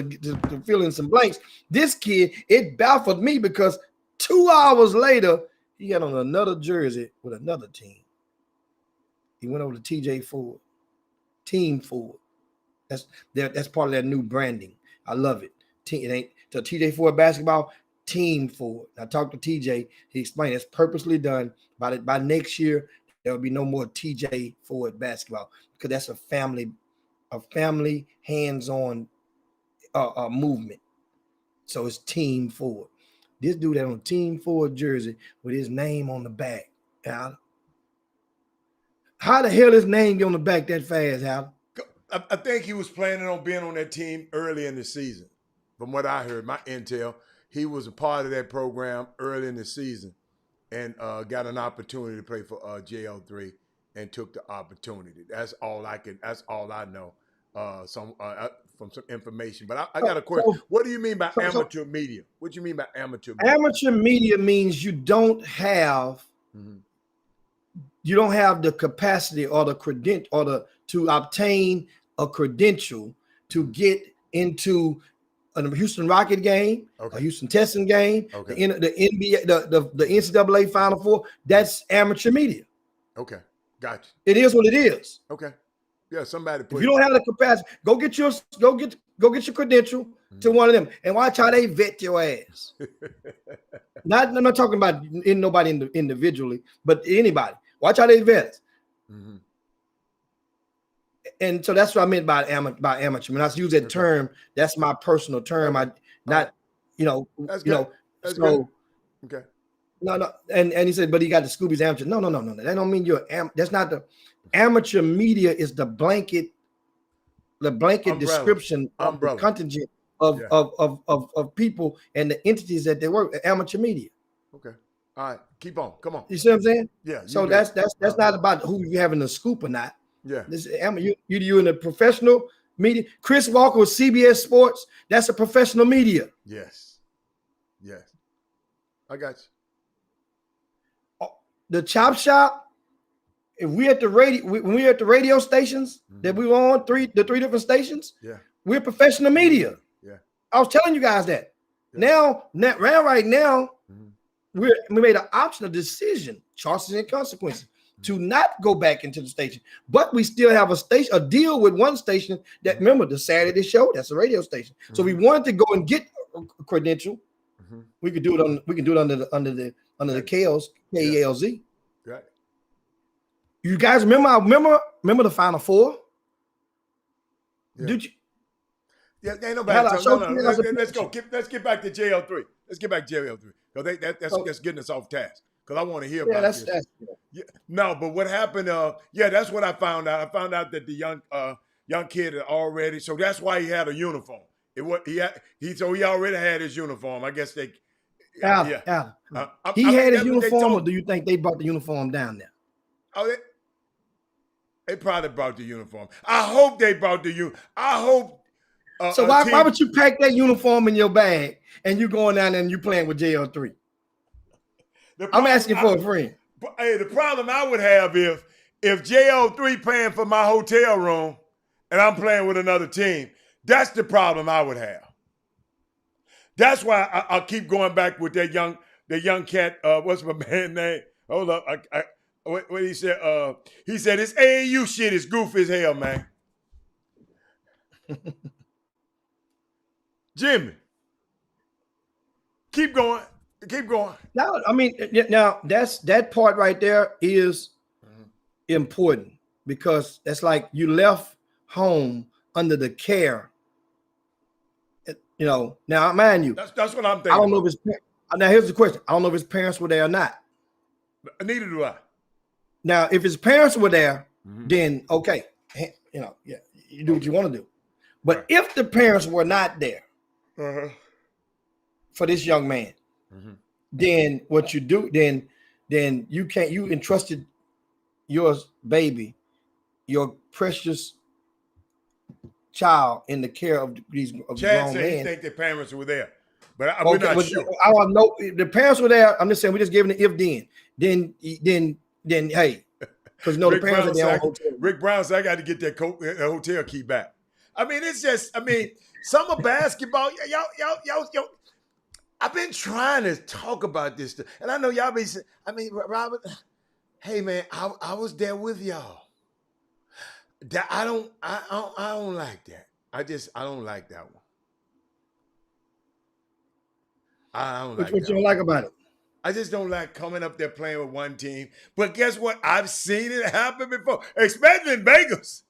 to fill in some blanks. This kid, it baffled me because 2 hours later, he had on another jersey with another team. He went over to TJ Ford, Team Ford. That's part of that new branding. I love it. It ain't so TJ Ford basketball, Team Ford. I talked to TJ. He explained it's purposely done. By next year, there will be no more TJ Ford basketball because that's a family hands-on movement. So it's Team Ford. This dude had on a Team Ford jersey with his name on the back. Al, how the hell his name get on the back that fast, Al? I think he was planning on being on that team early in the season. From what I heard, my intel, he was a part of that program early in the season and got an opportunity to play for JL3 and took the opportunity. That's all I know. From some information. But I got a question. What do you mean by amateur media? What do you mean by amateur media? Amateur media means you don't have the capacity or the credential or to obtain a credential to get into a Houston Rocket game, a Houston Texans game, the NBA, the NCAA Final Four. That's amateur media. Okay, gotcha. It is what it is. Okay, yeah. Somebody put. If you don't have the capacity, go get your credential to one of them, and watch how they vet your ass. I'm not talking about nobody individually, but anybody. Watch how they vet us. And so that's what I meant by amateur. When I use that term, that's my personal term. That's so good. Okay. No. And he said, but he got the Scooby's amateur. No. That don't mean that's not the amateur media is the blanket umbrella. Description of the contingent of people and the entities that they work at amateur media. Okay. All right. Keep on. Come on. You see what I'm saying? Yeah. So that's not about who you having the scoop or not. Yeah. This you in the professional media. Chris Walker with CBS Sports. That's a professional media. Yes. I got you. The Chop Shop. If we at the radio, when we're at the radio stations that we were on, the three different stations. Yeah. We're professional media. Yeah. I was telling you guys that. Yeah. Right now, we made an optional decision, charges and consequences, to not go back into the station. But we still have a deal with one station that, remember, the Saturday show, that's a radio station. So we wanted to go and get a credential. We could do it under the KELZ, KELZ. Right. You guys remember the Final Four? Yeah. Did you? Yeah, ain't nobody. Let's go. Let's get back to JL3. Let's get back to JL3 because that's getting us off task. Because I want to hear about this. No, but what happened? That's what I found out. I found out that the young kid had already. So that's why he had a uniform. He already had his uniform. I guess they. Al, he had his uniform, or do you think they brought the uniform down there? Oh, they probably brought the uniform. I hope they brought the uniform. I hope. So why would you pack that uniform in your bag and you going down there and you playing with JL3? I'm asking for a friend. Hey, the problem I would have if JL3 paying for my hotel room and I'm playing with another team, that's the problem I would have. That's why I'll keep going back with that young cat. What's my man's name? Hold up. What he said? He said this AAU shit is goofy as hell, man. Jimmy, keep going. Now, I mean, that part right there is important because that's like you left home under the care. Now mind you, that's what I'm thinking. I don't know if his now here's the question. I don't know if his parents were there or not. Neither do I. Now, if his parents were there, then okay, you do what you want to do. But if the parents were not there for this young man, then what you do, then you entrusted your baby, your precious child in the care of these Chad grown said men. he think their parents were there, but we're not sure. I don't know. The parents were there. I'm just saying we're just giving it if then hey, because the Rick parents Brown at their own said, hotel. Rick Brown said, I got to get that hotel key back. I mean, it's just, I mean, summer basketball, y'all. I've been trying to talk about this, and I know y'all be saying, I mean, Robert, hey man, I was there with y'all. I don't like that. I don't like that one. I don't like What that you don't one. like about it? I just don't like coming up there playing with one team. But guess what? I've seen it happen before, especially in Vegas.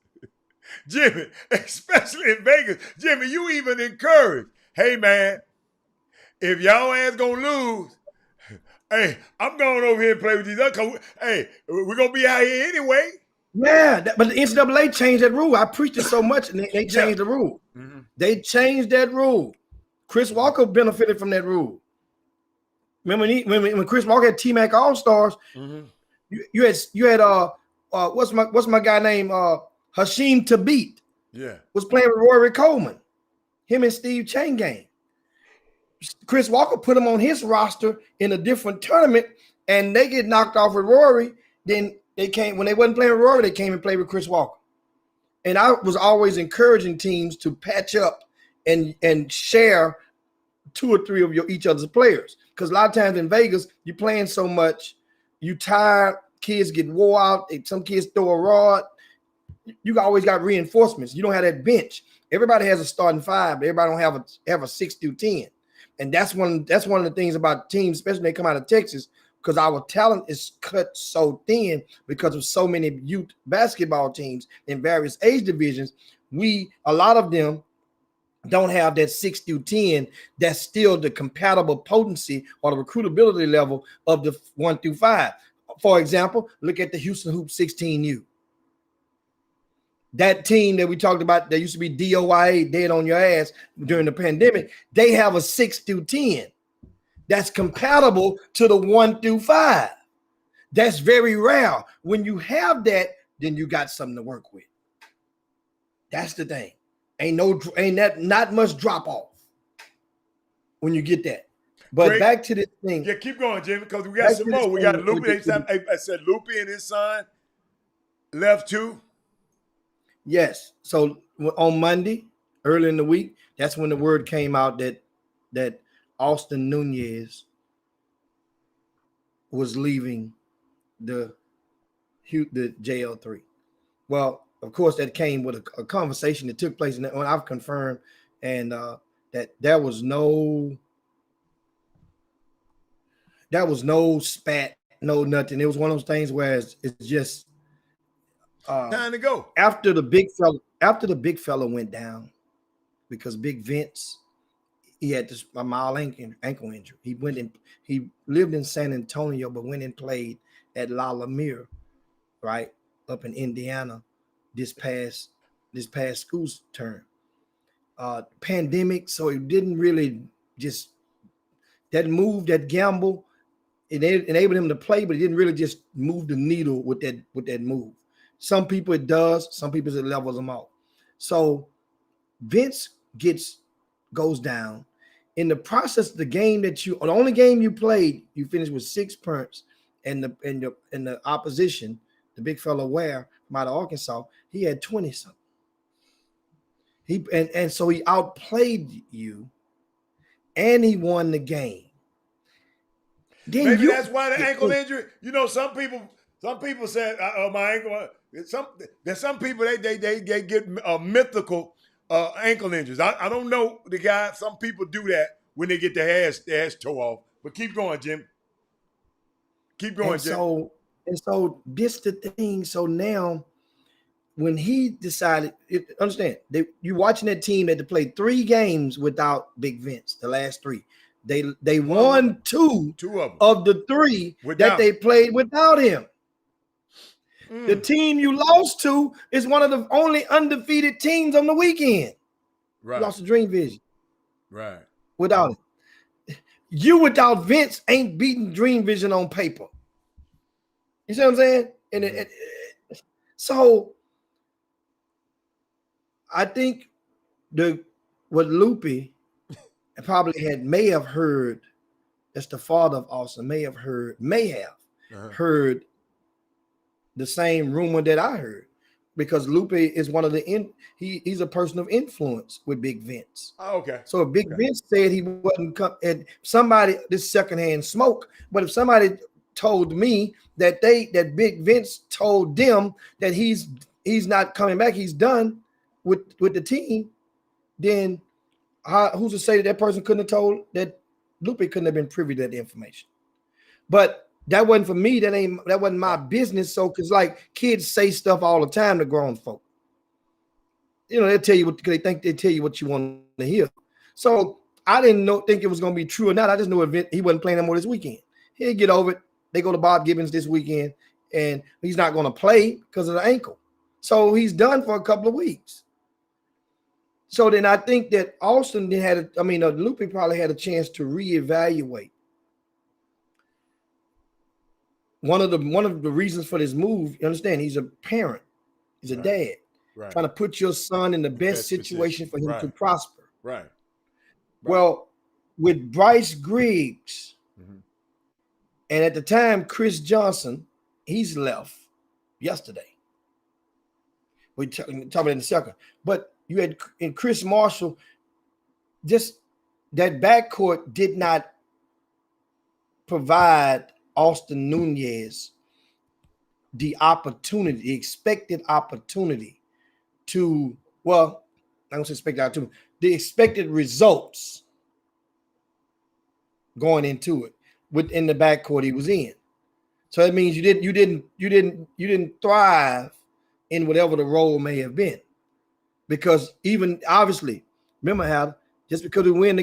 Jimmy, especially in Vegas. Jimmy, you even encourage, hey man, if y'all ass gonna lose, hey, I'm going over here and play with these other. Hey, we're gonna be out here anyway. Yeah, but the NCAA changed that rule. I preached it so much, and they changed the rule. Mm-hmm. They changed that rule. Chris Walker benefited from that rule. Remember when Chris Walker had T-Mac All-Stars, Mm-hmm. you had what's my guy named Hashim Thabit. Yeah. Was playing with Rory Coleman. Him and Steve Changane. Chris Walker put him on his roster in a different tournament, and they get knocked off with Rory. Then they came when they wasn't playing with Rory, they came and played with Chris Walker. And I was always encouraging teams to patch up and share 2 or 3 of each other's players. Because a lot of times in Vegas, you're playing so much, you tired, kids get wore out, some kids throw a rod. You always got reinforcements. You don't have that bench. Everybody has a starting 5, but everybody don't have a 6 through 10. And that's one of the things about teams, especially when they come out of Texas, because our talent is cut so thin because of so many youth basketball teams in various age divisions. A lot of them don't have that 6 through 10. That's still the compatible potency or the recruitability level of the 1 through 5. For example, look at the Houston Hoop 16U. That team that we talked about that used to be DOIA, dead on your ass during the pandemic, they have a 6 through 10 that's compatible to the 1 through 5. That's very rare. When you have that, then you got something to work with. That's the thing. Not much drop off when you get that. But Great. Back to this thing. Yeah, keep going, Jimmy, because we got some more. We got Loopy. I said Loopy and his son left too. Yes. So on Monday, early in the week, that's when the word came out that Austin Nunez was leaving the JL3. Well, of course, that came with a conversation that took place, and I've confirmed, and that there was no spat, no nothing. It was one of those things where it's just time to go. After the big fella went down, because Big Vince, he had a mild ankle injury. He lived in San Antonio, but went and played at La Lamere, right up in Indiana, this past school term. Pandemic, so it didn't really just that move, that gamble. It enabled him to play, but it didn't really just move the needle with that move. Some people it does, some people it levels them off. So Vince goes down. In the process, the only game you played, you finished with 6 points, and the opposition, the big fellow Ware from out of Arkansas, he had 20 something. So he outplayed you, and he won the game. Then Maybe that's why the ankle injury. You know, some people said my ankle. There's some people they get mythical ankle injuries. I don't know the guy. Some people do that when they get their ass tore off. But keep going, Jim. Keep going, Jim. So this the thing. So now, when he decided, understand, you watching that team that played 3 games without Big Vince, the last 3. They won 2 of the 3 that they played without him. The team you lost to is one of the only undefeated teams on the weekend. Right. You lost to Dream Vision. Right. Without him. You without Vince ain't beating Dream Vision on paper. You see what I'm saying? And so I think what Loopy probably may have heard, that's the father of Austin, may have heard the same rumor that I heard, because Lupe is one of the he's a person of influence with Big Vince. Oh, okay. So if Big Vince said he wasn't and somebody, this secondhand smoke, but if somebody told me that Big Vince told them that he's not coming back, he's done with the team, then who's to say that person couldn't have told, that Lupe couldn't have been privy to that information? But that wasn't for me. That wasn't my business. So, because like kids say stuff all the time to grown folk. You know, they tell you what, because they think they tell you what you want to hear. So I didn't think it was going to be true or not. I just knew he wasn't playing anymore this weekend. He'll get over it. They go to Bob Gibbons this weekend, and he's not going to play because of the ankle. So he's done for a couple of weeks. So then I think that Austin Lupe probably had a chance to reevaluate. One of the reasons for this move, you understand, he's a parent, he's a dad, trying to put your son in the best situation for him to prosper. Right. Well, with Bryce Griggs, and at the time Chris Johnson, he's left yesterday. We'll talk about it in a second. But you had in Chris Marshall, just that backcourt did not provide Austin Nunez the opportunity, the expected opportunity to, well, I don't say expected opportunity, the expected results going into it within the backcourt he was in. So that means you didn't thrive in whatever the role may have been. Because even obviously, remember how just because we win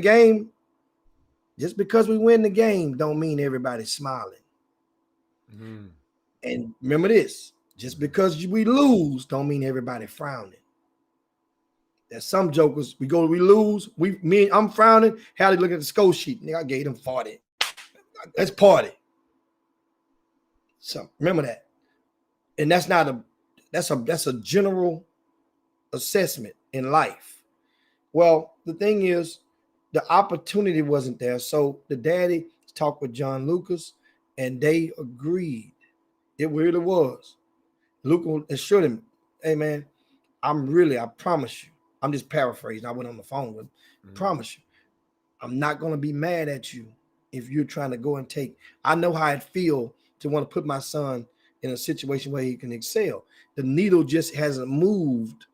the game don't mean everybody's smiling. And remember this, just because we lose don't mean everybody frowning. There's some jokers, we lose, I'm frowning, how they look at the score sheet. Nigga, I gave them 40. Let's party. So remember that. And that's a general assessment in life. Well, the thing is, the opportunity wasn't there. So the daddy talked with John Lucas, and they agreed. It really was. Lucas assured him, hey man, I promise you, I'm just paraphrasing. I went on the phone with him. Promise you, I'm not going to be mad at you if you're trying to go and take. I know how it feels to want to put my son in a situation where he can excel. The needle just hasn't moved.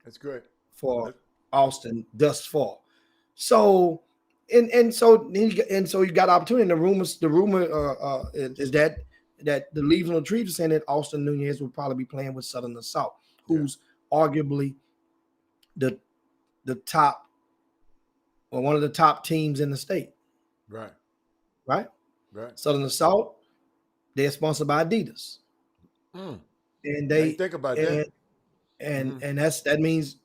That's good for Austin thus far. So so you got opportunity. And the rumor is that the Leaves on the Trees are saying that Austin Nunez will probably be playing with Southern Assault, who's arguably the top, or one of the top teams in the state. Right. Southern Assault, they're sponsored by Adidas. And they think about that. And that means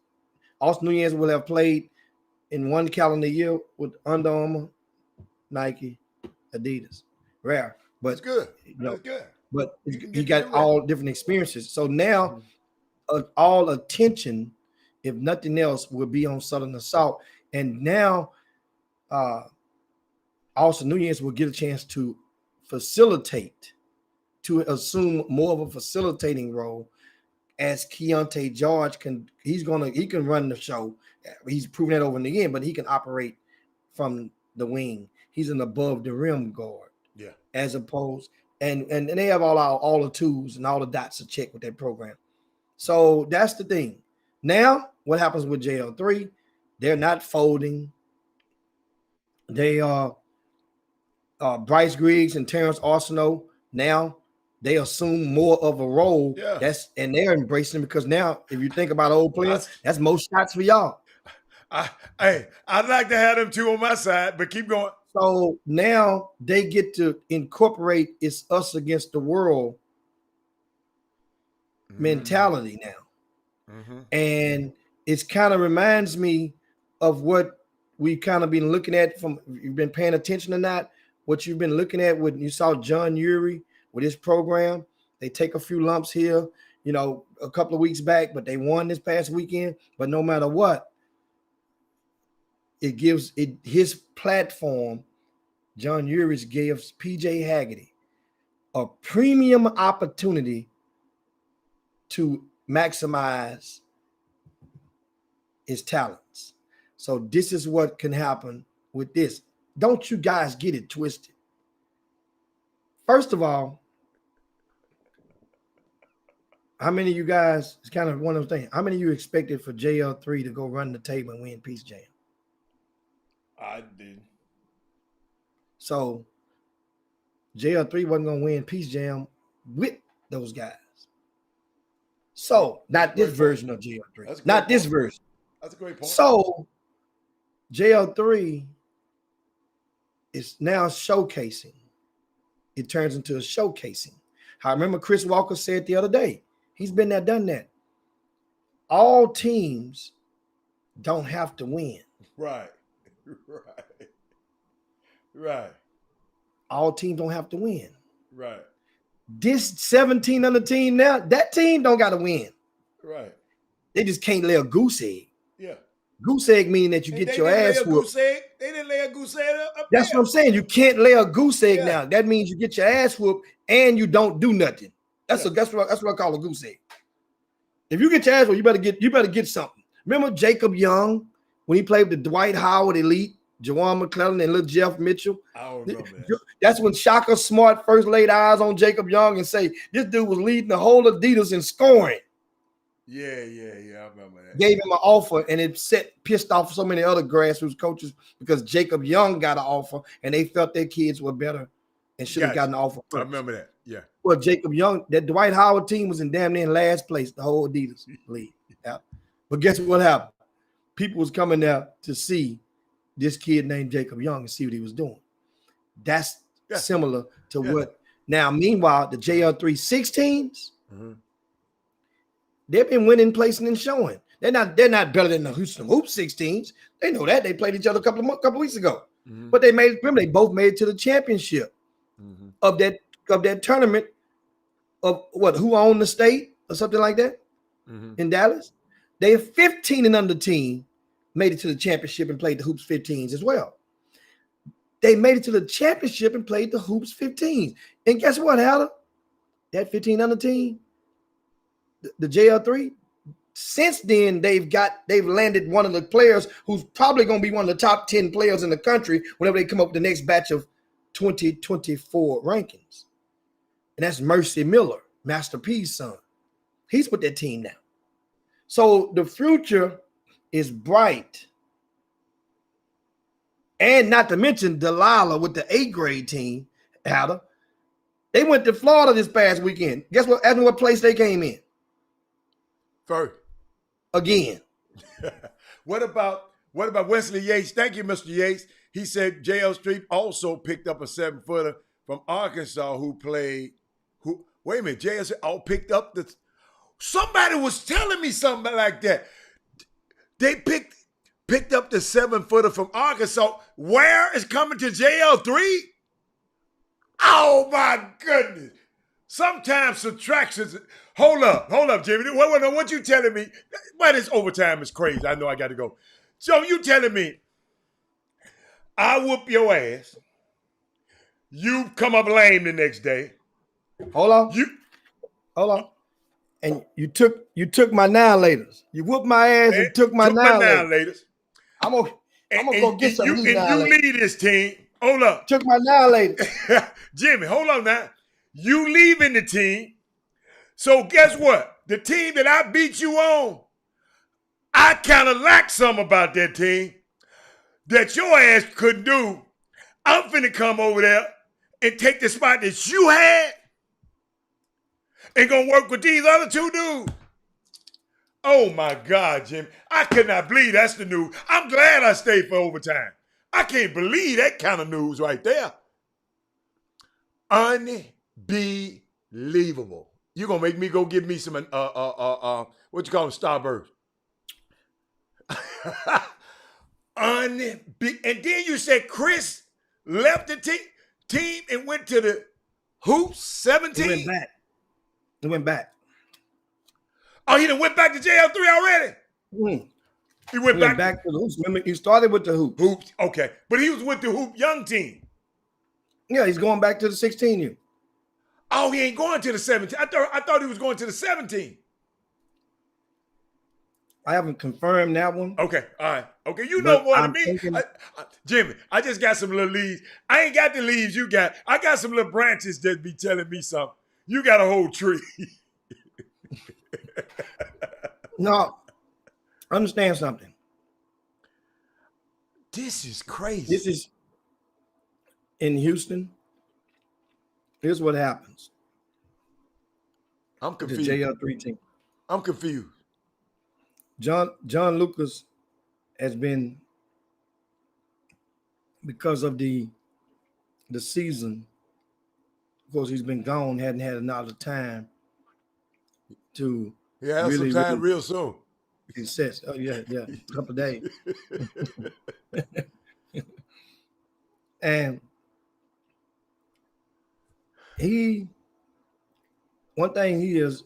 Austin Nunez will have played in one calendar year with Under Armour, Nike, Adidas. Rare, but it's good. That's good. But he got all different experiences. So now, all attention, if nothing else, will be on Southern Assault. And now, Austin Nunez will get a chance to facilitate, to assume more of a facilitating role, as Keontae George he can run the show. He's proven that over and again, but he can operate from the wing. He's an above the rim guard. Yeah. As opposed, and they have all the tools and all the dots to check with that program. So that's the thing. Now, what happens with JL3? They're not folding. They are Bryce Griggs and Terrence Arsenault. Now they assume more of a role. Yeah. And they're embracing it, because now, if you think about old players, that's most shots for y'all. I'd like to have them two on my side, but keep going. So now they get to incorporate it's us against the world mentality now. And it's kind of reminds me of what we've kind of been looking at from, if you've been paying attention or not, what you've been looking at when you saw John Urie with his program. They take a few lumps here, a couple of weeks back, but they won this past weekend. But no matter what, it gives his platform. John Urie gives PJ Haggerty a premium opportunity to maximize his talents. So this is what can happen with this. Don't you guys get it twisted. First of all, how many of you guys, it's kind of one of those things, how many of you expected for JL3 to go run the table and win Peace Jam? I did. So JL3 wasn't going to win Peace Jam with those guys. So not this version of JL3. Not this version. That's a great point. So JL3 is now showcasing. It turns into a showcasing. I remember Chris Walker said the other day, he's been there, done that. All teams don't have to win. Right. Right. Right. All teams don't have to win. Right. This 17 on the team now, that team don't got to win. Right. They just can't lay a goose egg. Yeah. Goose egg meaning that you get your ass whooped. They didn't lay a goose egg up That's there. what I'm saying. You can't lay a goose egg now. That means you get your ass whooped and you don't do nothing. That's what I call a goose egg. If you get your ass whooped, you better get something. Remember Jacob Young when he played with the Dwight Howard Elite, Jawan McClellan and little Jeff Mitchell? I don't remember that. That's when Shaka Smart first laid eyes on Jacob Young and say this dude was leading the whole Adidas in scoring. Yeah, I remember that. Gave him an offer and it pissed off so many other grassroots coaches because Jacob Young got an offer and they felt their kids were better and should have gotten an offer first. I remember that. Yeah. Well, Jacob Young, that Dwight Howard team was in damn near last place, the whole Adidas league. Yeah. But guess what happened? People was coming there to see this kid named Jacob Young and see what he was doing. That's similar to what now. Meanwhile, the JL3 16s, they've been winning, placing, and showing. They're not better than the Houston Hoop 16s. They know that. They played each other a couple weeks ago. But they both made it to the championship of that tournament of who owned the state or something like that in Dallas. They 15 and under team made it to the championship and played the Hoops 15s as well. They made it to the championship and played the Hoops 15s. And guess what, Hatter? That 15 under team, the JL3, since then they've landed one of the players who's probably going to be one of the top 10 players in the country whenever they come up with the next batch of 2024 rankings. And that's Mercy Miller, Master P's son. He's with that team now. So the future is bright. And not to mention Delilah with the 8th grade team, Hatter. They went to Florida this past weekend. Guess what? Ask me what place they came in. First. Again. What about Wesley Yates? Thank you, Mr. Yates. He said JL Street also picked up a 7-footer from Arkansas wait a minute, JL picked up the. Somebody was telling me something like that. They picked up the 7-footer from Arkansas. Where is coming to JL3? Oh my goodness. Sometimes subtractions. Hold up, Jimmy. What you telling me? Why this overtime is crazy. I know I got to go. So you telling me I whoop your ass. You come up lame the next day. Hold on. And you took my annihilators. You whooped my ass and took my annihilators. I'm gonna go get some. And you lead this team. Hold up. Took my annihilators. Jimmy, hold on now. You leaving the team. So guess what? The team that I beat you on, I kind of lack some about that team that your ass couldn't do. I'm finna come over there and take the spot that you had and gonna work with these other two dudes. Oh my God, Jimmy. I could not believe that's the news. I'm glad I stayed for overtime. I can't believe that kind of news right there. Unbelievable. You're gonna make me go get me some what you call them, Starburst. And then you said Chris left the team and went to the Hoops 17. He went back. Oh, he done went back to JL3 already? He went back to the Hoops. Remember, he started with the Hoops. Okay. But he was with the Hoop Young team. Yeah, he's going back to the 16U. Oh, he ain't going to the 17. I thought he was going to the 17. I haven't confirmed that one. Okay, all right. Okay, you know But more than I'm me. thinking- Jimmy, I just got some little leaves. I ain't got the leaves you got. I got some little branches that be telling me something. You got a whole tree. No, understand something. This is crazy. This is in Houston. Here's what happens. I'm The confused. JL3 team. I'm confused. John Lucas has been, because of the season, of course, he's been gone, hadn't had another time to Yeah, have some time real soon. success. Oh, yeah, a couple of days. And one thing he is,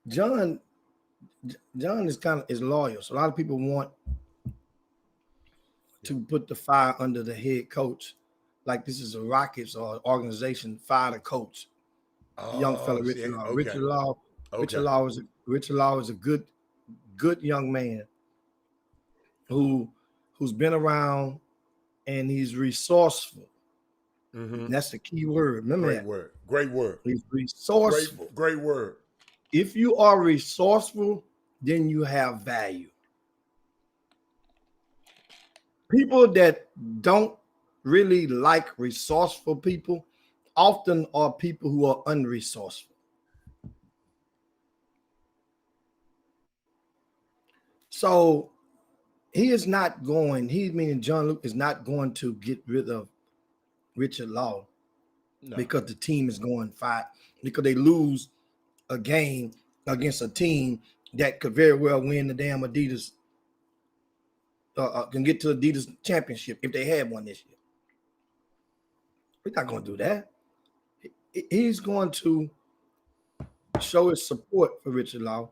John is loyal. So a lot of people want to put the fire under the head coach, like this is a Rockets or organization, fire the coach. Young fella, Richard Law. Okay. Richard Law is a good young man who's been around, and he's resourceful. Mm-hmm. That's the key word. Remember Great that. word. Great word. He's resourceful. Great word. If you are resourceful, then you have value. People that don't really like resourceful people often are people who are unresourceful. So meaning John Luke is not going to get rid of Richard Law because the team is going fight, because they lose a game against a team that could very well win the damn Adidas, can get to Adidas championship if they had one this year. We're not going to do that. He's going to show his support for Richard Law.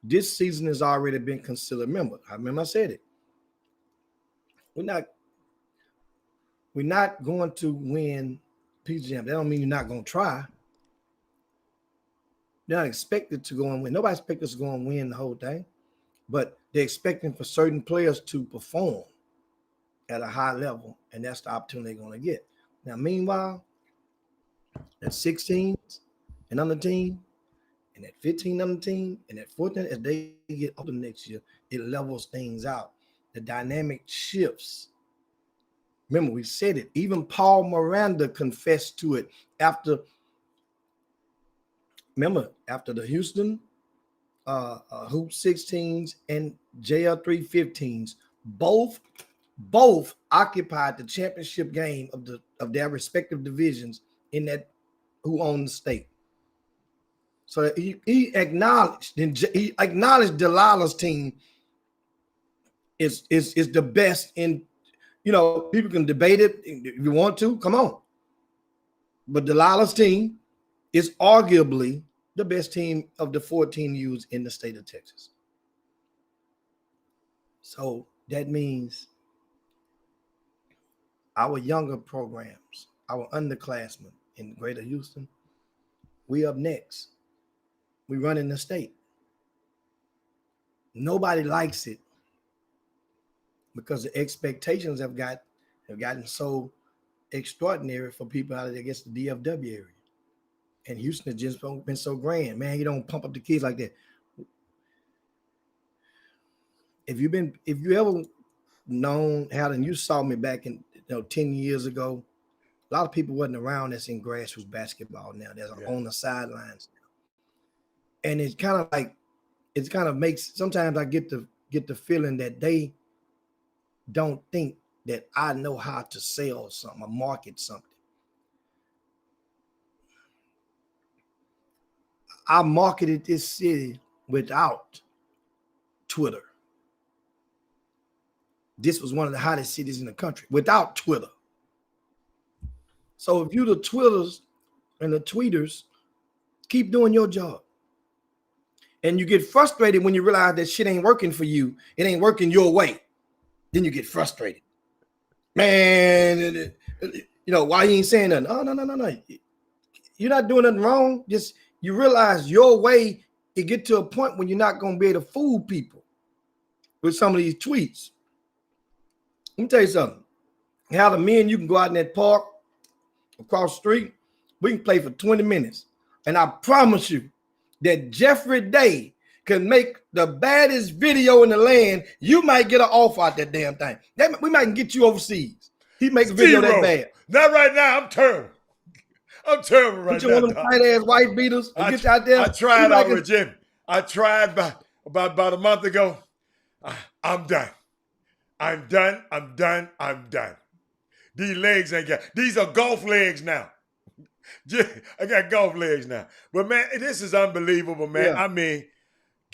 This season has already been considered. Remember I said it. We're not going to win PGM. That don't mean you're not going to try. They're not expected to go and win. Nobody expects us to go and win the whole thing, but they're expecting for certain players to perform at a high level, and that's the opportunity they're going to get. Now, meanwhile, at 16 and on the team, and at 15 on the team, and at 14, as they get older next year, it levels things out. The dynamic shifts. Remember, we said it. Even Paul Miranda confessed to it after the Houston Hoop 16s and JL3 15s, both occupied the championship game of their respective divisions in that who owned the state. So he acknowledged Delilah's team is the best in. People can debate it if you want to. Come on. But Delilah's team is arguably the best team of the 14 U's in the state of Texas. So that means our younger programs, our underclassmen in Greater Houston, we up next. We run in the state. Nobody likes it because the expectations have gotten so extraordinary for people out of, I guess, the DFW area. And Houston has just been so grand. Man, you don't pump up the kids like that. If you ever known how, and you saw me back in 10 years ago, a lot of people wasn't around that's in grassroots basketball now. That's on the sidelines. And it's kind of makes, sometimes I get the feeling that they don't think that I know how to sell something or market something. I marketed this city without Twitter. This was one of the hottest cities in the country without Twitter. So if you the Twitters and the tweeters, keep doing your job. And you get frustrated when you realize that shit ain't working for you. It ain't working your way. Then you get frustrated. Man, why you ain't saying nothing? Oh, no. you're not doing nothing wrong. Just you realize your way, it get to a point when you're not going to be able to fool people with some of these tweets. Let me tell you something. How the men, you can go out in that park across the street, we can play for 20 minutes. And I promise you that Jeffrey Day can make the baddest video in the land. You might get an offer out that damn thing. We might get you overseas. He makes a video that bad. Not right now. I'm terrible. I'm terrible right now. Get you one of them tight ass white beaters and get you out there. I tried out with Jim. I tried about a month ago. I'm done. I'm done. I'm done. I'm done. These legs ain't got. These are golf legs now. I got golf legs now. But man, this is unbelievable, man. Yeah. I mean,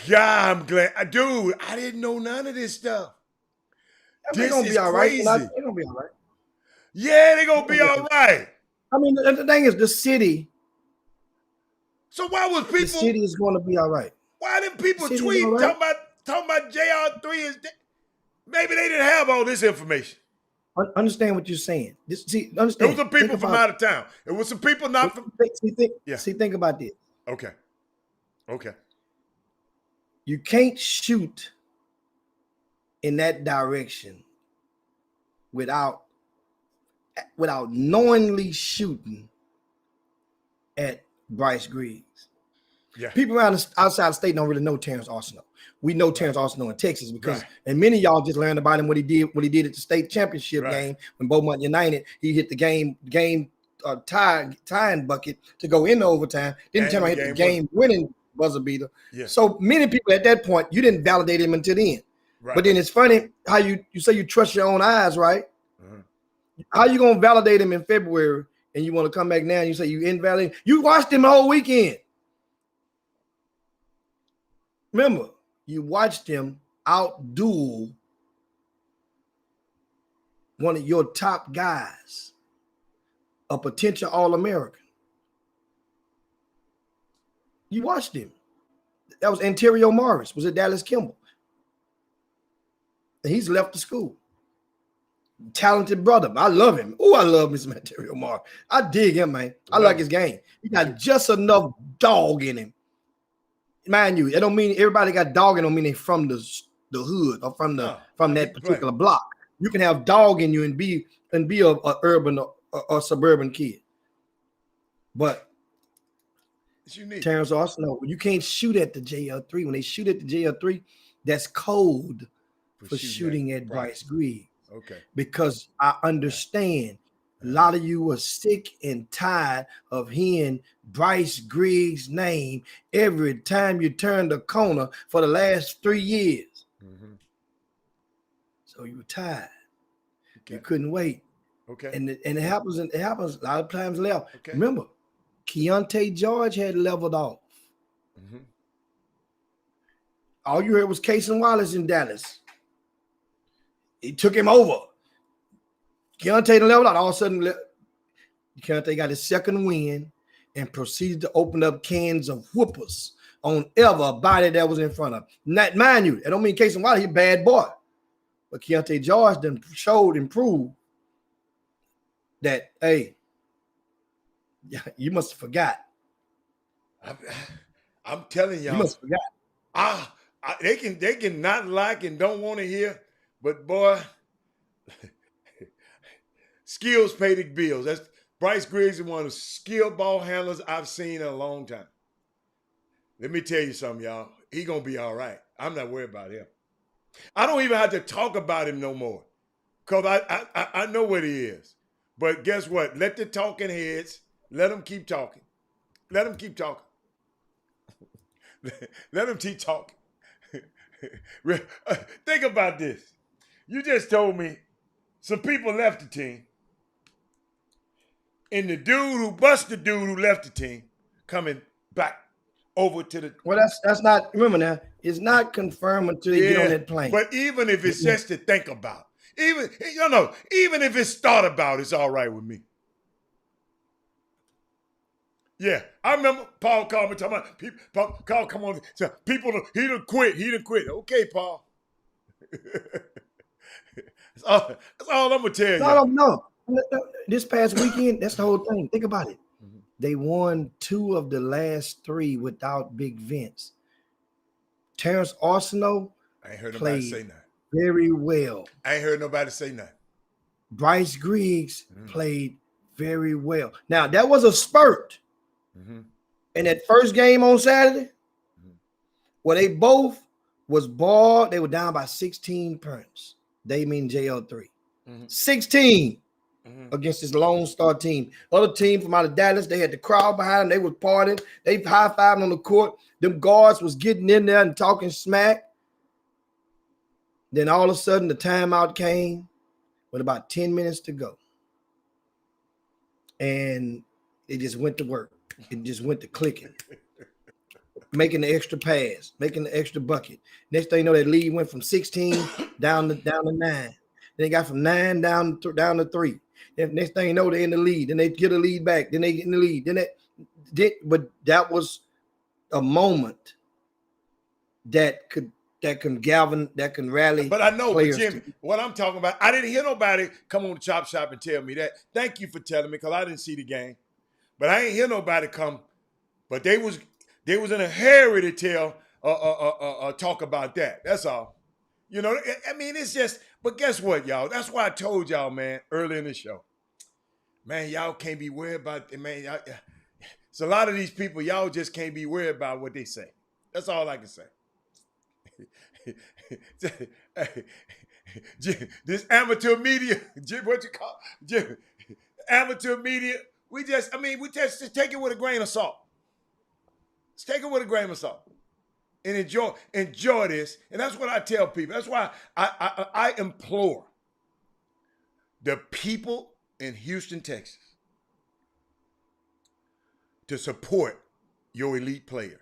God, I'm glad. Dude, I didn't know none of this stuff. They're gonna be all right. They're gonna be all right. Yeah, they're gonna be all right. I mean, the thing is, the city. So why was people? The city is going to be all right. Why didn't people tweet talking about JR3 is dead? Maybe they didn't have all this information. Understand what you're saying. Understand. It was some people from out of town. It was some people not from. Think about this. Okay. You can't shoot in that direction without knowingly shooting at Bryce Griggs. Yeah. People outside the state don't really know Terrence Arsenault. We know Terrence Arsenault in Texas because, and many of y'all just learned about him what he did at the state championship game when Beaumont United. He hit the game tying bucket to go into overtime. Then turn around hit the game winning buzzer beater. Yeah. So many people at that point, you didn't validate him until the end. Right. But then it's funny how you say you trust your own eyes, right? How you gonna validate him in February and you want to come back now and you say you invalidate? You watched him the whole weekend. Remember, you watched him out-duel one of your top guys, a potential All-American. You watched him. That was Ontario Morris, was at Dallas Kimball. And he's left the school. Talented brother. I love him. Oh, I love Mr. Ontario Morris. I dig him, man. I like his game. He got just enough dog in him. Mind you, it don't mean everybody got dog in. Don't mean they from the hood or from that particular block. You can have dog in you and be a urban or suburban kid. But Terrence Arsenault, you can't shoot at the JL3. When they shoot at the JL3, that's code for shooting at Bryce Griggs. Okay. Because I understand a lot of you are sick and tired of hearing Bryce Griggs' name every time you turn the corner for the last 3 years. Mm-hmm. So you were tired. Okay. You couldn't wait. Okay. And it happens a lot of times left. Okay. Remember, Keontae George had leveled off. Mm-hmm. All you heard was Cason Wallace in Dallas. He took him over. Keontae leveled out. All of a sudden, Keontae got his second win and proceeded to open up cans of whoopers on everybody that was in front of him. Not, mind you, I don't mean Cason Wallace, he's a bad boy. But Keontae George then showed and proved that, hey, you must have forgot. I'm telling y'all. You must have forgot. They can not like and don't want to hear, but boy, skills pay the bills. That's Bryce Griggs is one of the skilled ball handlers I've seen in a long time. Let me tell you something, y'all. He gonna be all right. I'm not worried about him. I don't even have to talk about him no more, because I know what he is. But guess what? Let the talking heads, let them keep talking. Let them keep talking. Let them keep talking. Think about this. You just told me some people left the team. And the dude who left the team coming back over to the. Well, that's not, remember now, it's not confirmed until they get on that plane. But even if it's just to think about, even if it's thought about, it's all right with me. Yeah, I remember Paul called me talking about people. Paul, come on, people. He done quit. Okay, Paul. That's all I'm gonna tell you. No. This past weekend, that's the whole thing. Think about it. they won 2 of the last 3 without Big Vince. Terrence Arsenault I ain't heard nobody played say nothing. very well. I ain't heard nobody say nothing. Bryce Griggs played very well. Now, that was a spurt. In that first game on Saturday, where they both was ball, they were down by 16 points. They mean JL3. 16 against this Lone Star team. Other team from out of Dallas, they had the crowd behind them. They was partying. They high-fiving on the court. Them guards was getting in there and talking smack. Then all of a sudden, the timeout came with about 10 minutes to go. And it just went to work. It just went to clicking. Making the extra pass, making the extra bucket. Next thing you know, that lead went from 16 down to 9. Then they got from 9 down to 3. Then next thing you know, they're in the lead. Then they get a lead back. Then they get in the lead. But that was a moment that can rally. But I know, players Jimmy, what I'm talking about, I didn't hear nobody come on the Chop Shop and tell me that. Thank you for telling me, because I didn't see the game. But I ain't hear nobody come. But they was in a hurry to tell, talk about that. That's all. You know, I mean, it's just, but guess what, y'all? That's why I told y'all, man, early in the show. Man, y'all can't be worried about it, man. It's a lot of these people, y'all just can't be worried about what they say. That's all I can say. This amateur media, what you call amateur media, we just take it with a grain of salt. Let's take it with a grain of salt and enjoy this. And that's what I tell people. That's why I implore the people in Houston, Texas, to support your elite players.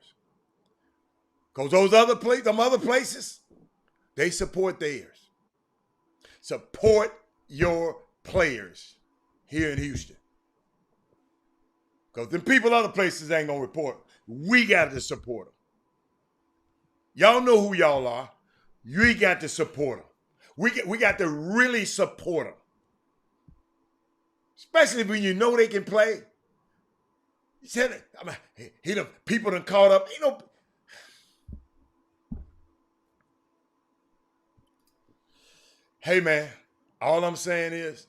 Because those other places, they support theirs. Support your players here in Houston. Because the people other places ain't going to report. We got to support them. Y'all know who y'all are. We got to support them. We got to really support them. Especially when you know they can play. You said people done caught up. You know, hey man, all I'm saying is,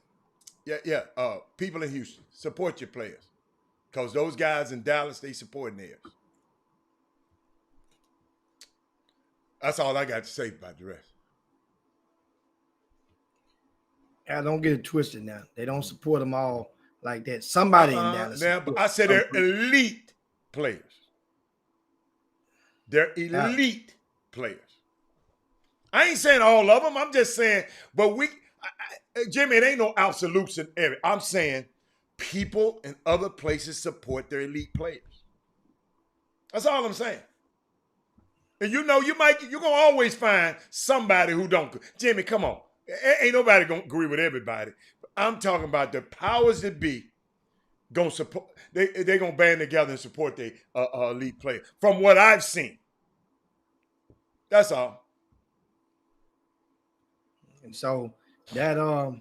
people in Houston, support your players. Because those guys in Dallas, they supporting theirs. That's all I got to say about the rest. I don't get it twisted now. They don't support them all like that. Somebody in Dallas. But I said they're elite players. They're elite players. I ain't saying all of them. I'm just saying, but Jimmy, it ain't no absolutes in every. I'm saying people in other places support their elite players. That's all I'm saying. And you know, you're gonna always find somebody who don't. Jimmy, come on. Ain't nobody gonna agree with everybody. I'm talking about the powers that be gonna support. They gonna band together and support their elite player. From what I've seen. That's all. And so that of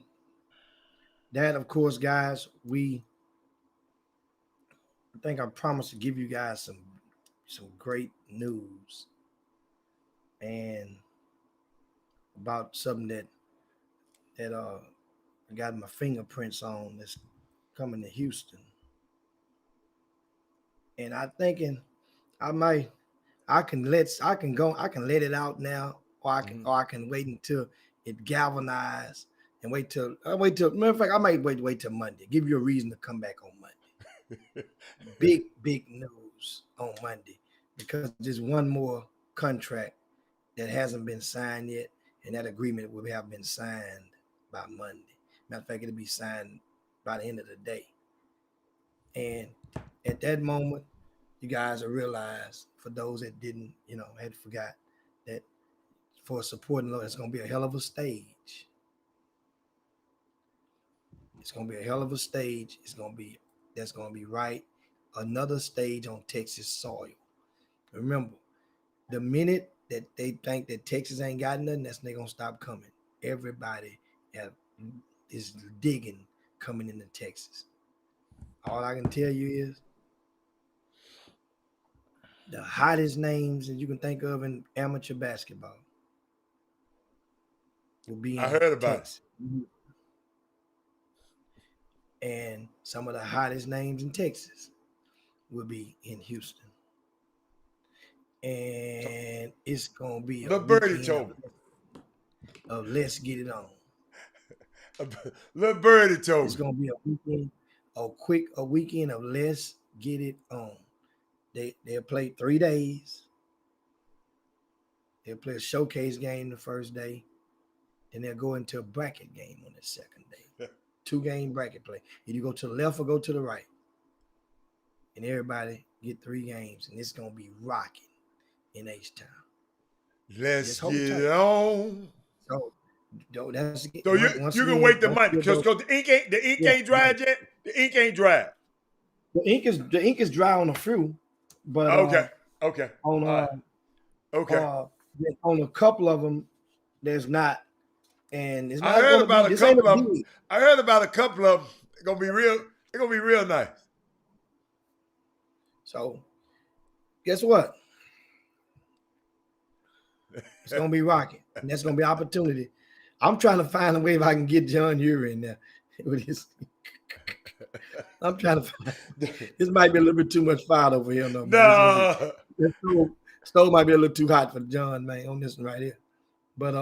course, guys, I think I promised to give you guys some great news and about something that I got my fingerprints on that's coming to Houston. And I'm thinking I can let it out now, or I can wait until it galvanized and wait till matter of fact, I might wait till Monday. Give you a reason to come back on Monday. big news on Monday, because there's one more contract that hasn't been signed yet, and that agreement will have been signed by Monday. Matter of fact, it'll be signed by the end of the day. And at that moment, you guys will realize, for those that didn't, had forgot, that for supporting Lord, it's going to be a hell of a stage. It's going to be a hell of a stage. That's going to be right. Another stage on Texas soil. Remember, the minute that they think that Texas ain't got nothing, that's when they're going to stop coming. Everybody is digging coming into Texas. All I can tell you is the hottest names that you can think of in amateur basketball will be in I heard about Texas. And some of the hottest names in Texas will be in Houston. And it's gonna be Lil Birdie told me. of Let's Get It On. Lil Birdie told It's me. gonna be a weekend of Let's Get It On. They'll play 3 days. They'll play a showcase game the first day, and they'll go into a bracket game on the second day. 2-game bracket play. Either you go to the left or go to the right. And everybody get 3 games, and it's gonna be rocking in H-Town. Let's get it on. So that's So you can wait the month because the ink ain't dried yet. The ink ain't dried. The ink is dry on a few, but Okay. on on a couple of them, there's not. And it's not. I heard about a couple of them. It's gonna be real. It's gonna be real nice. So, guess what? It's gonna be rocking, and that's gonna be opportunity. I'm trying to find a way if I can get John Urie in there with his. I'm trying to find. This might be a little bit too much fire over here. No. Stove might be a little too hot for John, man, on this one right here. But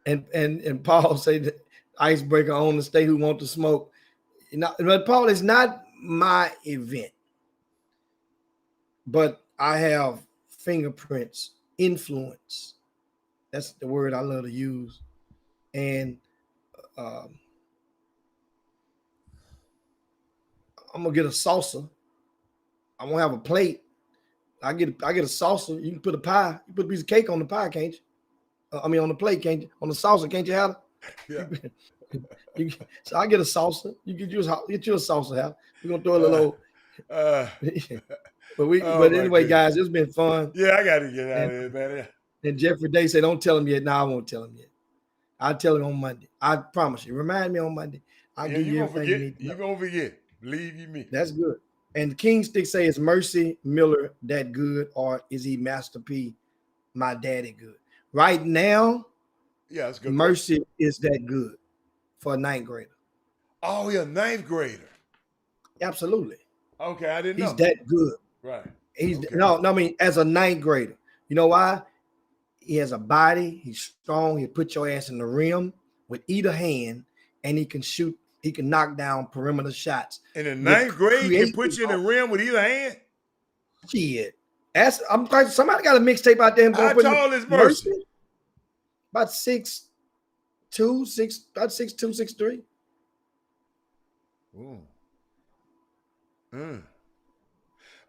and Paul say the icebreaker on the state who want to smoke. But Paul, it's not my event, but I have fingerprints, influence. That's the word I love to use. And I'm gonna get a salsa. I'm gonna have a plate. I get a salsa. You can put a pie. You put a piece of cake on the pie, can't you? On the plate, can't you? On the salsa, can't you have it? Yeah. So I get a salsa. You get you a salsa. Have we're gonna throw a little. But anyway, guys, it's been fun. Yeah, I gotta get out of here, man. And Jeffrey Day said, "Don't tell him yet." No, I won't tell him yet. I'll tell him on Monday. I promise you. Remind me on Monday. I'll give you everything you need to know. You're gonna forget. Believe you me. That's good. And King Stick say, is Mercy Miller that good, or is he Master P, my daddy good? Right now, yeah, that's good. Mercy is that good for a 9th grader. Oh, yeah, 9th grader. Absolutely. Okay, I didn't know. He's that good. Right. He's no, I mean, as a 9th grader. You know why? He has a body, he's strong, he'll put your ass in the rim with either hand, and he can shoot, he can knock down perimeter shots. In the 9th grade, he can put you in the rim with either hand? Shit. I'm quite, somebody got a mixtape out there. How tall is Mercy? About 6'2", 6'3". Ooh.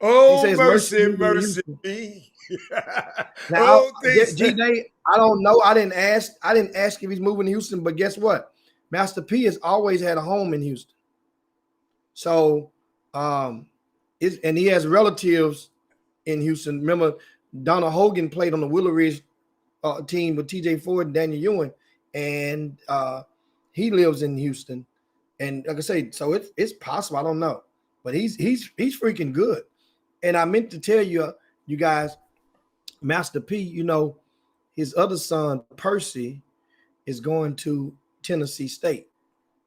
Oh, mercy. Now, G-Day, I don't know. I didn't ask if he's moving to Houston, but guess what? Master P has always had a home in Houston. So, and he has relatives in Houston. Remember, Donna Hogan played on the Willow Ridge team with TJ Ford and Daniel Ewing, and he lives in Houston. And like I say, so it's possible. I don't know, but he's freaking good. And I meant to tell you guys, Master P, you know, his other son Percy is going to Tennessee State.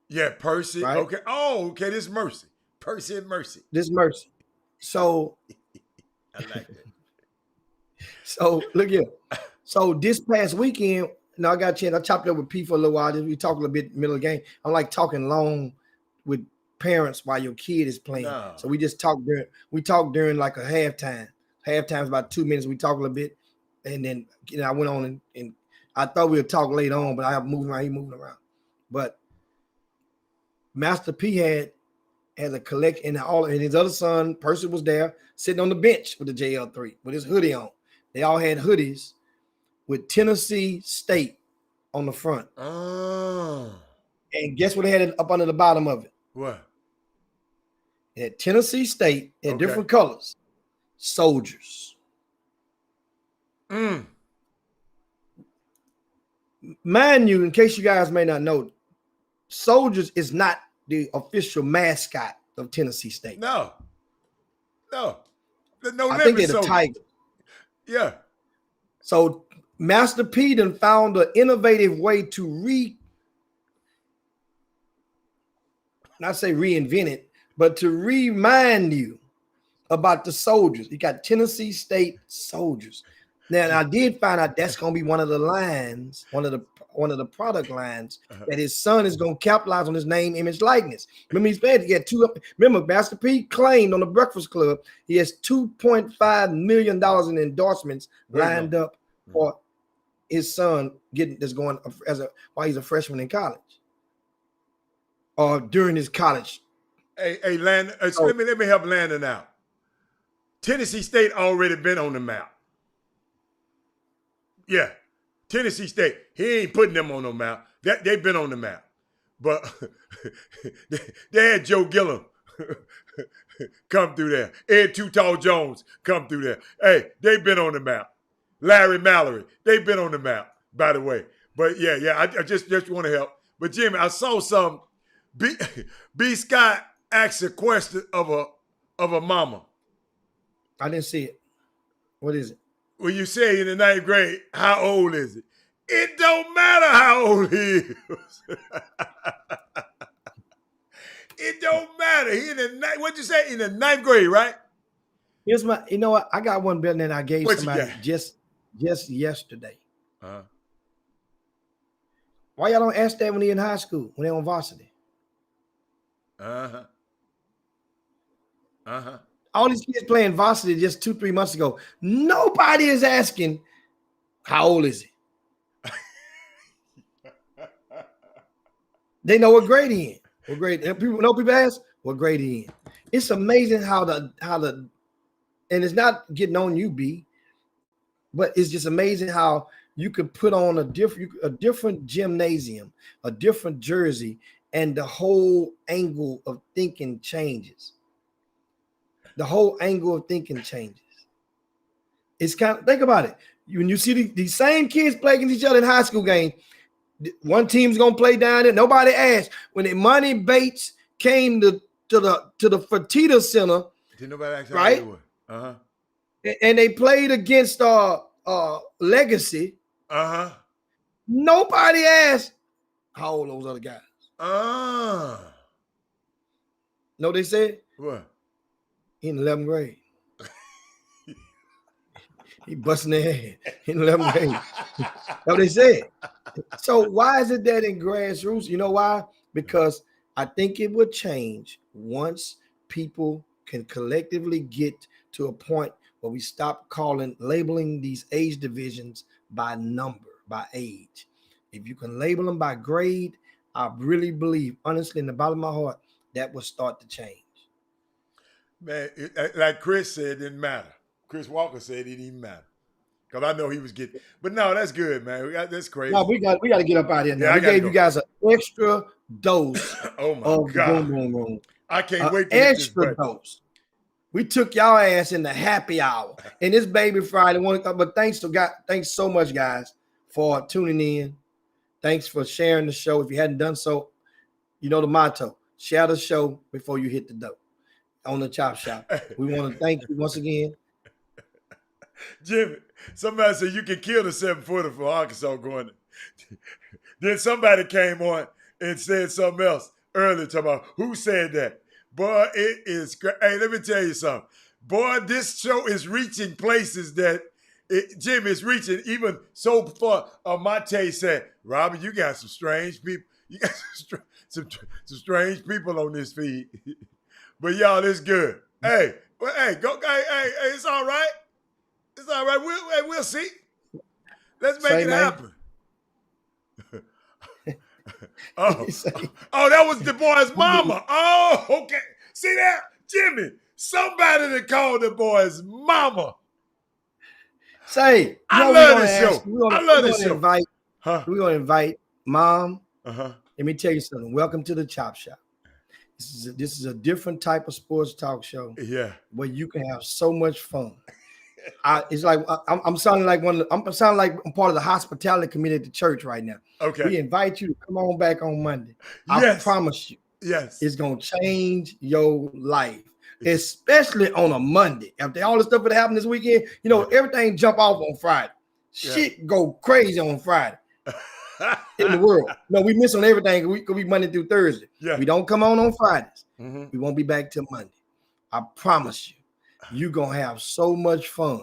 Yeah, Percy. Right? Okay. Oh, okay. This is Mercy. Percy and Mercy. This Mercy. So I like that. So look here. So this past weekend, I got a chance. I chopped up with P for a little while. We talked a little bit middle of the game. I'm like talking long with parents while your kid is playing. No. So we just talked during like a halftime. Halftime's about 2 minutes. We talk a little bit, and then I went on and I thought we would talk later on, but I have moving around. He moving around. But Master P had a collection, and his other son Percy was there sitting on the bench with the JL3 with his hoodie on. They all had hoodies with Tennessee State on the front. Oh. And guess what they had up under the bottom of it? What? It had Tennessee State in different colors. Soldiers. Mind you, in case you guys may not know, Soldiers is not the official mascot of Tennessee State. No. though. There's no I think limit. they're the Tigers. Yeah. So Master P done found an innovative way to not say reinvent it, but to remind you about the soldiers. You got Tennessee State soldiers. Now I did find out that's gonna be one of the lines, one of the product lines that his son is gonna capitalize on his name, image, likeness. Remember, he's paid to get remember, Master P claimed on the Breakfast Club he has $2.5 million in endorsements lined up for his son that's going while he's a freshman in college or during his college. Hey, Landon, let me help Landon out. Tennessee State already been on the map. Yeah, Tennessee State. He ain't putting them on no map. They've been on the map. But they had Joe Gillum come through there. Ed Too Tall Jones come through there. Hey, they've been on the map. Larry Mallory, they've been on the map, by the way. But yeah, I just want to help. But Jimmy, I saw some B. Scott asked a question of a mama. I didn't see it. What is it? When you say in the 9th grade, how old is it? It don't matter how old he is. It don't matter. He in the what'd you say? In the 9th grade, right? Here's you know what? I got one better than I gave What somebody just yesterday. Uh-huh. Why y'all don't ask that when they're in high school, when they're on varsity? Uh-huh. Uh-huh. All these kids playing varsity just 2-3 months ago. Nobody is asking, how old is he? They know what grade he in. What grade? People ask, what grade he in? It's amazing how the and it's not getting on you, B, but it's just amazing how you could put on a different gymnasium, a different jersey, and the whole angle of thinking changes. The whole angle of thinking changes. It's kind of, think about it. When you see these same kids play against each other in high school game, one team's gonna play down there. Nobody asked when Imani Bates came to the Fertitta Center. Did nobody ask right? Uh-huh. And they played against Legacy. Uh-huh. Nobody asked how old those other guys. Know what they said? What? In 11th grade. He busting their head in 11th grade. That's what they said. So why is it that in grassroots? You know why? Because I think it would change once people can collectively get to a point where we stop labeling these age divisions by number, by age. If you can label them by grade, I really believe, honestly, in the bottom of my heart, that will start to change. Man, like Chris said, it didn't matter. Chris Walker said it didn't even matter. Because I know he was getting, but no, that's good, man. That's crazy. No, we got to get up out of here now. We gave you guys an extra dose oh my of God. the Boom Boom Room. I can't wait to extra dose. We took y'all ass in the happy hour. And this baby Friday, but thanks so much, guys, for tuning in. Thanks for sharing the show. If you hadn't done so, you know the motto: share the show before you hit the dough on the Chop Shop. We want to thank you once again. Jimmy, somebody said you can kill the 7-footer for Arkansas going. Then somebody came on and said something else earlier, talking about who said that. Boy, it is great. Hey, let me tell you something. Boy, this show is reaching places that Jim is reaching even so far. Mate said, Robert, you got some strange people. You got some strange people on this feed. But y'all, it's good. Hey, go. Hey, it's all right. It's all right. We'll see. Let's make it happen. Oh, that was the boy's mama. Oh, okay. See that, Jimmy? Somebody that called the boy's mama. I love this show. I love this show. We're gonna invite Mom. Uh-huh. Let me tell you something. Welcome to the Chop Shop. This is a different type of sports talk show. Yeah, where you can have so much fun. It's like I'm sounding like I'm part of the hospitality committee at the church right now. Okay, we invite you to come on back on Monday. Yes. I promise you. Yes, it's gonna change your life. especially on a Monday. After all the stuff that happened this weekend, you know, everything jump off on Friday. Shit go crazy on Friday in the world. No, we miss on everything. We could be Monday through Thursday. Yeah. We don't come on Fridays. We won't be back till Monday. I promise you, you're going to have so much fun.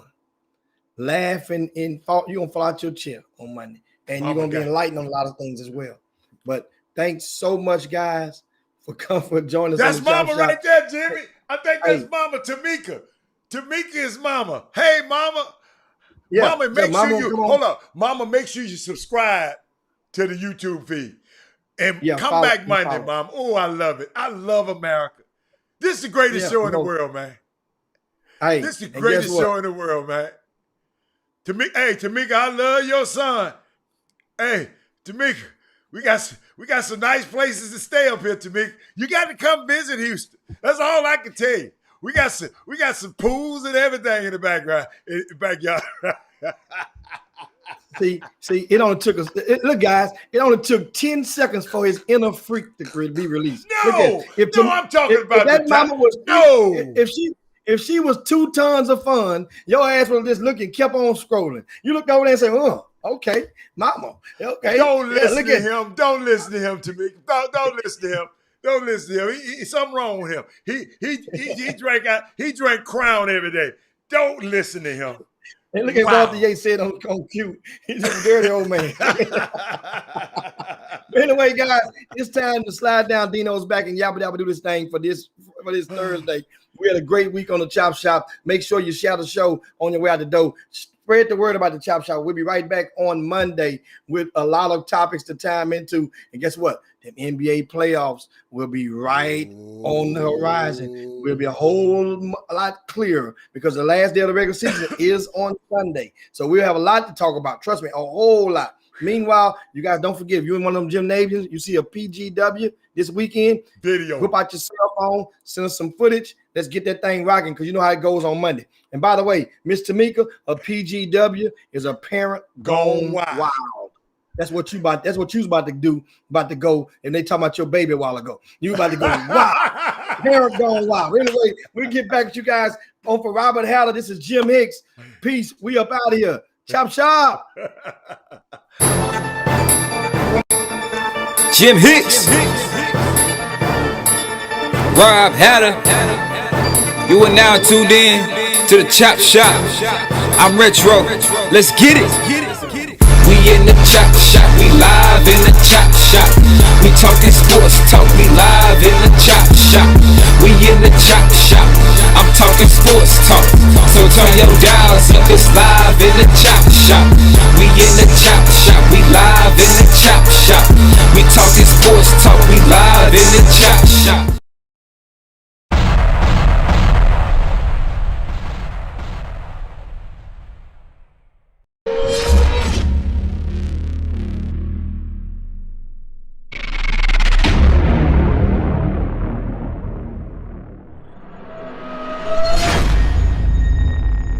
Laughing you're going to fall out your chair on Monday. And you're going to be enlightened on a lot of things as well. But thanks so much, guys, for joining us. That's on the Mama Chop right Shop. there, Jimmy. I think that's Mama Tamika. Tamika is Mama. Hey, Mama. Yeah. Mama, make Mama, sure you hold up. Mama, make sure you subscribe to the YouTube feed. And come back Monday, Mama. Oh, I love it. I love America. This is the greatest show in the world, man. Hey, this is the greatest show in the world, man. Tamika, I love your son. Hey, Tamika, we got some nice places to stay up here, Tamika. You got to come visit Houston. That's all I can tell you. We got some pools and everything in the backyard. See, it only took us. Look, guys, it only took 10 seconds for his inner freak to be released. No, I'm talking about that mama was If she was 2 tons of fun, your ass would just look and kept on scrolling. You looked over there and said, "Oh, okay, mama, okay." Don't listen to him. Don't listen to him, Tamika. Don't listen to him. Don't listen to him. Something wrong with him. He drank Crown every day. Don't listen to him. And look at Walter Yates said on cute. He's a dirty old man. Anyway, guys, it's time to slide down. Dino's back and yabba dabba do this thing for this Thursday. We had a great week on the Chop Shop. Make sure you share the show on your way out the door. Spread the word about the Chop Shop. We'll be right back on Monday with a lot of topics to time into. And guess what? The NBA playoffs will be right on the horizon. We'll be a whole lot clearer because the last day of the regular season is on Sunday. So we'll have a lot to talk about. Trust me, a whole lot. Meanwhile, you guys don't forget, if you're in one of them gymnasiums, you see a PGW this weekend, video. Whip out your cell phone, send us some footage. Let's get that thing rocking because you know how it goes on Monday. And by the way, Miss Tamika, a PGW is a parent gone wild. That's what you was about to do, about to go, and they talking about your baby a while ago. You about to go wild. Parent gone wild. Anyway, we get back with you guys on for Robert Haller. This is Jim Hicks. Peace. We up out of here. Chop shop. Jim Hicks. Rob Hatter. You are now tuned in to the Chop Shop. I'm Retro. Let's get it. We in the Chop Shop. We live in the Chop Shop. We talking sports talk. We live in the Chop Shop. We in the Chop Shop. I'm talking sports talk. So turn your dials up. It's live in the Chop Shop. We in the Chop Shop. We live in the Chop Shop. We talking sports talk. We live in the Chop Shop.